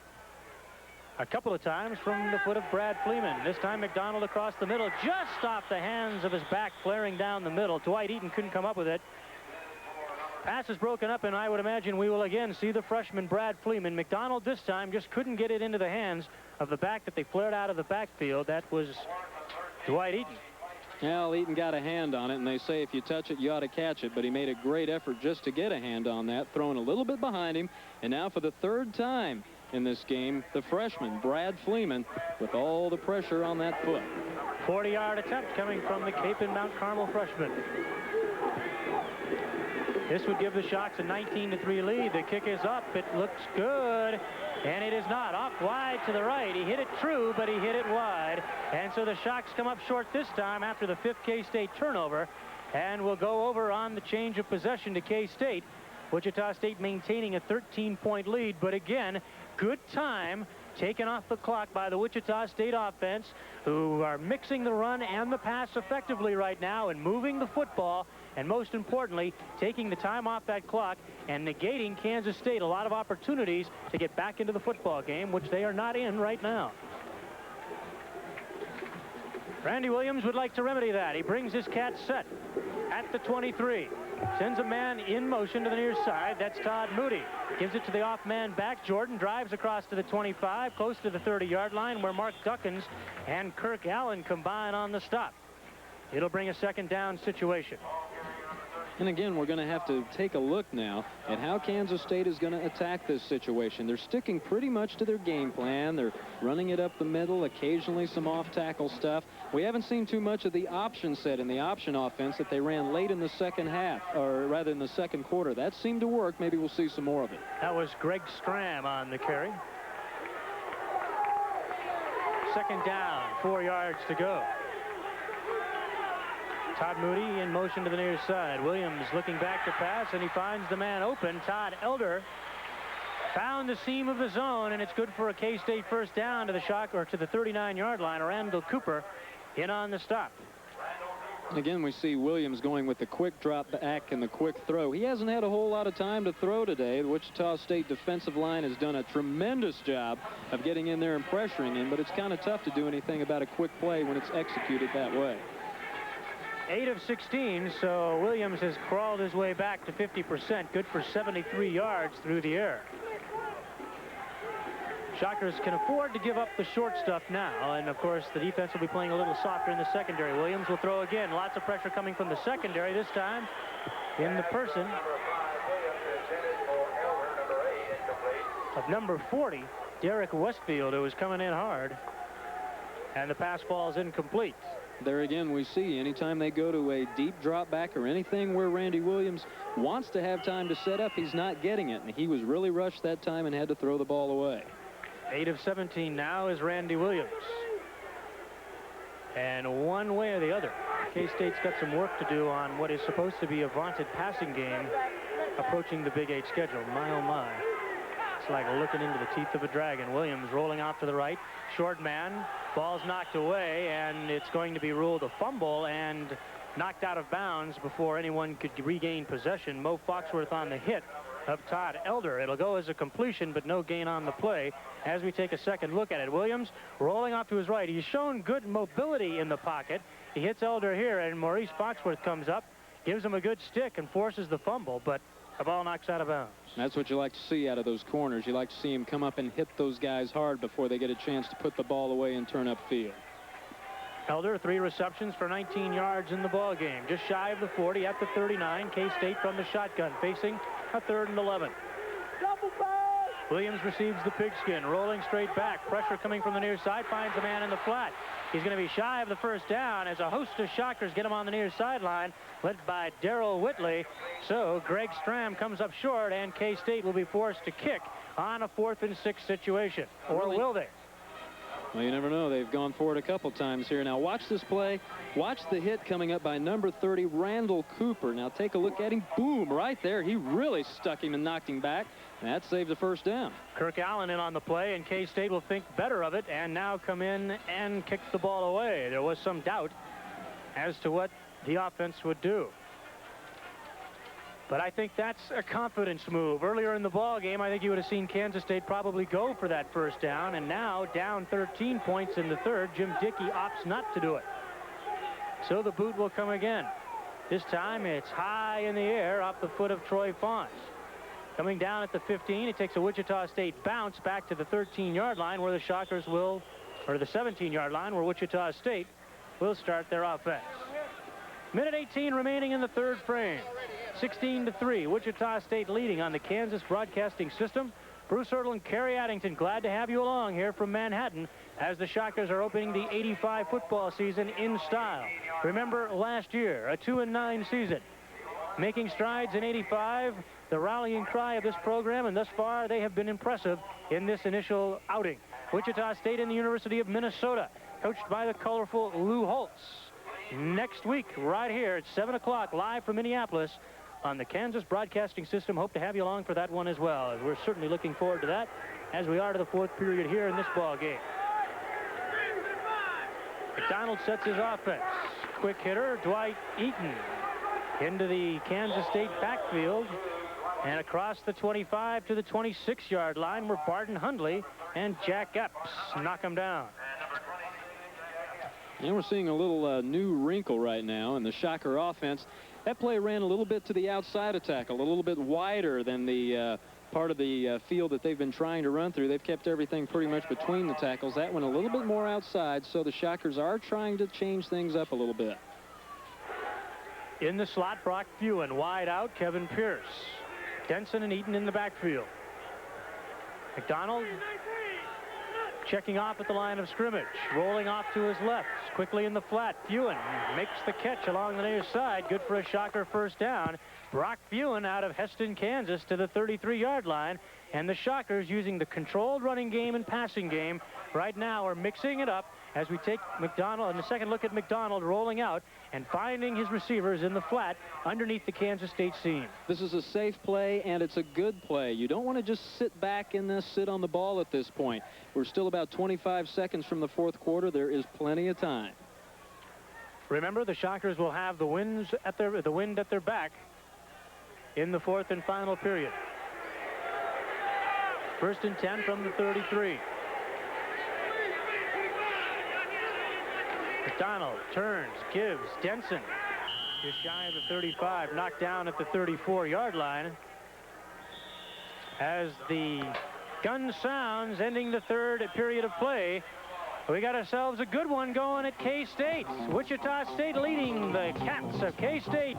a couple of times from the foot of Brad Fleeman. This time McDonald across the middle, just off the hands of his back, flaring down the middle. Dwight Eaton couldn't come up with it. Pass is broken up, and I would imagine we will again see the freshman Brad Fleeman. McDonald this time just couldn't get it into the hands of the back that they flared out of the backfield. That was Dwight Eaton. Well, Eaton got a hand on it, and they say if you touch it, you ought to catch it. But he made a great effort just to get a hand on that, throwing a little bit behind him. And now for the 3rd time in this game, the freshman, Brad Fleeman, with all the pressure on that foot. 40-yard attempt coming from the Cape and Mount Carmel freshman. This would give the Shocks a 19-3 lead. The kick is up. It looks good. And it is not. Off wide to the right. He hit it true, but he hit it wide. And so the Shocks come up short this time after the 5th K-State turnover. And we'll go over on the change of possession to K-State. Wichita State maintaining a 13-point lead. But again, good time taken off the clock by the Wichita State offense, who are mixing the run and the pass effectively right now and moving the football, and most importantly, taking the time off that clock and negating Kansas State a lot of opportunities to get back into the football game, which they are not in right now. Randy Williams would like to remedy that. He brings his cat set at the 23. Sends a man in motion to the near side. That's Todd Moody. Gives it to the off man back. Jordan drives across to the 25, close to the 30-yard line, where Mark Duckins and Kirk Allen combine on the stop. It'll bring a 2nd down situation. And again, we're going to have to take a look now at how Kansas State is going to attack this situation. They're sticking pretty much to their game plan. They're running it up the middle, occasionally some off-tackle stuff. We haven't seen too much of the option set in the option offense that they ran late in the second half, or rather in the second quarter. That seemed to work. Maybe we'll see some more of it. That was Greg Stram on the carry. 2nd down, 4 yards to go. Todd Moody in motion to the near side. Williams looking back to pass, and he finds the man open. Todd Elder found the seam of the zone, and it's good for a K-State 1st down to the to the 39-yard line. Randall Cooper in on the stop. Again, we see Williams going with the quick drop back and the quick throw. He hasn't had a whole lot of time to throw today. The Wichita State defensive line has done a tremendous job of getting in there and pressuring him, but it's kind of tough to do anything about a quick play when it's executed that way. 8 of 16, so Williams has crawled his way back to 50%. Good for 73 yards through the air. Shockers can afford to give up the short stuff now, and of course the defense will be playing a little softer in the secondary. Williams will throw again. Lots of pressure coming from the secondary, this time in the person of number 40, Derek Westfield, who is coming in hard, and the pass ball is incomplete. There again, we see anytime they go to a deep drop back or anything where Randy Williams wants to have time to set up, he's not getting it, and he was really rushed that time and had to throw the ball away. 8 of 17 now is Randy Williams. And one way or the other, K-State's got some work to do on what is supposed to be a vaunted passing game approaching the Big 8 schedule. My, oh my. It's like looking into the teeth of a dragon. Williams rolling out to the right. Short man. Ball's knocked away, and it's going to be ruled a fumble and knocked out of bounds before anyone could regain possession. Mo Foxworth on the hit of Todd Elder. It'll go as a completion, but no gain on the play as we take a second look at it. Williams rolling off to his right. He's shown good mobility in the pocket. He hits Elder here, and Maurice Foxworth comes up, gives him a good stick, and forces the fumble, but the ball knocks out of bounds. That's what you like to see out of those corners. You like to see him come up and hit those guys hard before they get a chance to put the ball away and turn upfield. Elder, 3 receptions for 19 yards in the ball game. Just shy of the 40 at the 39. K-State from the shotgun, facing a 3rd and 11. Williams receives the pigskin, rolling straight back. Pressure coming from the near side, finds a man in the flat. He's going to be shy of the first down as a host of Shockers get him on the near sideline, led by Darrell Whitley. So Greg Stram comes up short, and K-State will be forced to kick on a 4th and 6 situation. Or will they? Well, you never know. They've gone for it a couple times here. Now watch this play. Watch the hit coming up by number 30, Randall Cooper. Now take a look at him. Boom, right there. He really stuck him and knocked him back. That saved the first down. Kirk Allen in on the play, and K-State will think better of it and now come in and kick the ball away. There was some doubt as to what the offense would do. But I think that's a confidence move. Earlier in the ball game, I think you would have seen Kansas State probably go for that first down, and now down 13 points in the 3rd, Jim Dickey opts not to do it. So the boot will come again. This time it's high in the air off the foot of Troy Fauns. Coming down at the 15, it takes a Wichita State bounce back to the 13-yard line where the Shockers will, or the 17-yard line where Wichita State will start their offense. Minute 18 remaining in the 3rd frame. 16-3, Wichita State leading on the Kansas Broadcasting System. Bruce Ertl and Kerry Addington, glad to have you along here from Manhattan as the Shockers are opening the 85 football season in style. Remember last year, a 2-9 season. Making strides in 85, the rallying cry of this program, and thus far they have been impressive in this initial outing. Wichita State and the University of Minnesota, coached by the colorful Lou Holtz. Next week, right here at 7 o'clock, live from Minneapolis on the Kansas Broadcasting System. Hope to have you along for that one as well. We're certainly looking forward to that as we are to the 4th period here in this ball game. McDonald sets his offense. Quick hitter, Dwight Eaton, into the Kansas State backfield and across the 25 to the 26-yard line where Barton Hundley and Jack Epps knock him down. And we're seeing a little new wrinkle right now in the Shocker offense. That play ran a little bit to the outside of tackle, a little bit wider than the part of the field that they've been trying to run through. They've kept everything pretty much between the tackles. That went a little bit more outside, so the Shockers are trying to change things up a little bit. In the slot, Brock Fewen. Wide out, Kevin Pierce. Denson and Eaton in the backfield. McDonald checking off at the line of scrimmage. Rolling off to his left. Quickly in the flat. Fewen makes the catch along the near side. Good for a Shocker first down. Brock Fewen out of Heston, Kansas to the 33-yard line. And the Shockers, using the controlled running game and passing game, right now are mixing it up as we take McDonald, and a second look at McDonald rolling out and finding his receivers in the flat underneath the Kansas State seam. This is a safe play, and it's a good play. You don't want to just sit back in this, sit on the ball at this point. We're still about 25 seconds from the 4th quarter. There is plenty of time. Remember, the Shockers will have the wind at their back in the 4th and final period. 1st and 10 from the 33. McDonald turns, gives Denson just shy of the 35, knocked down at the 34-yard line. As the gun sounds, ending the 3rd period of play, we got ourselves a good one going at K-State. Wichita State leading the Cats of K-State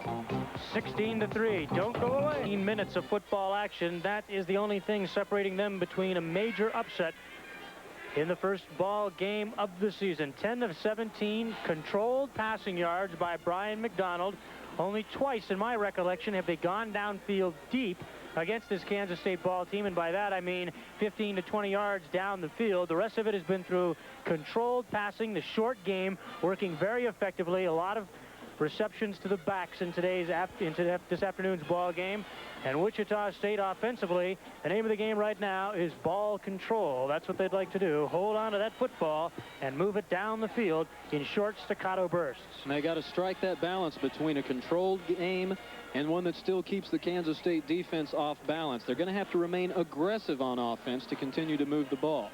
16-3. Don't go away. 18 minutes of football action. That is the only thing separating them between a major upset in the first ball game of the season. 10 of 17 controlled passing yards by Brian McDonald. Only twice in my recollection have they gone downfield deep against this Kansas State ball team, and by that I mean 15 to 20 yards down the field. The rest of it has been through controlled passing, the short game, working very effectively. A lot of receptions to the backs in this afternoon's ball game. And Wichita State offensively, the name of the game right now is ball control. That's what they'd like to do. Hold on to that football and move it down the field in short staccato bursts. And they got to strike that balance between a controlled game and one that still keeps the Kansas State defense off balance. They're going to have to remain aggressive on offense to continue to move the ball.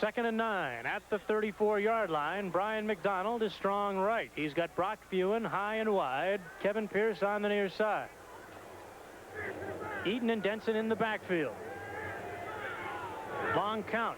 2nd and 9 at the 34-yard line. Brian McDonald is strong right. He's got Brock Fewen high and wide. Kevin Pierce on the near side. Eaton and Denson in the backfield. Long count.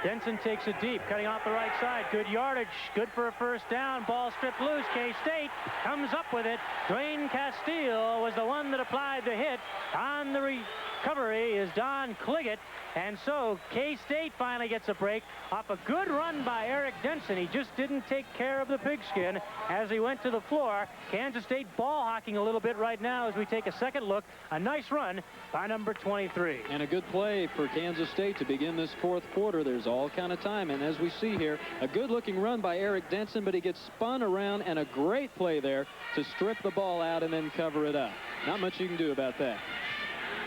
Denson takes it deep, cutting off the right side. Good yardage, good for a first down. Ball stripped loose. K-State comes up with it. Dwayne Castile was the one that applied the hit. On the recovery is Don Cliggett. And so K-State finally gets a break off a good run by Eric Denson. He just didn't take care of the pigskin as he went to the floor. Kansas State ball hawking a little bit right now as we take a second look. A nice run by number 23. And a good play for Kansas State to begin this fourth quarter. There's all kind of time. And as we see here, a good-looking run by Eric Denson, but he gets spun around, and a great play there to strip the ball out and then cover it up. Not much you can do about that.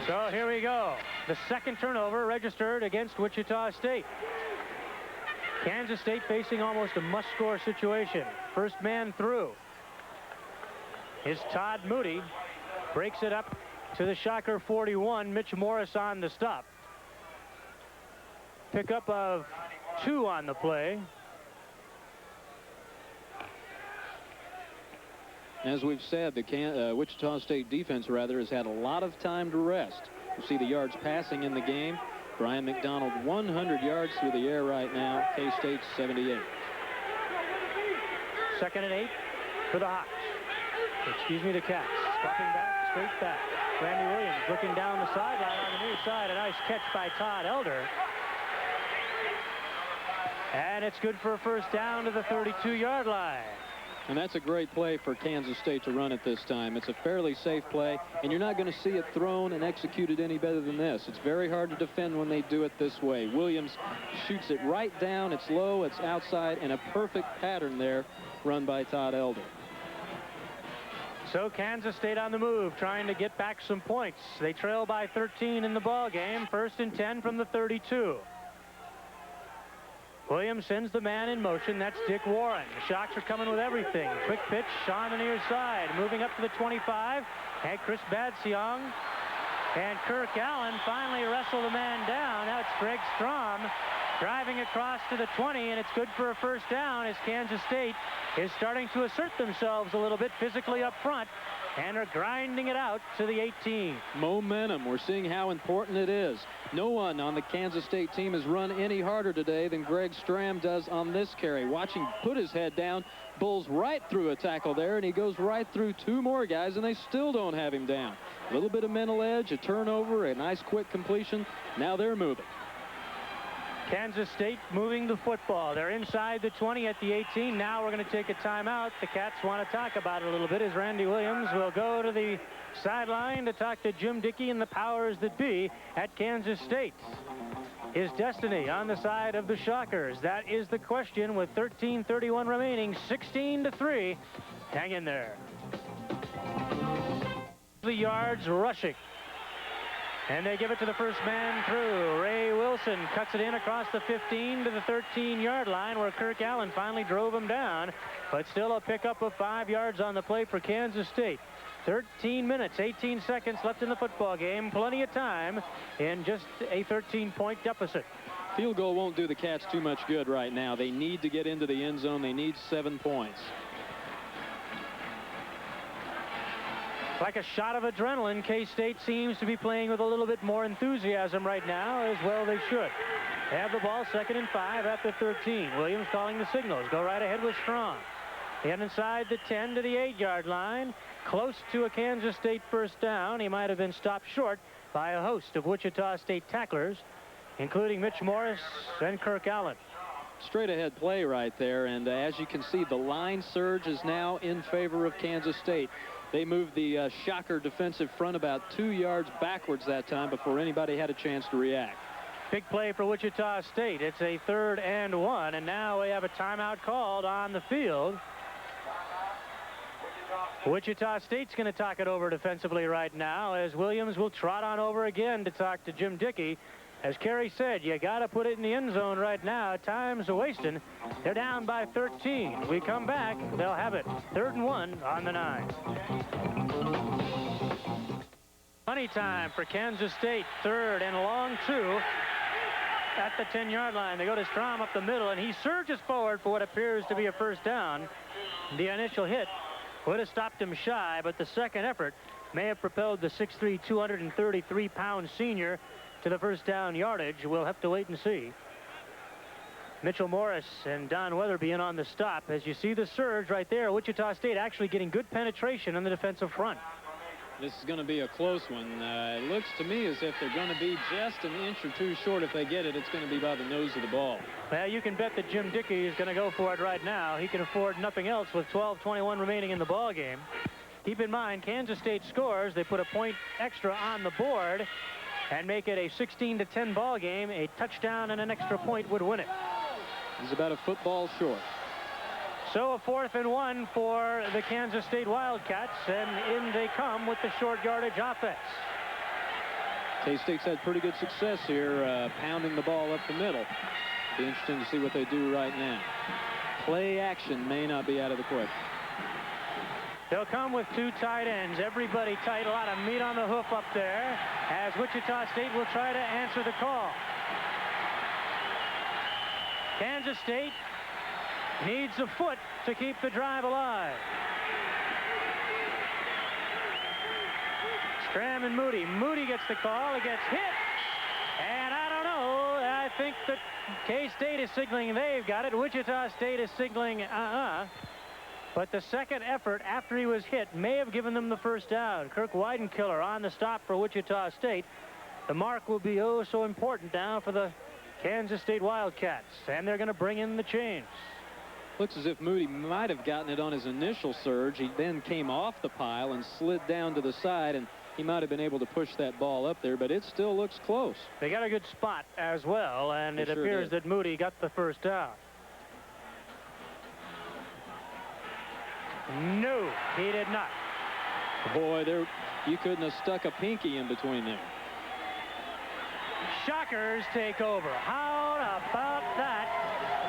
So here we go. The second turnover registered against Wichita State. Kansas State facing almost a must-score situation. First man through is Todd Moody. Breaks it up to the Shocker 41. Mitch Morris on the stop. Pickup of 2 on the play. As we've said, the Wichita State defense, has had a lot of time to rest. You see the yards passing in the game. Brian McDonald, 100 yards through the air right now. K-State, 78. 2nd and 8 for the Hawks. Excuse me, the Cats. Stepping back, straight back. Randy Williams looking down the sideline on the near side. A nice catch by Todd Elder. And it's good for a first down to the 32-yard line. And that's a great play for Kansas State to run at this time. It's a fairly safe play, and you're not going to see it thrown and executed any better than this. It's very hard to defend when they do it this way. Williams shoots it right down. It's low, it's outside, and a perfect pattern there run by Todd Elder. So Kansas State on the move, trying to get back some points. They trail by 13 in the ball game. 1st and 10 from the 32. Williams sends the man in motion. That's Dick Warren. The Shocks are coming with everything. Quick pitch on the near side. Moving up to the 25. And Chris Badsiong and Kirk Allen finally wrestle the man down. Now it's Greg Strom driving across to the 20, and it's good for a first down as Kansas State is starting to assert themselves a little bit physically up front and are grinding it out to the 18. Momentum. We're seeing how important it is. No one on the Kansas State team has run any harder today than Greg Stram does on this carry. Watch him put his head down, bulls right through a tackle there, and he goes right through 2 more guys, and they still don't have him down. A little bit of mental edge, a turnover, a nice quick completion. Now they're moving. Kansas State moving the football. They're inside the 20 at the 18. Now we're going to take a timeout. The Cats want to talk about it a little bit as Randy Williams will go to the sideline to talk to Jim Dickey and the powers that be at Kansas State. Is destiny on the side of the Shockers? That is the question with 13:31 remaining, 16-3. Hang in there. The yards rushing. And they give it to the first man through. Ray Wilson cuts it in across the 15 to the 13-yard line where Kirk Allen finally drove him down. But still a pickup of 5 yards on the play for Kansas State. 13 minutes, 18 seconds left in the football game. Plenty of time in just a 13-point deficit. Field goal won't do the Cats too much good right now. They need to get into the end zone. They need 7 points. Like a shot of adrenaline, K-State seems to be playing with a little bit more enthusiasm right now, as well they should. They have the ball, 2nd and 5 at the 13. Williams calling the signals. Go right ahead with Strong. In inside the 10 to the 8-yard line. Close to a Kansas State first down. He might have been stopped short by a host of Wichita State tacklers, including Mitch Morris and Kirk Allen. Straight ahead play right there, and as you can see, the line surge is now in favor of Kansas State. They moved the Shocker defensive front about 2 yards backwards that time before anybody had a chance to react. Big play for Wichita State. It's a 3rd and 1, and now we have a timeout called on the field. Wichita State's going to talk it over defensively right now, as Williams will trot on over again to talk to Jim Dickey. As Kerry said, you got to put it in the end zone right now. Time's wasting. They're down by 13. We come back, they'll have it. 3rd and 1 on the 9. Money time for Kansas State. 3rd and long 2 at the 10-yard line. They go to Strom up the middle, and he surges forward for what appears to be a first down. The initial hit would have stopped him shy, but the second effort may have propelled the 6'3", 233-pound senior to the first down yardage. We'll have to wait and see. Mitchell Morris and Don Weatherby in on the stop. As you see the surge right there, Wichita State actually getting good penetration on the defensive front. This is going to be a close one. It looks to me as if they're going to be just an inch or two short. If they get it, it's going to be by the nose of the ball. Well, you can bet that Jim Dickey is going to go for it right now. He can afford nothing else with 12:21 remaining in the ball game. Keep in mind, Kansas State scores. They put a point extra on the board and make it a 16-10 ball game. A touchdown and an extra point would win it. He's about a football short. So a 4th and 1 for the Kansas State Wildcats, and in they come with the short yardage offense. K-State's had pretty good success here, pounding the ball up the middle. Be interesting to see what they do right now. Play action may not be out of the question. They'll come with 2 tight ends. Everybody tight, a lot of meat on the hoof up there, as Wichita State will try to answer the call. Kansas State needs a foot to keep the drive alive. Stram and Moody. Moody gets the call. He gets hit. And I don't know. I think that K-State is signaling they've got it. Wichita State is signaling But the second effort after he was hit may have given them the first down. Kirk Weidenkiller on the stop for Wichita State. The mark will be oh so important now for the Kansas State Wildcats. And they're going to bring in the change. Looks as if Moody might have gotten it on his initial surge. He then came off the pile and slid down to the side, and he might have been able to push that ball up there, but it still looks close. They got a good spot as well, and it appears that Moody got the first down. No, he did not. Boy, there you couldn't have stuck a pinky in between there. Shockers take over. How about that?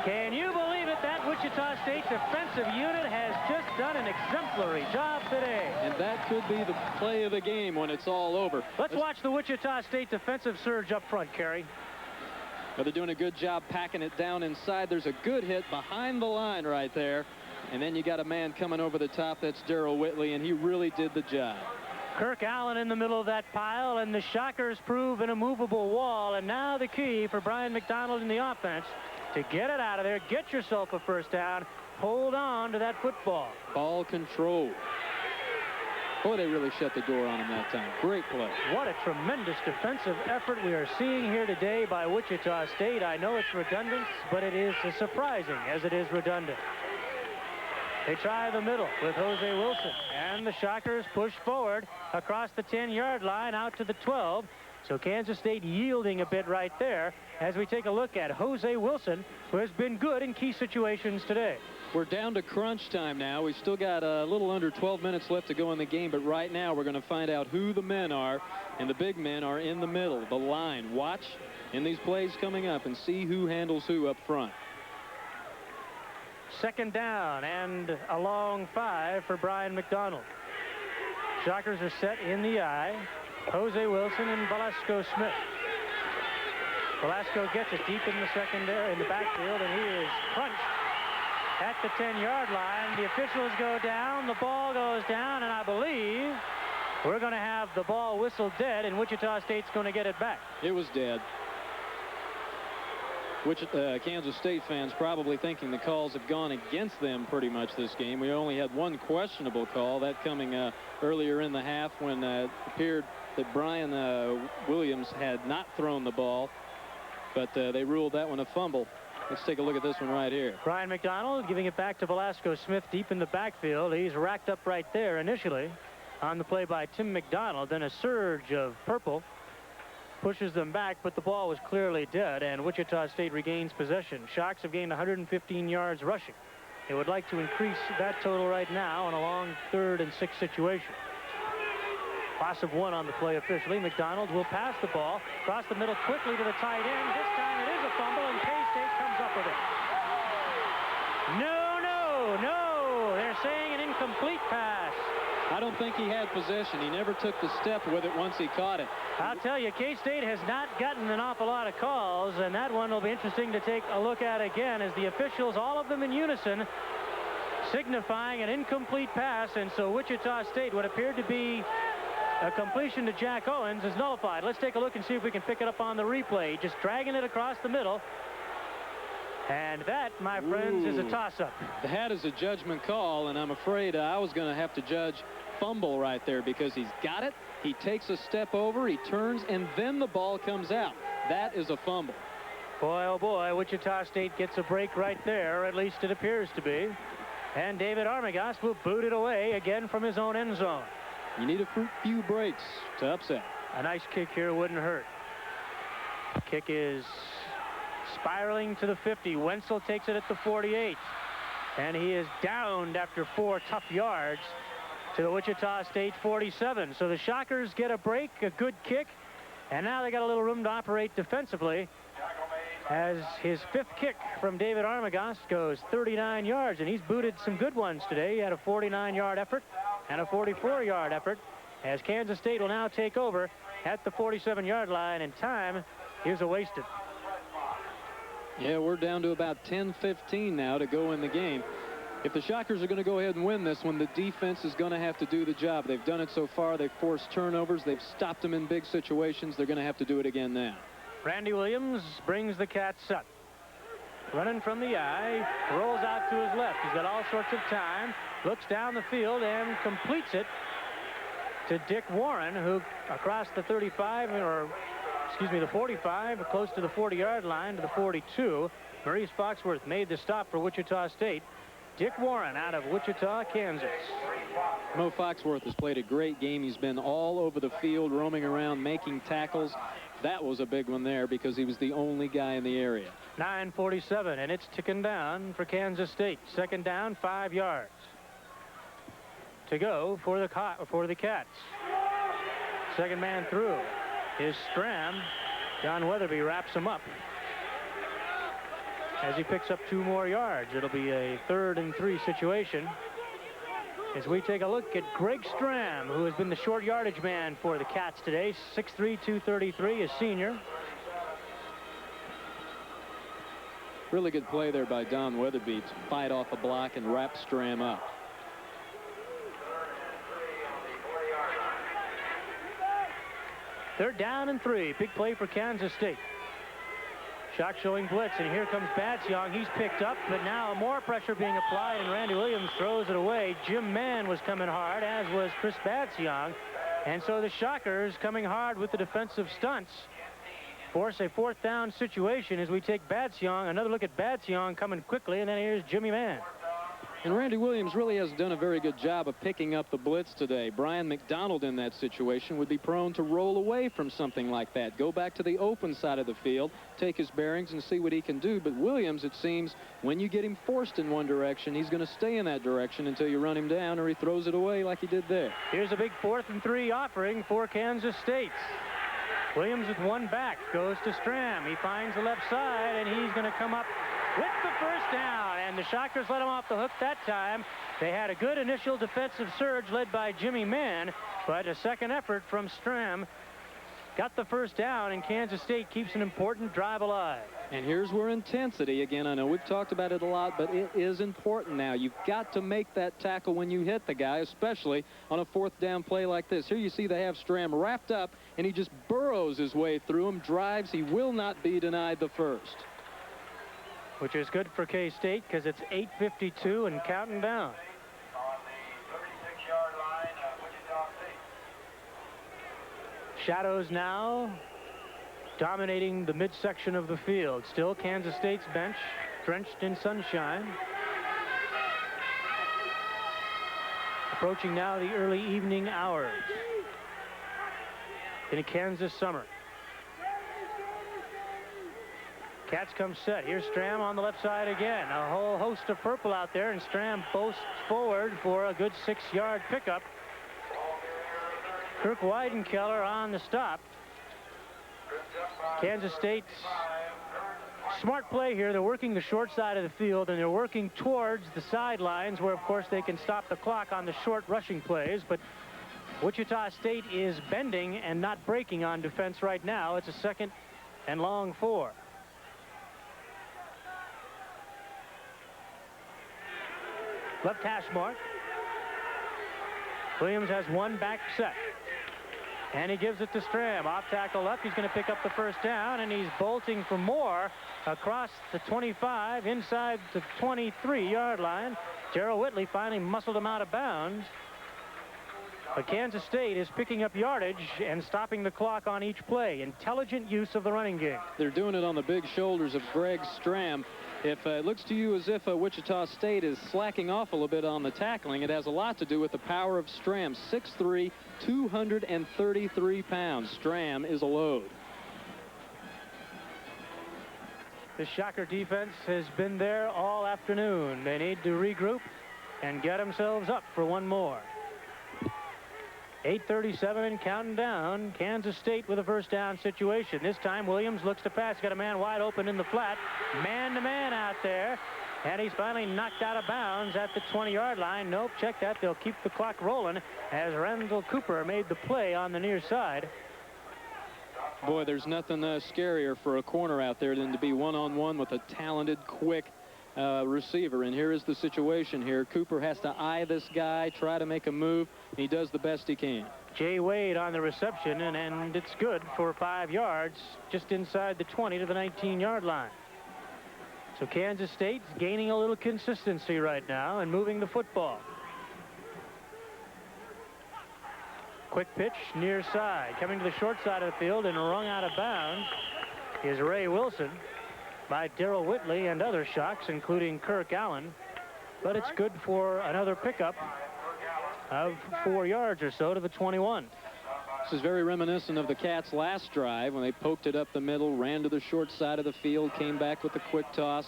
Can you believe it? That Wichita State defensive unit has just done an exemplary job today. And that could be the play of the game when it's all over. Let's watch the Wichita State defensive surge up front, Kerry. Well, they're doing a good job packing it down inside. There's a good hit behind the line right there. And then you got a man coming over the top. That's Darrell Whitley, and he really did the job. Kirk Allen in the middle of that pile, and the Shockers prove an immovable wall. And now the key for Brian McDonald in the offense to get it out of there, get yourself a first down, hold on to that football. Ball control. Boy, they really shut the door on him that time. Great play. What a tremendous defensive effort we are seeing here today by Wichita State. I know it's redundant, but it is as surprising as it is redundant. They try the middle with Jose Wilson, and the Shockers push forward across the 10-yard line out to the 12. So Kansas State yielding a bit right there as we take a look at Jose Wilson, who has been good in key situations today. We're down to crunch time now. We've still got a little under 12 minutes left to go in the game, but right now we're going to find out who the men are, and the big men are in the middle, the line. Watch in these plays coming up and see who handles who up front. Second down and a long 5 for Brian McDonald. Shockers are set in the eye. Jose Wilson and Velasco Smith. Velasco gets it deep in the secondary, in the backfield, and he is crunched at the 10-yard line. The officials go down, the ball goes down, and I believe we're going to have the ball whistled dead, and Wichita State's going to get it back. It was dead. Kansas State fans probably thinking the calls have gone against them pretty much this game. We only had one questionable call, that coming earlier in the half when it appeared that Brian Williams had not thrown the ball, but they ruled that one a fumble. Let's take a look at this one right here. Brian McDonald giving it back to Velasco Smith deep in the backfield. He's racked up right there initially. on the play by Tim McDonald. Then a surge of purple pushes them back, but the ball was clearly dead, and Wichita State regains possession. Sharks have gained 115 yards rushing. They would like to increase that total right now on a long 3rd and 6 situation. Loss of 1 on the play officially. McDonald will pass the ball across the middle quickly to the tight end. This time it is a fumble, and K-State comes up with it. No. They're saying an incomplete pass. I don't think he had possession. He never took the step with it once he caught it. I'll tell you, K-State has not gotten an awful lot of calls, and that one will be interesting to take a look at again as the officials, all of them in unison, signifying an incomplete pass, and so Wichita State, what appeared to be a completion to Jack Owens, is nullified. Let's take a look and see if we can pick it up on the replay. Just dragging it across the middle. And that, my friends, is a toss-up. That is a judgment call, and I'm afraid I was going to have to judge fumble right there because he's got it. He takes a step over, he turns, and then the ball comes out. That is a fumble. Boy, oh boy, Wichita State gets a break right there, or at least it appears to be. And David Armagast will boot it away again from his own end zone. You need a few breaks to upset. A nice kick here wouldn't hurt. Kick is spiraling to the 50. Wenzel takes it at the 48. And he is downed after 4 tough yards to the Wichita State 47. So the Shockers get a break, a good kick, and now they got a little room to operate defensively as his 5th kick from David Armagast goes 39 yards, and he's booted some good ones today. He had a 49-yard effort and a 44-yard effort as Kansas State will now take over at the 47-yard line, and time is wasted. Yeah, we're down to about 10-15 now to go in the game. If the Shockers are going to go ahead and win this one, the defense is going to have to do the job. They've done it so far. They've forced turnovers. They've stopped them in big situations. They're going to have to do it again now. Randy Williams brings the Cats up. Running from the eye, rolls out to his left. He's got all sorts of time, looks down the field and completes it to Dick Warren, who across the 35, or excuse me, the 45, close to the 40-yard line to the 42. Maurice Foxworth made the stop for Wichita State. Dick Warren out of Wichita, Kansas. Mo Foxworth has played a great game. He's been all over the field, roaming around, making tackles. That was a big one there because he was the only guy in the area. 9:47, and it's ticking down for Kansas State. 2nd down, 5 yards to go for the Cats. 2nd man through is Stram. John Weatherby wraps him up as he picks up 2 more yards. It'll be a 3rd and 3 situation as we take a look at Greg Stram, who has been the short yardage man for the Cats today. 6'3", 233, a senior. Really good play there by Don Weatherby to fight off a block and wrap Stram up. They're down and 3. Big play for Kansas State. Shock showing blitz, and here comes Batsyong. He's picked up, but now more pressure being applied, and Randy Williams throws it away. Jim Mann was coming hard, as was Chris Batsyong. And so the Shockers coming hard with the defensive stunts force a 4th down situation as we take Batsyong. Another look at Batsyong coming quickly, and then here's Jimmy Mann. And Randy Williams really hasn't done a very good job of picking up the blitz today. Brian McDonald in that situation would be prone to roll away from something like that. Go back to the open side of the field, take his bearings and see what he can do. But Williams, it seems, when you get him forced in one direction, he's going to stay in that direction until you run him down or he throws it away like he did there. Here's a big 4th and 3 offering for Kansas State. Williams with 1 back, goes to Stram. He finds the left side, and he's going to come up with the 1st down, and the Shockers let him off the hook that time. They had a good initial defensive surge led by Jimmy Mann, but a 2nd effort from Stram got the 1st down, and Kansas State keeps an important drive alive. And here's where intensity, again, I know we've talked about it a lot, but it is important now. You've got to make that tackle when you hit the guy, especially on a 4th down play like this. Here you see they have Stram wrapped up, and he just burrows his way through him, drives. He will not be denied the 1st. Which is good for K-State because it's 8:52 and counting down. Shadows now dominating the midsection of the field. Still Kansas State's bench drenched in sunshine. approaching now the early evening hours in a Kansas summer. Cats come set. Here's Stram on the left side again. A whole host of purple out there, and Stram boasts forward for a good 6-yard pickup. Kirk Weidenkeller on the stop. Kansas State, smart play here. They're working the short side of the field, and they're working towards the sidelines where, of course, they can stop the clock on the short rushing plays. But Wichita State is bending and not breaking on defense right now. It's a 2nd and long 4. Left hash mark. Williams has one back set. And he gives it to Stram. Off tackle left. He's going to pick up the first down, and he's bolting for more across the 25, inside the 23-yard line. Gerald Whitley finally muscled him out of bounds. But Kansas State is picking up yardage and stopping the clock on each play. Intelligent use of the running game. They're doing it on the big shoulders of Greg Stram. If it looks to you as if Wichita State is slacking off a little bit on the tackling, it has a lot to do with the power of Stram. 6'3", 233 pounds. Stram is a load. The Shocker defense has been there all afternoon. They need to regroup and get themselves up for one more. 8:37 and counting down. Kansas State with a first down situation. This time Williams looks to pass. Got a man wide open in the flat. Man-to-man out there. And he's finally knocked out of bounds at the 20-yard line. Nope, check that. They'll keep the clock rolling as Randall Cooper made the play on the near side. Boy, there's nothing scarier for a corner out there than to be one-on-one with a talented, quick receiver. And here is the situation here. Cooper has to eye this guy, try to make a move. And he does the best he can. Jay Wade on the reception, and it's good for 5 yards, just inside the 20 to the 19-yard line. So Kansas State's gaining a little consistency right now and moving the football. Quick pitch near side. Coming to the short side of the field and rung out of bounds is Ray Wilson by Darrell Whitley and other shocks, including Kirk Allen. But it's good for another pickup of 4 yards or so to the 21. This is very reminiscent of the Cats' last drive when they poked it up the middle, ran to the short side of the field, came back with a quick toss.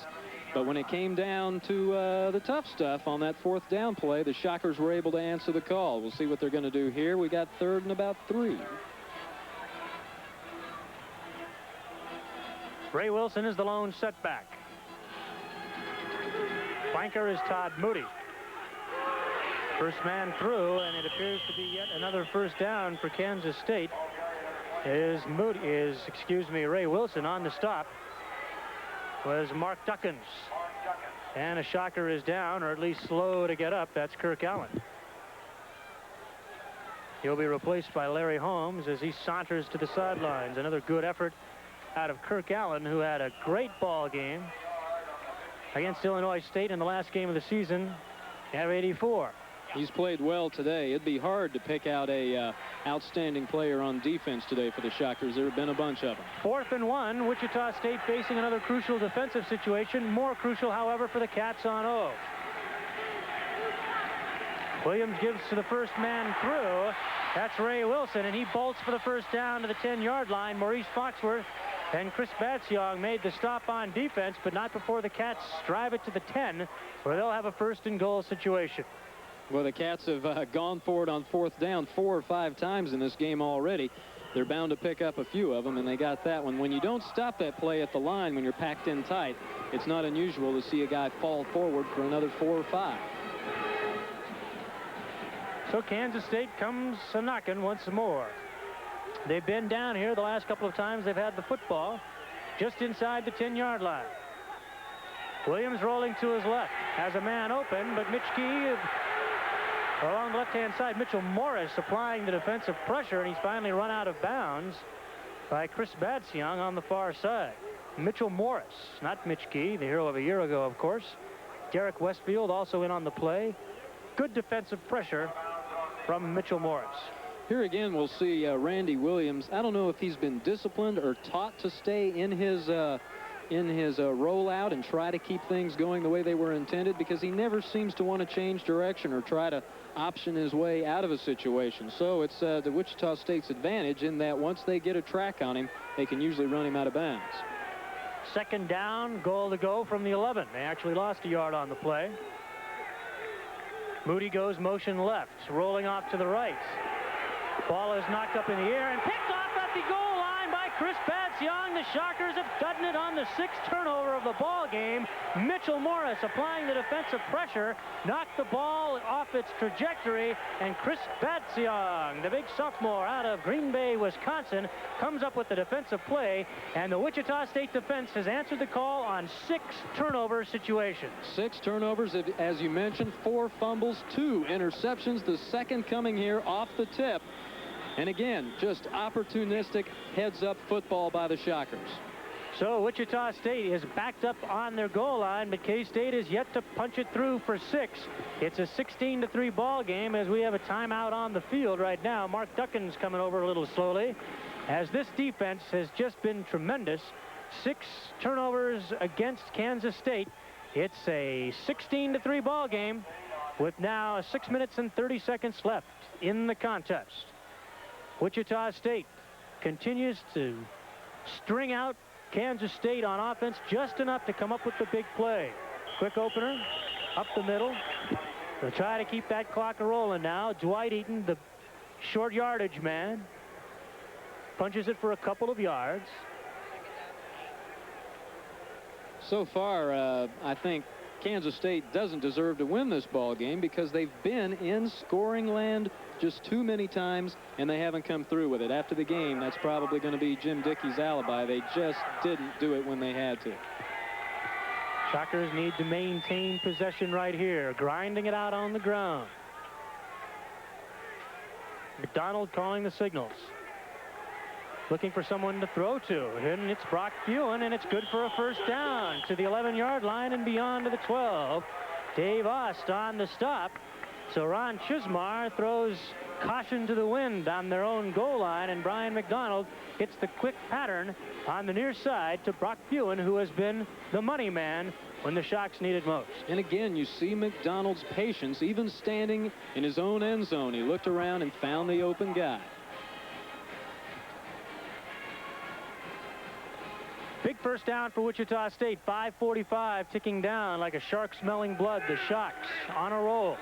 But when it came down to the tough stuff on that 4th down play, the Shockers were able to answer the call. We'll see what they're going to do here. We got 3rd and about 3. Ray Wilson is the lone setback. Flanker is Todd Moody. First man through, and it appears to be yet another first down for Kansas State. Ray Wilson on the stop was Mark Duckins. And a Shocker is down, or at least slow to get up. That's Kirk Allen. He'll be replaced by Larry Holmes as he saunters to the sidelines. Another good effort out of Kirk Allen, who had a great ball game against Illinois State in the last game of the season at 84. He's played well today. It'd be hard to pick out a outstanding player on defense today for the Shockers. There have been a bunch of them. 4th and 1. Wichita State facing another crucial defensive situation. More crucial, however, for the Cats on O. Williams gives to the first man through. That's Ray Wilson, and he bolts for the first down to the 10-yard line. Maurice Foxworth and Chris Batsyong made the stop on defense, but not before the Cats drive it to the 10, where they'll have a 1st and goal situation. Well, the Cats have gone for it on 4th down 4 or 5 times in this game already. They're bound to pick up a few of them, and they got that one. When you don't stop that play at the line when you're packed in tight, it's not unusual to see a guy fall forward for another 4 or 5. So Kansas State comes a-knocking once more. They've been down here the last couple of times they've had the football, just inside the 10-yard line. Williams rolling to his left, has a man open, but Mitch Key along the left-hand side. Mitchell Morris applying the defensive pressure, and he's finally run out of bounds by Chris Batsyong on the far side. Mitchell Morris, not Mitch Key, the hero of a year ago, of course. Derek Westfield also in on the play. Good defensive pressure from Mitchell Morris. Here again, we'll see Randy Williams. I don't know if he's been disciplined or taught to stay in his in his rollout and try to keep things going the way they were intended, because he never seems to want to change direction or try to option his way out of a situation. So it's the Wichita State's advantage in that once they get a track on him, they can usually run him out of bounds. Second down, goal to go from the 11. They actually lost a yard on the play. Moody goes motion left, rolling off to the right. Ball is knocked up in the air and picked off at the goal line by Chris Young. The Shockers have gotten it on the 6th turnover of the ball game. Mitchell Morris, applying the defensive pressure, knocked the ball off its trajectory, and Chris Young, the big sophomore out of Green Bay, Wisconsin, comes up with the defensive play, and the Wichita State defense has answered the call on 6 turnover situations. 6 turnovers, as you mentioned, 4 fumbles, 2 interceptions, the second coming here off the tip. And again, just opportunistic heads-up football by the Shockers. So Wichita State is backed up on their goal line, but K-State is yet to punch it through for 6. It's a 16-3 ball game as we have a timeout on the field right now. Mark Duckin's coming over a little slowly, as this defense has just been tremendous. 6 turnovers against Kansas State. It's a 16-3 ball game with now 6 minutes and 30 seconds left in the contest. Wichita State continues to string out Kansas State on offense just enough to come up with the big play. Quick opener, up the middle. They'll try to keep that clock rolling now. Dwight Eaton, the short yardage man, punches it for a couple of yards. So far, I think Kansas State doesn't deserve to win this ball game because they've been in scoring land just too many times, and they haven't come through with it. After the game, that's probably going to be Jim Dickey's alibi. They just didn't do it when they had to. Shockers need to maintain possession right here, grinding it out on the ground. McDonald calling the signals. Looking for someone to throw to, and it's Brock Buin, and it's good for a first down to the 11-yard line and beyond to the 12. Dave Ost on the stop. So Ron Chismar throws caution to the wind on their own goal line, and Brian McDonald hits the quick pattern on the near side to Brock Buin, who has been the money man when the Shocks needed most. And again, you see McDonald's patience, even standing in his own end zone. He looked around and found the open guy. Big first down for Wichita State. 5:45 ticking down like a shark smelling blood. The Shocks on a roll.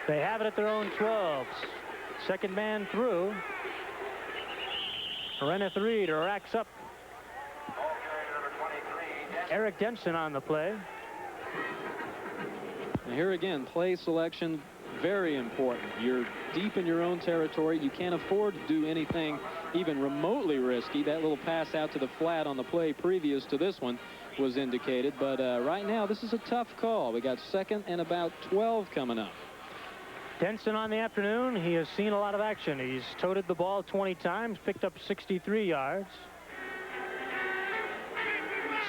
They have it at their own 12. Second man through. Reneth Reed racks up. Eric Denson on the play. And here again, play selection, very important. You're deep in your own territory. You can't afford to do anything even remotely risky. That little pass out to the flat on the play previous to this one was indicated. But right now, this is a tough call. We got 2nd and about 12 coming up. Denson on the afternoon. He has seen a lot of action. He's toted the ball 20 times, picked up 63 yards.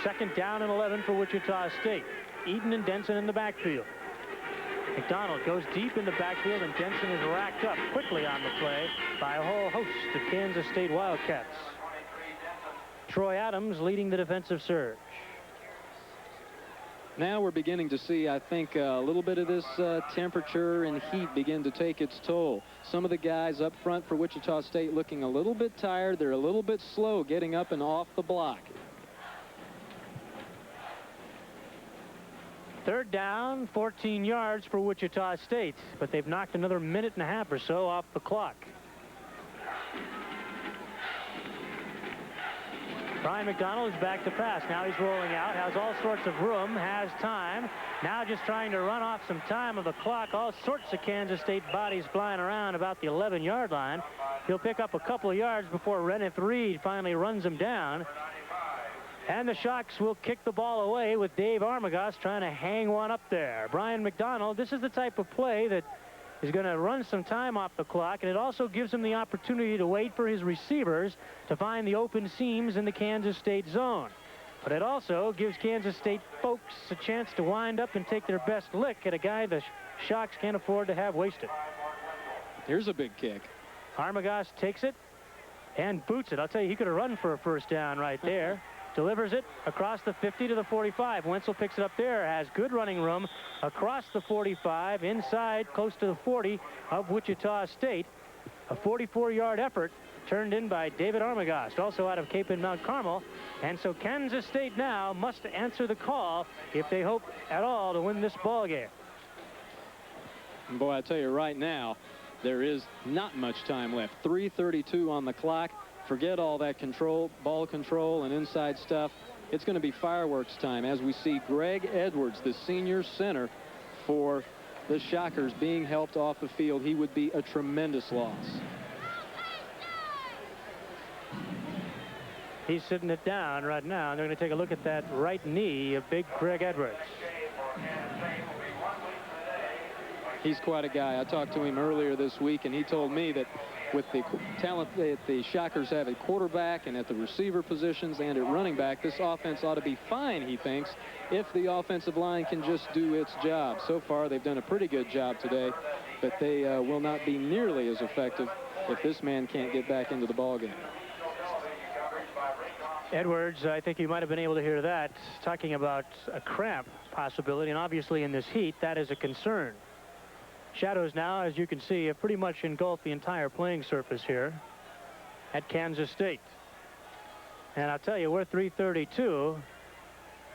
2nd down and 11 for Wichita State. Eden and Denson in the backfield. McDonald goes deep in the backfield, and Denson is racked up quickly on the play by a whole host of Kansas State Wildcats. Troy Adams leading the defensive surge. Now we're beginning to see, I think, a little bit of this temperature and heat begin to take its toll. Some of the guys up front for Wichita State looking a little bit tired. They're a little bit slow getting up and off the block. 3rd down, 14 yards for Wichita State, but they've knocked another minute and a half or so off the clock. Brian McDonald is back to pass. Now he's rolling out, has all sorts of room, has time. Now just trying to run off some time of the clock. All sorts of Kansas State bodies flying around about the 11-yard line. He'll pick up a couple of yards before Reneth Reed finally runs him down. And the Shocks will kick the ball away with Dave Armagost trying to hang one up there. Brian McDonald, this is the type of play that is going to run some time off the clock, and it also gives him the opportunity to wait for his receivers to find the open seams in the Kansas State zone. But it also gives Kansas State folks a chance to wind up and take their best lick at a guy the Shocks can't afford to have wasted. Here's a big kick. Armagost takes it, and boots it. I'll tell you, he could have run for a first down right there. Delivers it across the 50 to the 45. Wenzel picks it up there, has good running room across the 45, inside close to the 40 of Wichita State. A 44-yard effort turned in by David Armagost, also out of Cape and Mount Carmel. And so Kansas State now must answer the call if they hope at all to win this ball game. And boy, I tell you right now, there is not much time left. 3:32 on the clock. Forget all that ball control and inside stuff. It's going to be fireworks time as we see Greg Edwards, the senior center for the Shockers, being helped off the field. He would be a tremendous loss. He's sitting it down right now, and they're going to take a look at that right knee of big Greg Edwards. He's quite a guy. I talked to him earlier this week, and he told me that with the talent that the Shockers have at quarterback and at the receiver positions and at running back, this offense ought to be fine, he thinks, if the offensive line can just do its job. So far, they've done a pretty good job today, but they will not be nearly as effective if this man can't get back into the ballgame. Edwards, I think you might have been able to hear that, talking about a cramp possibility, and obviously in this heat, that is a concern. Shadows now, as you can see, have pretty much engulfed the entire playing surface here at Kansas State. And I'll tell you, we're 3:32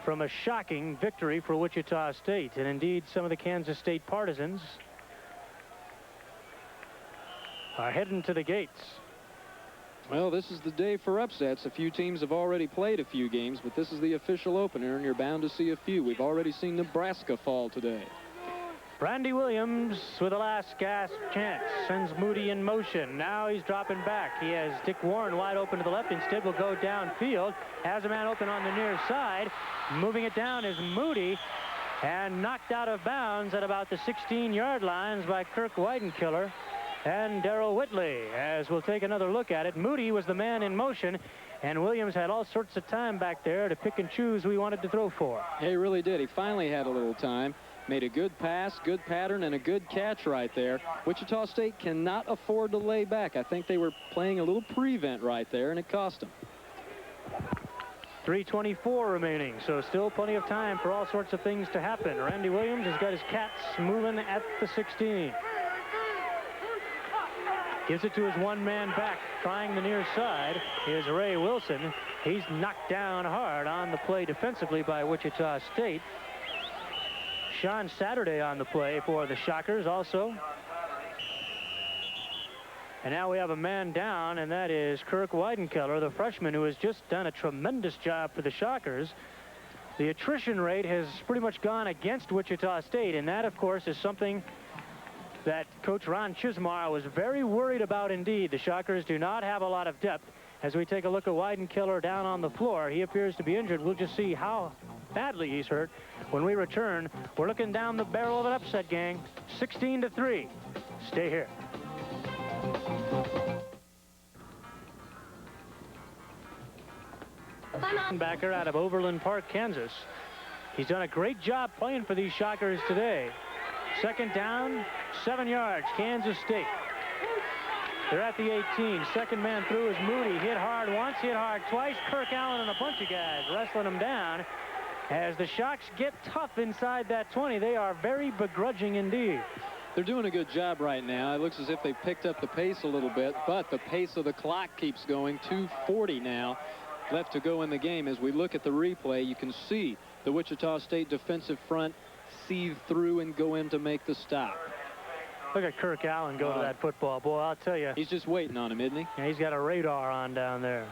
from a shocking victory for Wichita State. And indeed, some of the Kansas State partisans are heading to the gates. Well, this is the day for upsets. A few teams have already played a few games, but this is the official opener, and you're bound to see a few. We've already seen Nebraska fall today. Randy Williams with a last gasp chance, sends Moody in motion. Now he's dropping back. He has Dick Warren wide open to the left. Instead will go downfield. Has a man open on the near side. Moving it down is Moody, and knocked out of bounds at about the 16-yard lines by Kirk Weidenkiller and Darrell Whitley. As we'll take another look at it, Moody was the man in motion, and Williams had all sorts of time back there to pick and choose who he wanted to throw for. Yeah, he really did. He finally had a little time. Made a good pass, good pattern, and a good catch right there. Wichita State cannot afford to lay back. I think they were playing a little prevent right there, and it cost them. 3:24 remaining, so still plenty of time for all sorts of things to happen. Randy Williams has got his cats moving at the 16. Gives it to his one-man back, trying the near side, is Ray Wilson. He's knocked down hard on the play defensively by Wichita State. Sean Saturday on the play for the Shockers also. And now we have a man down, and that is Kirk Weidenkiller, the freshman, who has just done a tremendous job for the Shockers. The attrition rate has pretty much gone against Wichita State, and that, of course, is something that Coach Ron Chismar was very worried about indeed. The Shockers do not have a lot of depth. As we take a look at Weidenkiller down on the floor, he appears to be injured. We'll just see how badly he's hurt when we return. We're looking down the barrel of an upset, gang. 16-3. Stay here. Backer out of Overland Park, Kansas. He's done a great job playing for these Shockers today. Second down, 7 yards, Kansas State. They're at the 18. Second man through is Moody. Hit hard once, hit hard twice. Kirk Allen and a bunch of guys wrestling him down. As the Shocks get tough inside that 20, they are very begrudging indeed. They're doing a good job right now. It looks as if they've picked up the pace a little bit, but the pace of the clock keeps going. 2:40 now left to go in the game. As we look at the replay, you can see the Wichita State defensive front seethe through and go in to make the stop. Look at Kirk Allen go to that football. Boy, I'll tell you. He's just waiting on him, isn't he? Yeah, he's got a radar on down there.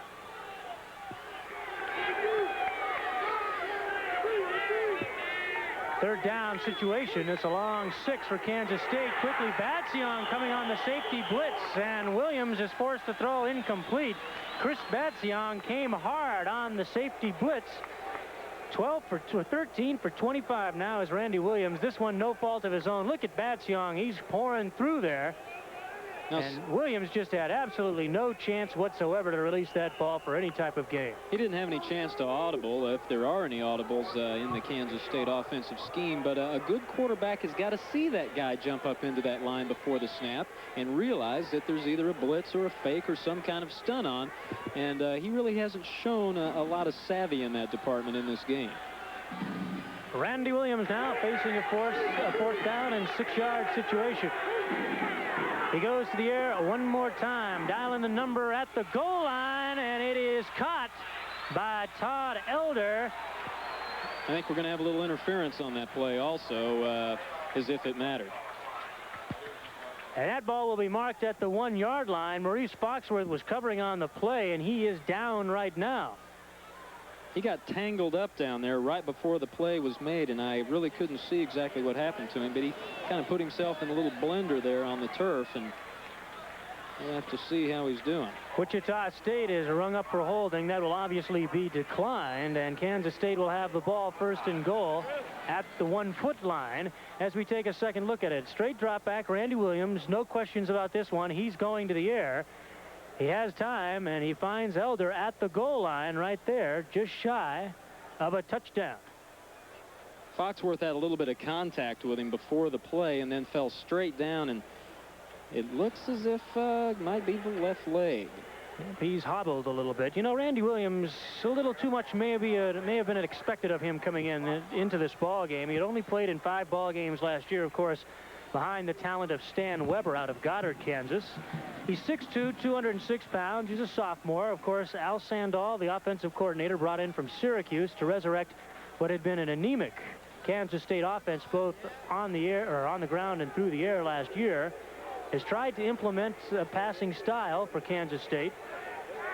Third down situation. It's a long 6 for Kansas State. Quickly, Batzion coming on the safety blitz, and Williams is forced to throw incomplete. Chris Batzion came hard on the safety blitz. 13 for 25 now is Randy Williams. This one no fault of his own. Look at Batzion. He's pouring through there. And Williams just had absolutely no chance whatsoever to release that ball for any type of game. He didn't have any chance to audible, if there are any audibles in the Kansas State offensive scheme. But a good quarterback has got to see that guy jump up into that line before the snap and realize that there's either a blitz or a fake or some kind of stun on. And he really hasn't shown a lot of savvy in that department in this game. Randy Williams now facing a fourth down and 6-yard situation. He goes to the air one more time, dialing the number at the goal line, and it is caught by Todd Elder. I think we're going to have a little interference on that play also, as if it mattered. And that ball will be marked at the 1-yard line. Maurice Foxworth was covering on the play, and he is down right now. He got tangled up down there right before the play was made, and I really couldn't see exactly what happened to him, but he kind of put himself in a little blender there on the turf, and we'll have to see how he's doing. Wichita State is rung up for holding. That will obviously be declined, and Kansas State will have the ball first and goal at the 1-foot line as we take a second look at it. Straight drop back, Randy Williams, no questions about this one. He's going to the air. He has time, and he finds Elder at the goal line right there, just shy of a touchdown. Foxworth had a little bit of contact with him before the play and then fell straight down, and it looks as if it might be the left leg. He's hobbled a little bit. You know, Randy Williams, a little too much may have been expected of him coming into this ball game. He had only played in 5 ball games last year, of course, behind the talent of Stan Weber out of Goddard, Kansas. He's 6'2", 206 pounds. He's a sophomore. Of course, Al Sandoval, the offensive coordinator, brought in from Syracuse to resurrect what had been an anemic Kansas State offense, both on the air or on the ground and through the air last year, has tried to implement a passing style for Kansas State.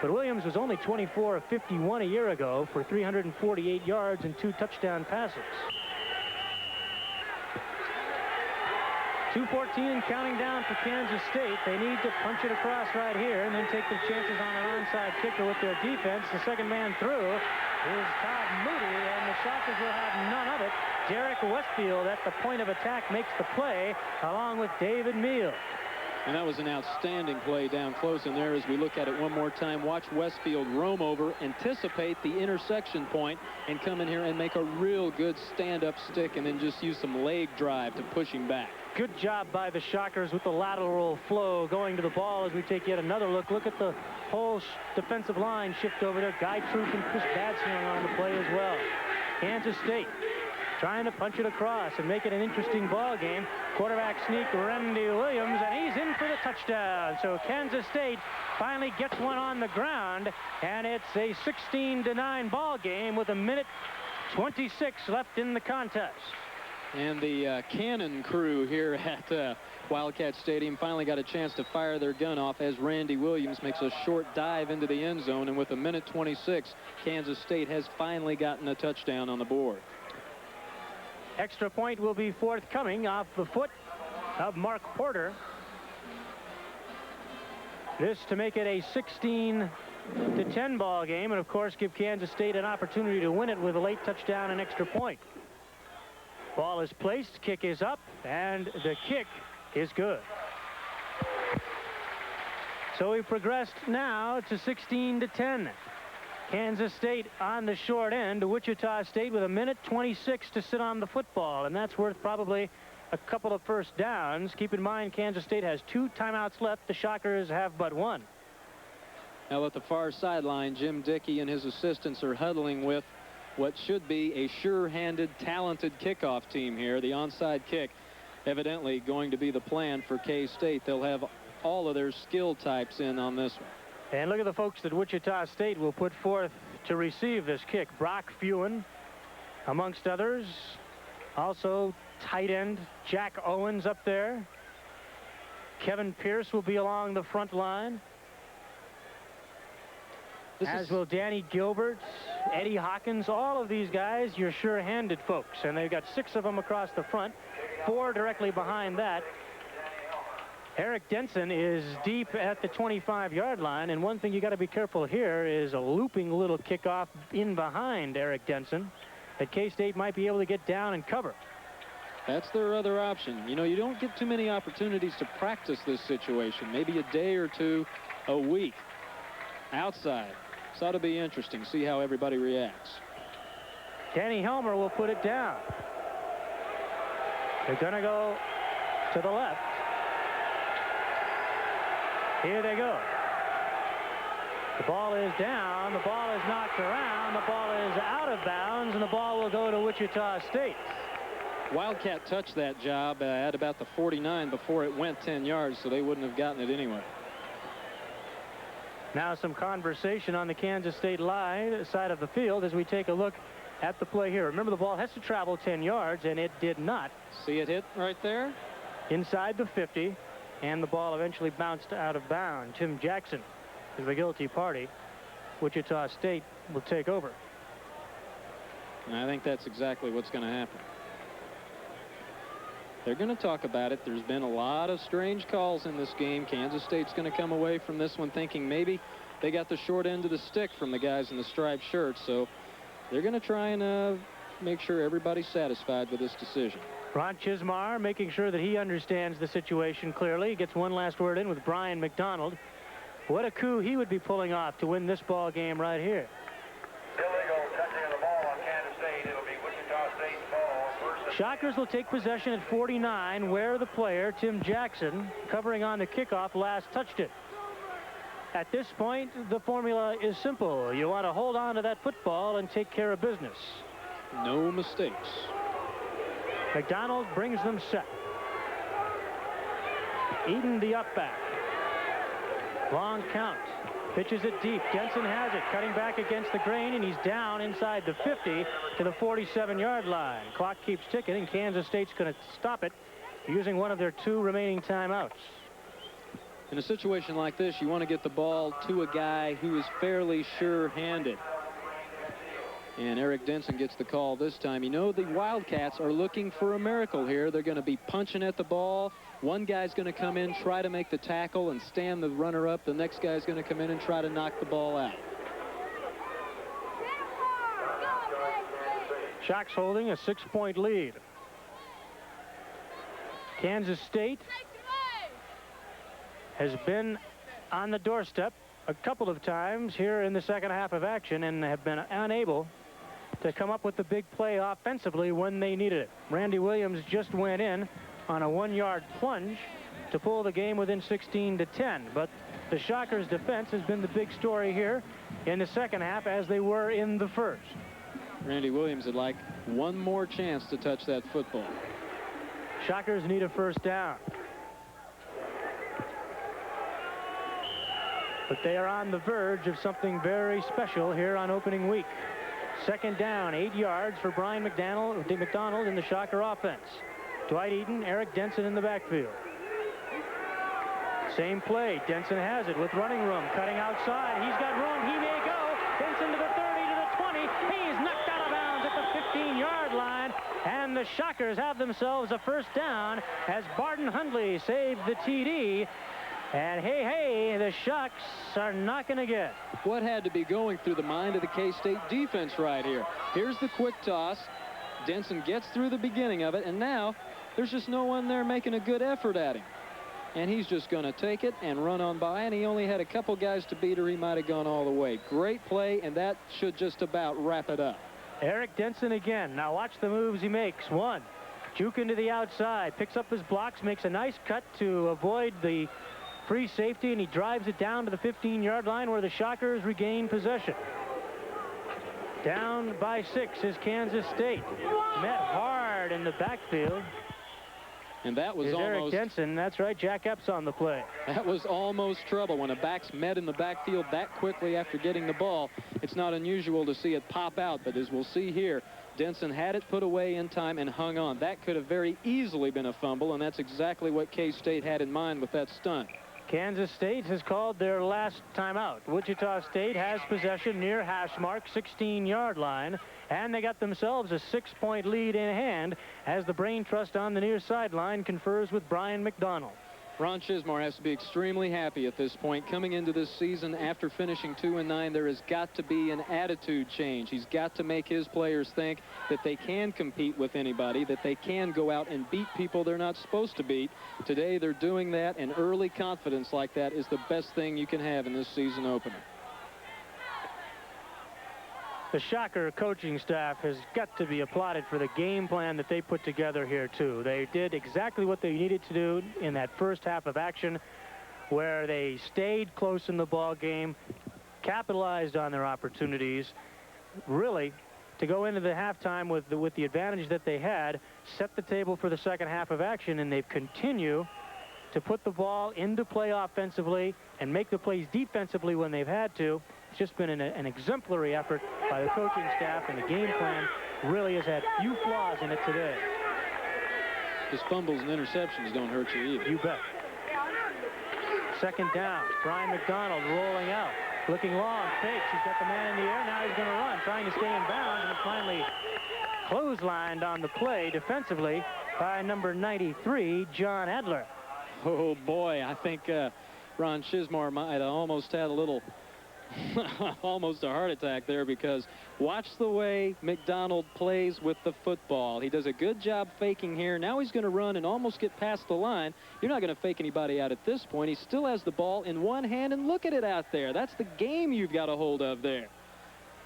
But Williams was only 24 of 51 a year ago for 348 yards and 2 touchdown passes. 2:14 and counting down for Kansas State. They need to punch it across right here and then take their chances on an onside kicker with their defense. The second man through is Todd Moody, and the Shockers will have none of it. Derek Westfield at the point of attack makes the play along with David Meal. And that was an outstanding play down close in there. As we look at it one more time, watch Westfield roam over, anticipate the intersection point, and come in here and make a real good stand-up stick and then just use some leg drive to push him back. Good job by the Shockers with the lateral flow going to the ball as we take yet another look. Look at the whole defensive line shift over there. Guy Troop and Chris Badsinger on the play as well. Kansas State trying to punch it across and make it an interesting ball game. Quarterback sneak, Randy Williams, and he's in for the touchdown. So Kansas State finally gets one on the ground, and it's a 16-9 ball game with 1:26 left in the contest. And the cannon crew here at Wildcat Stadium finally got a chance to fire their gun off as Randy Williams makes a short dive into the end zone, and with 1:26, Kansas State has finally gotten a touchdown on the board. Extra point will be forthcoming off the foot of Mark Porter. This to make it a 16-10 ball game, and of course give Kansas State an opportunity to win it with a late touchdown and extra point. Ball is placed, kick is up, and the kick is good. So we progressed now to 16-10. Kansas State on the short end. Wichita State with 1:26 to sit on the football, and that's worth probably a couple of first downs. Keep in mind, Kansas State has 2 timeouts left. The Shockers have but 1. Now at the far sideline, Jim Dickey and his assistants are huddling with what should be a sure-handed, talented kickoff team here. The onside kick evidently going to be the plan for K-State. They'll have all of their skill types in on this one. And look at the folks that Wichita State will put forth to receive this kick. Brock Fewen, amongst others. Also, tight end Jack Owens up there. Kevin Pierce will be along the front line. As will Danny Gilbert, Eddie Hawkins, all of these guys, you're sure-handed folks. And they've got 6 of them across the front, 4 directly behind that. Eric Denson is deep at the 25-yard line, and one thing you got to be careful here is a looping little kickoff in behind Eric Denson that K-State might be able to get down and cover. That's their other option. You know, you don't get too many opportunities to practice this situation. Maybe a day or two a week outside. So it'll be interesting. See how everybody reacts. Danny Helmer will put it down. They're going to go to the left. Here they go. The ball is down. The ball is knocked around. The ball is out of bounds, and the ball will go to Wichita State. Wildcat touched that job at about the 49 before it went 10 yards, so they wouldn't have gotten it anyway. Now some conversation on the Kansas State side of the field as we take a look at the play here. Remember, the ball has to travel 10 yards, and it did not. See it hit right there? Inside the 50, and the ball eventually bounced out of bounds. Tim Jackson is the guilty party. Wichita State will take over. And I think that's exactly what's going to happen. They're going to talk about it. There's been a lot of strange calls in this game. Kansas State's going to come away from this one thinking maybe they got the short end of the stick from the guys in the striped shirts. So they're going to try and make sure everybody's satisfied with this decision. Ron Chismar making sure that he understands the situation clearly. He gets one last word in with Brian McDonald. What a coup he would be pulling off to win this ball game right here. Illegal touching of the ball on Kansas State. It'll be Wichita State's ball. Shockers will take possession at 49, where the player, Tim Jackson, covering on the kickoff, last touched it. At this point, the formula is simple. You want to hold on to that football and take care of business. No mistakes. McDonald brings them set. Eden the up back. Long count. Pitches it deep. Denson has it. Cutting back against the grain, and he's down inside the 50 to the 47-yard line. Clock keeps ticking, and Kansas State's going to stop it using one of their 2 remaining timeouts. In a situation like this, you want to get the ball to a guy who is fairly sure-handed. And Eric Denson gets the call this time. You know, the Wildcats are looking for a miracle here. They're going to be punching at the ball. One guy's going to come in, try to make the tackle and stand the runner up. The next guy's going to come in and try to knock the ball out. Shocks holding a 6-point lead. Kansas State has been on the doorstep a couple of times here in the second half of action and have been unable to come up with the big play offensively when they needed it. Randy Williams just went in on a 1-yard plunge to pull the game within 16-10. But the Shockers' defense has been the big story here in the second half, as they were in the first. Randy Williams would like one more chance to touch that football. Shockers need a first down. But they are on the verge of something very special here on opening week. Second down, 8 yards for Brian McDonald in the Shocker offense. Dwight Eden, Eric Denson in the backfield. Same play. Denson has it with running room. Cutting outside. He's got room. He may go. Denson to the 30, to the 20. He's knocked out of bounds at the 15-yard line. And the Shockers have themselves a first down as Barton Hundley saved the TD. And hey, the Shocks are not going to get. What had to be going through the mind of the K-State defense right here? Here's the quick toss. Denson gets through the beginning of it, and now there's just no one there making a good effort at him. And he's just going to take it and run on by, and he only had a couple guys to beat, or he might have gone all the way. Great play, and that should just about wrap it up. Eric Denson again. Now watch the moves he makes. One, juke into the outside, picks up his blocks, makes a nice cut to avoid the free safety, and he drives it down to the 15-yard line where the Shockers regain possession. Down by 6 is Kansas State. Met hard in the backfield. And that was almost Eric Denson. That's right. Jack Epps on the play. That was almost trouble when a back's met in the backfield that quickly after getting the ball. It's not unusual to see it pop out, but as we'll see here, Denson had it put away in time and hung on. That could have very easily been a fumble, and that's exactly what K-State had in mind with that stunt. Kansas State has called their last timeout. Wichita State has possession near hash mark, 16-yard line, and they got themselves a 6-point lead in hand as the brain trust on the near sideline confers with Brian McDonald. Ron Chismar has to be extremely happy at this point. Coming into this season after finishing 2-9, there has got to be an attitude change. He's got to make his players think that they can compete with anybody, that they can go out and beat people they're not supposed to beat. Today they're doing that, and early confidence like that is the best thing you can have in this season opener. The Shocker coaching staff has got to be applauded for the game plan that they put together here, too. They did exactly what they needed to do in that first half of action, where they stayed close in the ball game, capitalized on their opportunities, really, to go into the halftime with the advantage that they had, set the table for the second half of action, and they've continued to put the ball into play offensively and make the plays defensively when they've had to. It's just been an exemplary effort by the coaching staff, and the game plan really has had few flaws in it today. His fumbles and interceptions don't hurt you either. You bet. Second down. Brian McDonald rolling out. Looking long. Fakes. He's got the man in the air. Now he's going to run. Trying to stay in bounds. And finally clotheslined on the play defensively by number 93, John Adler. Oh, boy. I think Ron Chismar might have almost had a little... almost a heart attack there, because watch the way McDonald plays with the football. He does a good job faking here. Now he's going to run and almost get past the line. You're not going to fake anybody out at this point. He still has the ball in one hand, and look at it out there. That's the game you've got a hold of there.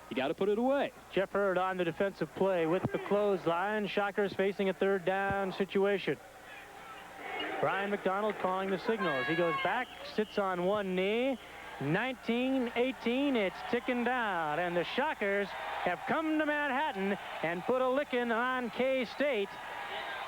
You got to put it away. Jeff Hurd on the defensive play with the clothesline. Shockers facing a third down situation. Brian McDonald calling the signals. He goes back, sits on one knee. 19-18, it's ticking down, and the Shockers have come to Manhattan and put a licking on K-State.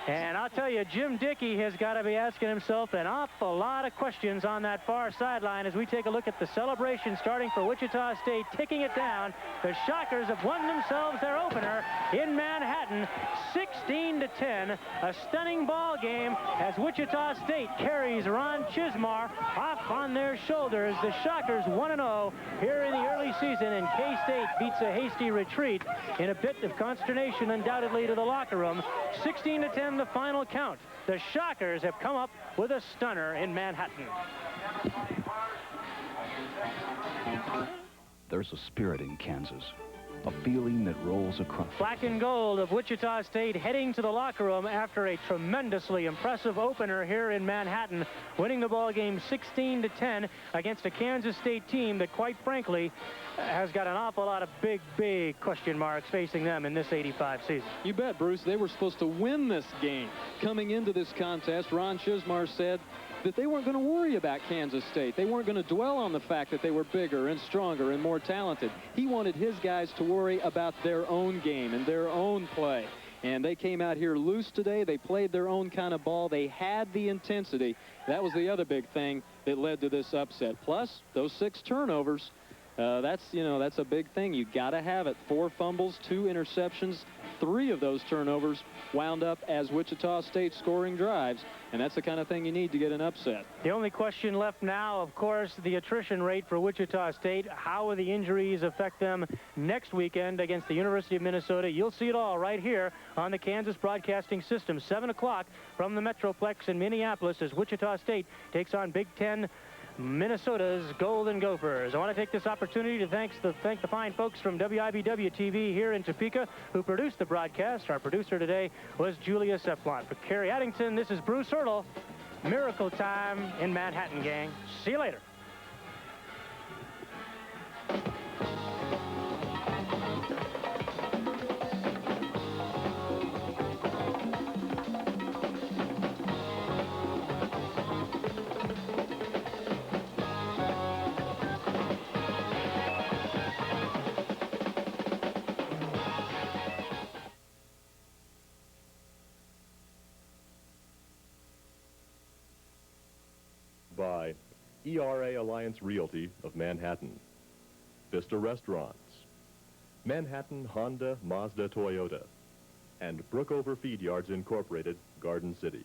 And I'll tell you, Jim Dickey has got to be asking himself an awful lot of questions on that far sideline as we take a look at the celebration starting for Wichita State, ticking it down. The Shockers have won themselves their opener in Manhattan, 16-10. A stunning ball game as Wichita State carries Ron Chismar off on their shoulders. The Shockers 1-0 here in the early season, and K-State beats a hasty retreat in a bit of consternation undoubtedly to the locker room. 16-10 the final count. The Shockers have come up with a stunner in Manhattan. There's a spirit in Kansas, a feeling that rolls across. Black and gold of Wichita State heading to the locker room after a tremendously impressive opener here in Manhattan, winning the ball game 16-10 against a Kansas State team that, quite frankly, has got an awful lot of big question marks facing them in this 85 season. You bet, Bruce. They were supposed to win this game. Coming into this contest, Ron Chismar said that they weren't going to worry about Kansas State. They weren't going to dwell on the fact that they were bigger and stronger and more talented. He wanted his guys to worry about their own game and their own play. And they came out here loose today. They played their own kind of ball. They had the intensity. That was the other big thing that led to this upset. Plus, those 6 turnovers. That's a big thing. You got to have it. 4 fumbles, 2 interceptions. 3 of those turnovers wound up as Wichita State scoring drives, and that's the kind of thing you need to get an upset. The only question left now, of course, the attrition rate for Wichita State. How will the injuries affect them next weekend against the University of Minnesota? You'll see it all right here on the Kansas Broadcasting System. 7 o'clock from the Metroplex in Minneapolis as Wichita State takes on Big Ten Minnesota's Golden Gophers. I want to take this opportunity to thank the fine folks from WIBW-TV here in Topeka who produced the broadcast. Our producer today was Julia Sept. For Kerry Addington, this is Bruce Hurdle. Miracle time in Manhattan, gang. See you later. By ERA Alliance Realty of Manhattan, Vista Restaurants, Manhattan Honda Mazda Toyota, and Brookover Feed Yards Incorporated, Garden City.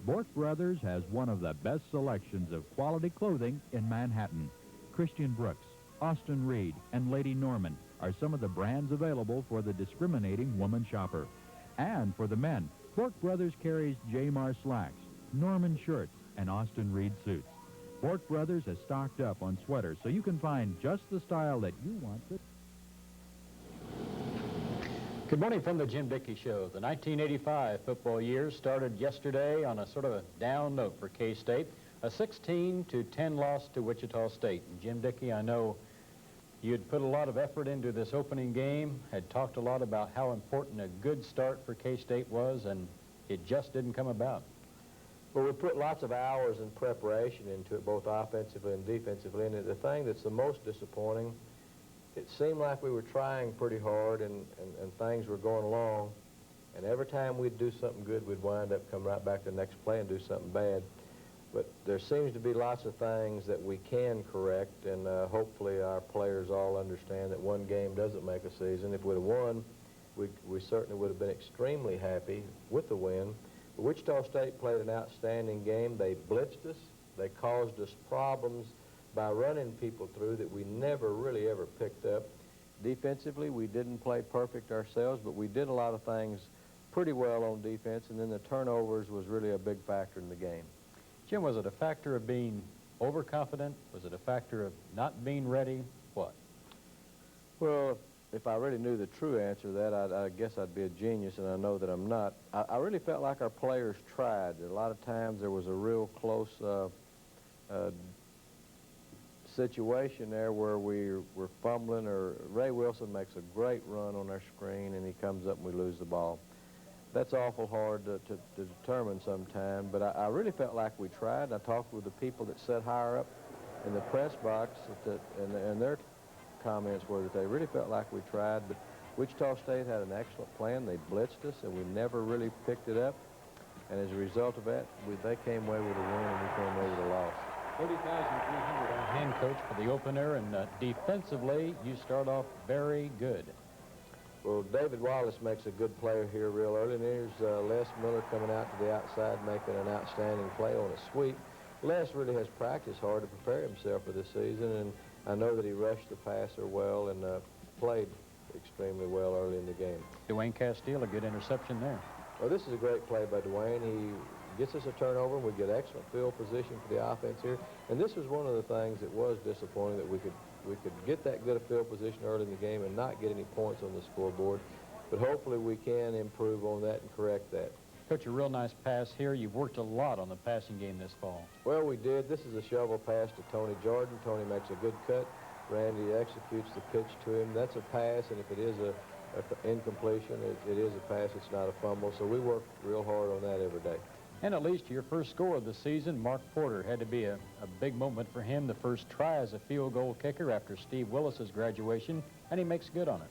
Bork Brothers has one of the best selections of quality clothing in Manhattan. Christian Brooks, Austin Reed, and Lady Norman are some of the brands available for the discriminating woman shopper. And for the men, Bork Brothers carries J-Mar slacks, Norman shirts, and Austin Reed suits. Bork Brothers has stocked up on sweaters, so you can find just the style that you want. Good morning from the Jim Dickey Show. The 1985 football year started yesterday on a sort of a down note for K-State. A 16-10 loss to Wichita State. And Jim Dickey, I know you had put a lot of effort into this opening game, had talked a lot about how important a good start for K-State was, and it just didn't come about. Well, we put lots of hours in preparation into it, both offensively and defensively, and the thing that's the most disappointing, it seemed like we were trying pretty hard and things were going along, and every time we'd do something good, we'd wind up coming right back to the next play and do something bad. But there seems to be lots of things that we can correct, and hopefully our players all understand that one game doesn't make a season. If we'd have won, we certainly would have been extremely happy with the win. But Wichita State played an outstanding game. They blitzed us. They caused us problems by running people through that we never really ever picked up. Defensively, we didn't play perfect ourselves, but we did a lot of things pretty well on defense, and then the turnovers was really a big factor in the game. Jim, was it a factor of being overconfident? Was it a factor of not being ready? What? Well, if I really knew the true answer to that, I guess I'd be a genius, and I know that I'm not. I really felt like our players tried. A lot of times there was a real close situation there where we were fumbling, or Ray Wilson makes a great run on our screen, and he comes up and we lose the ball. That's awful hard to determine sometime, but I really felt like we tried. I talked with the people that sat higher up in the press box, and their comments were that they really felt like we tried, but Wichita State had an excellent plan. They blitzed us, and we never really picked it up, and as a result of that, they came away with a win, and we came away with a loss. 30,300 on hand, Coach, for the opener, and defensively, you start off very good. Well, David Wallace makes a good play here real early, and here's Les Miller coming out to the outside, making an outstanding play on a sweep. Les really has practiced hard to prepare himself for this season, and I know that he rushed the passer well and played extremely well early in the game. Dwayne Castile, a good interception there. Well, this is a great play by Dwayne. He gets us a turnover, and we get excellent field position for the offense here. And this was one of the things that was disappointing, that we could get that good a field position early in the game and not get any points on the scoreboard. But hopefully we can improve on that and correct that. Coach, a real nice pass here. You've worked a lot on the passing game this fall. Well, we did. This is a shovel pass to Tony Jordan. Tony makes a good cut. Randy executes the pitch to him. That's a pass, and if it is an incompletion, it is a pass. It's not a fumble. So we work real hard on that every day. And at least your first score of the season, Mark Porter, had to be a big moment for him. The first try as a field goal kicker after Steve Willis's graduation, and he makes good on it.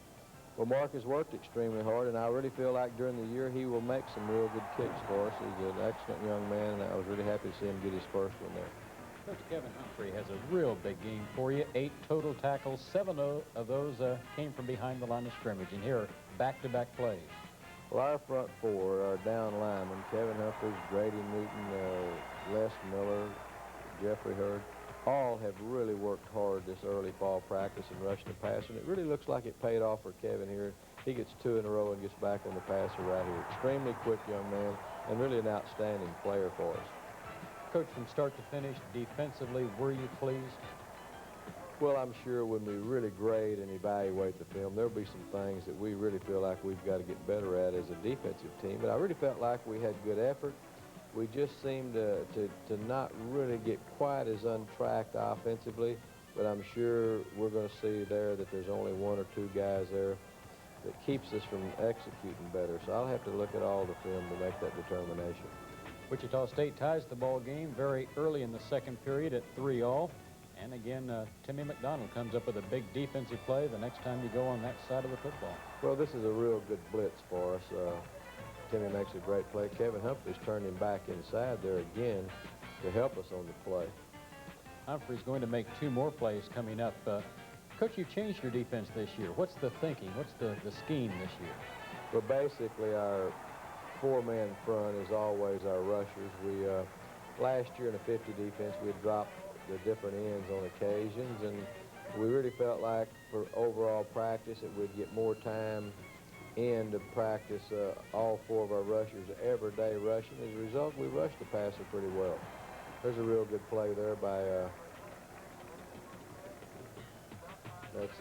Well, Mark has worked extremely hard, and I really feel like during the year he will make some real good kicks for us. He's an excellent young man, and I was really happy to see him get his first one there. Coach Kevin Humphrey has a real big game for you. 8 total tackles. 7 of those came from behind the line of scrimmage, and here are back-to-back plays. Well, our front four are down linemen: Kevin Humphreys, Grady Newton, Les Miller, Jeffrey Hurd. All have really worked hard this early fall practice and rushed the passer, and it really looks like it paid off for Kevin here. He gets 2 in a row and gets back on the passer right here. Extremely quick young man, and really an outstanding player for us. Coach, from start to finish, defensively, were you pleased? Well, I'm sure when we really grade and evaluate the film, there'll be some things that we really feel like we've got to get better at as a defensive team. But I really felt like we had good effort. We just seemed to not really get quite as untracked offensively. But I'm sure we're going to see there that there's only 1 or 2 guys there that keeps us from executing better. So I'll have to look at all the film to make that determination. Wichita State ties the ball game very early in the second period at 3-all. And again, Timmy McDonald comes up with a big defensive play the next time you go on that side of the football. Well, this is a real good blitz for us. Timmy makes a great play. Kevin Humphreys turned him back inside there again to help us on the play. Humphrey's going to make 2 more plays coming up. Coach, you've changed your defense this year. What's the thinking? What's the scheme this year? Well, basically, our 4-man front is always our rushers. We last year in a 50 defense, we had dropped the different ends on occasions, and we really felt like for overall practice that we'd get more time end of practice, all 4 of our rushers every day rushing. As a result, we rushed the passer pretty well. There's a real good play there by, that's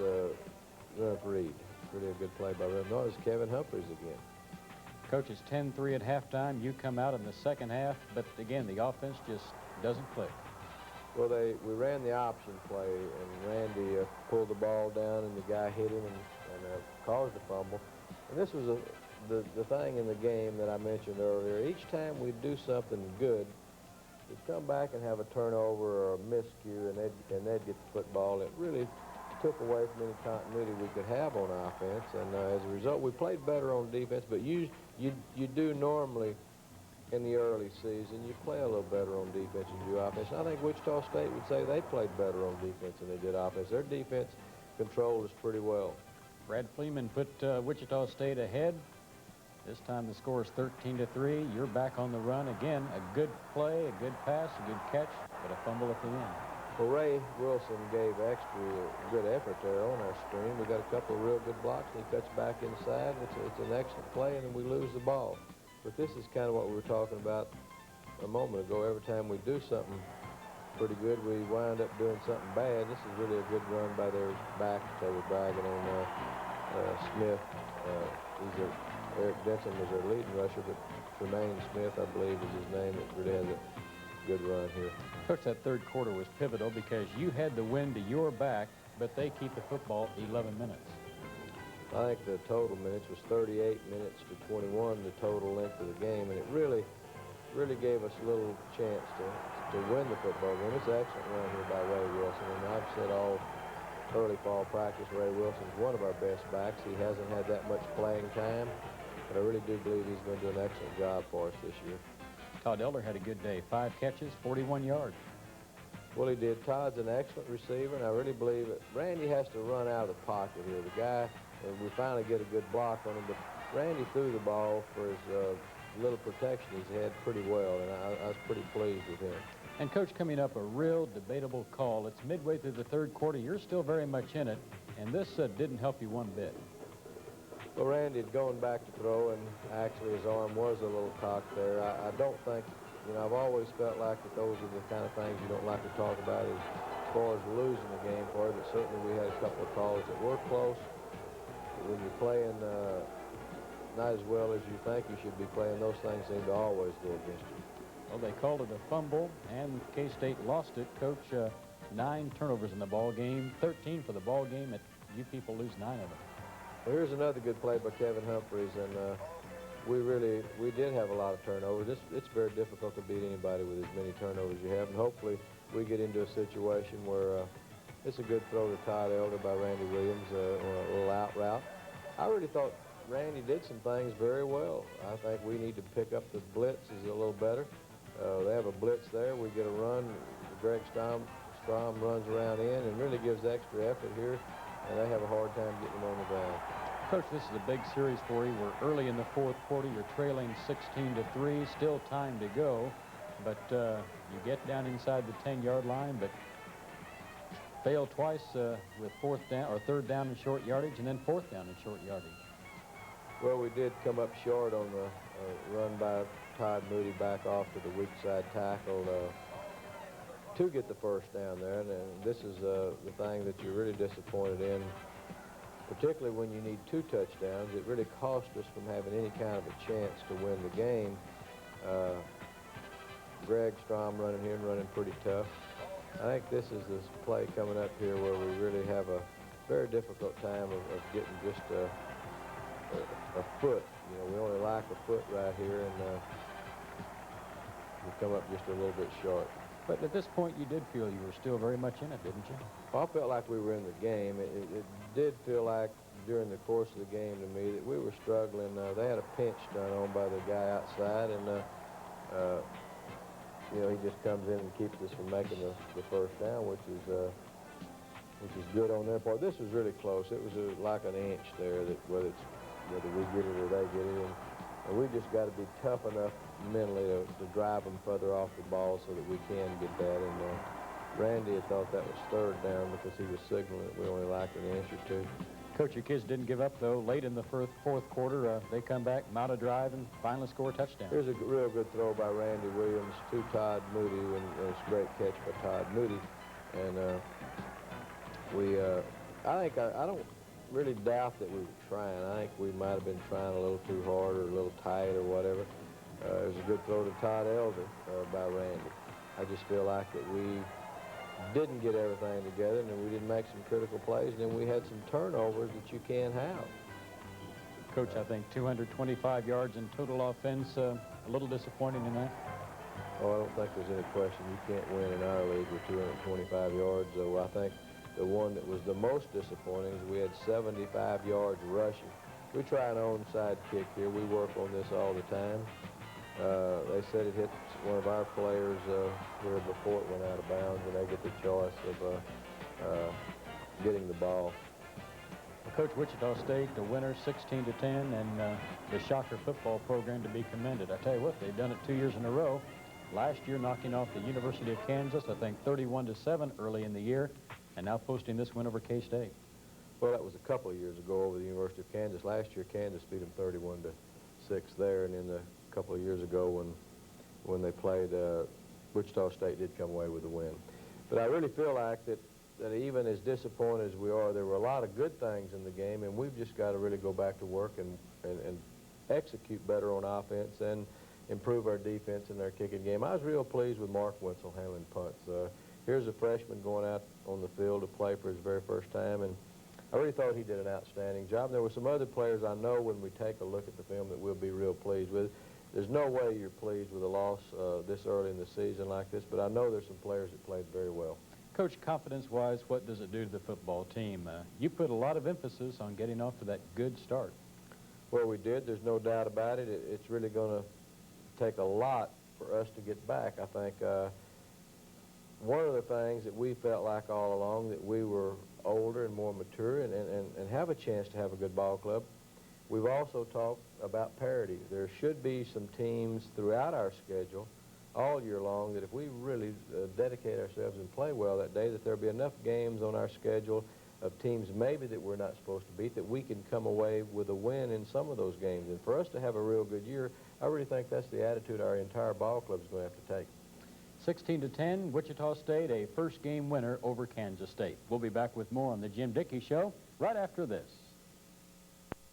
Ruth Reed. Really a good play by Ruth. No, it's Kevin Humphreys again. Coach, it's 10-3 at halftime. You come out in the second half, but again, the offense just doesn't click. Well, we ran the option play, and Randy pulled the ball down, and the guy hit him and caused a fumble. And this was the thing in the game that I mentioned earlier. Each time we do something good, we'd come back and have a turnover or a miscue, and they'd get the football. It really took away from any continuity we could have on offense, and as a result, we played better on defense. But you do normally in the early season, you play a little better on defense than you do offense. And I think Wichita State would say they played better on defense than they did offense. Their defense controlled us pretty well. Brad Fleeman put Wichita State ahead. This time the score is 13-3. You're back on the run again. A good play, a good pass, a good catch, but a fumble at the end. Well, Ray Wilson gave extra good effort there on our screen. We got a couple of real good blocks, and he cuts back inside. It's an excellent play, and then we lose the ball. But this is kind of what we were talking about a moment ago. Every time we do something pretty good, we wind up doing something bad. This is really a good run by their back. They were bragging on Smith. Eric Denson was their leading rusher, but Tremaine Smith, I believe, is his name, that really has a good run here. Coach, that third quarter was pivotal because you had the wind to your back, but they keep the football 11 minutes. I think the total minutes was 38 minutes to 21, the total length of the game, and it really gave us a little chance to win the football game. It's an excellent run here by Ray Wilson, and I've said all early fall practice, Ray Wilson's one of our best backs. He hasn't had that much playing time, but I really do believe he's going to do an excellent job for us this year. Todd Elder had a good day. 5 catches, 41 yards. Well, he did. Todd's an excellent receiver, and I really believe it. Randy has to run out of the pocket here. The guy, and we finally get a good block on him, but Randy threw the ball for his little protection he's had pretty well, and I was pretty pleased with him. And, Coach, coming up, a real debatable call. It's midway through the third quarter. You're still very much in it, and this didn't help you one bit. Well, Randy had gone back to throw, and actually his arm was a little cocked there. I don't think, I've always felt like that those are the kind of things you don't like to talk about as far as losing the game for it, but certainly we had a couple of calls that were close. But when you're playing not as well as you think you should be playing, those things seem to always go against you. Well, they called it a fumble, and K-State lost it. Coach, 9 turnovers in the ball game, 13 for the ball game. You people lose 9 of them. Well, here's another good play by Kevin Humphreys, and we did have a lot of turnovers. It's very difficult to beat anybody with as many turnovers you have, and hopefully we get into a situation where it's a good throw to Todd Elder by Randy Williams on a little out route. I really thought Randy did some things very well. I think we need to pick up the blitzes a little better. They have a blitz there. We get a run. Greg Strom runs around in and really gives extra effort here, and they have a hard time getting them on the ground. Coach, this is a big series for you. We're early in the fourth quarter. You're trailing 16-3. Still time to go, but you get down inside the 10-yard line, but fail twice with third down in short yardage, and then fourth down in short yardage. Well, we did come up short on the run by Todd Moody back off to the weak side tackle to get the first down there. And this is the thing that you're really disappointed in, particularly when you need 2 touchdowns. It really cost us from having any kind of a chance to win the game. Greg Strom running here and running pretty tough. I think this is this play coming up here where we really have a very difficult time of getting just a foot. We only lack a foot right here, and we come up just a little bit short. But at this point, you did feel you were still very much in it, didn't you? Well, I felt like we were in the game. It did feel like during the course of the game to me that we were struggling. They had a pinch done on by the guy outside, and he just comes in and keeps us from making the first down, which is good on their part. This was really close. It was like an inch there, that whether we get it or they get it. And we just got to be tough enough mentally to drive them further off the ball so that we can get that. And Randy had thought that was third down because he was signaling that we only lacked an inch or 2. Coach, your kids didn't give up, though. Late in the fourth quarter, they come back, mount a drive, and finally score a touchdown. Here's a real good throw by Randy Williams to Todd Moody, and it's a great catch by Todd Moody. And I don't really doubt that we were trying. I think we might have been trying a little too hard or a little tight or whatever. It was a good throw to Todd Elder by Randy. I just feel like that we didn't get everything together, and then we didn't make some critical plays, and then we had some turnovers that you can't have. Coach, I think 225 yards in total offense, a little disappointing in that. Oh, I don't think there's any question you can't win in our league with 225 yards, though. I think the one that was the most disappointing is we had 75 yards rushing. We try an onside kick here. We work on this all the time. They said it hit one of our players here before it went out of bounds, and they get the choice of getting the ball. Well, Coach, Wichita State, the winner, 16-10, and the Shocker football program to be commended. I tell you what, they've done it 2 years in a row. Last year, knocking off the University of Kansas, I think 31-7 early in the year, and now posting this win over K-State. Well, that was a couple of years ago over the University of Kansas. Last year, Kansas beat them 31-6 there, and then a couple of years ago when they played, Wichita State did come away with the win. But I really feel like that even as disappointed as we are, there were a lot of good things in the game, and we've just got to really go back to work and execute better on offense and improve our defense in their kicking game. I was real pleased with Mark Wenzel handling punts. Here's a freshman going out on the field to play for his very first time, and I really thought he did an outstanding job. There were some other players I know when we take a look at the film that we'll be real pleased with. There's no way you're pleased with a loss this early in the season like this, but I know there's some players that played very well. Coach, confidence-wise, what does it do to the football team? You put a lot of emphasis on getting off to that good start. Well, we did. There's no doubt about it. It's really going to take a lot for us to get back. I think one of the things that we felt like all along, that we were older and more mature and have a chance to have a good ball club. We've also talked about parity. There should be some teams throughout our schedule all year long that if we really dedicate ourselves and play well that day, that there'll be enough games on our schedule of teams maybe that we're not supposed to beat, that we can come away with a win in some of those games. And for us to have a real good year, I really think that's the attitude our entire ball club is going to have to take. 16-10, Wichita State, a first game winner over Kansas State. We'll be back with more on the Jim Dickey Show right after this.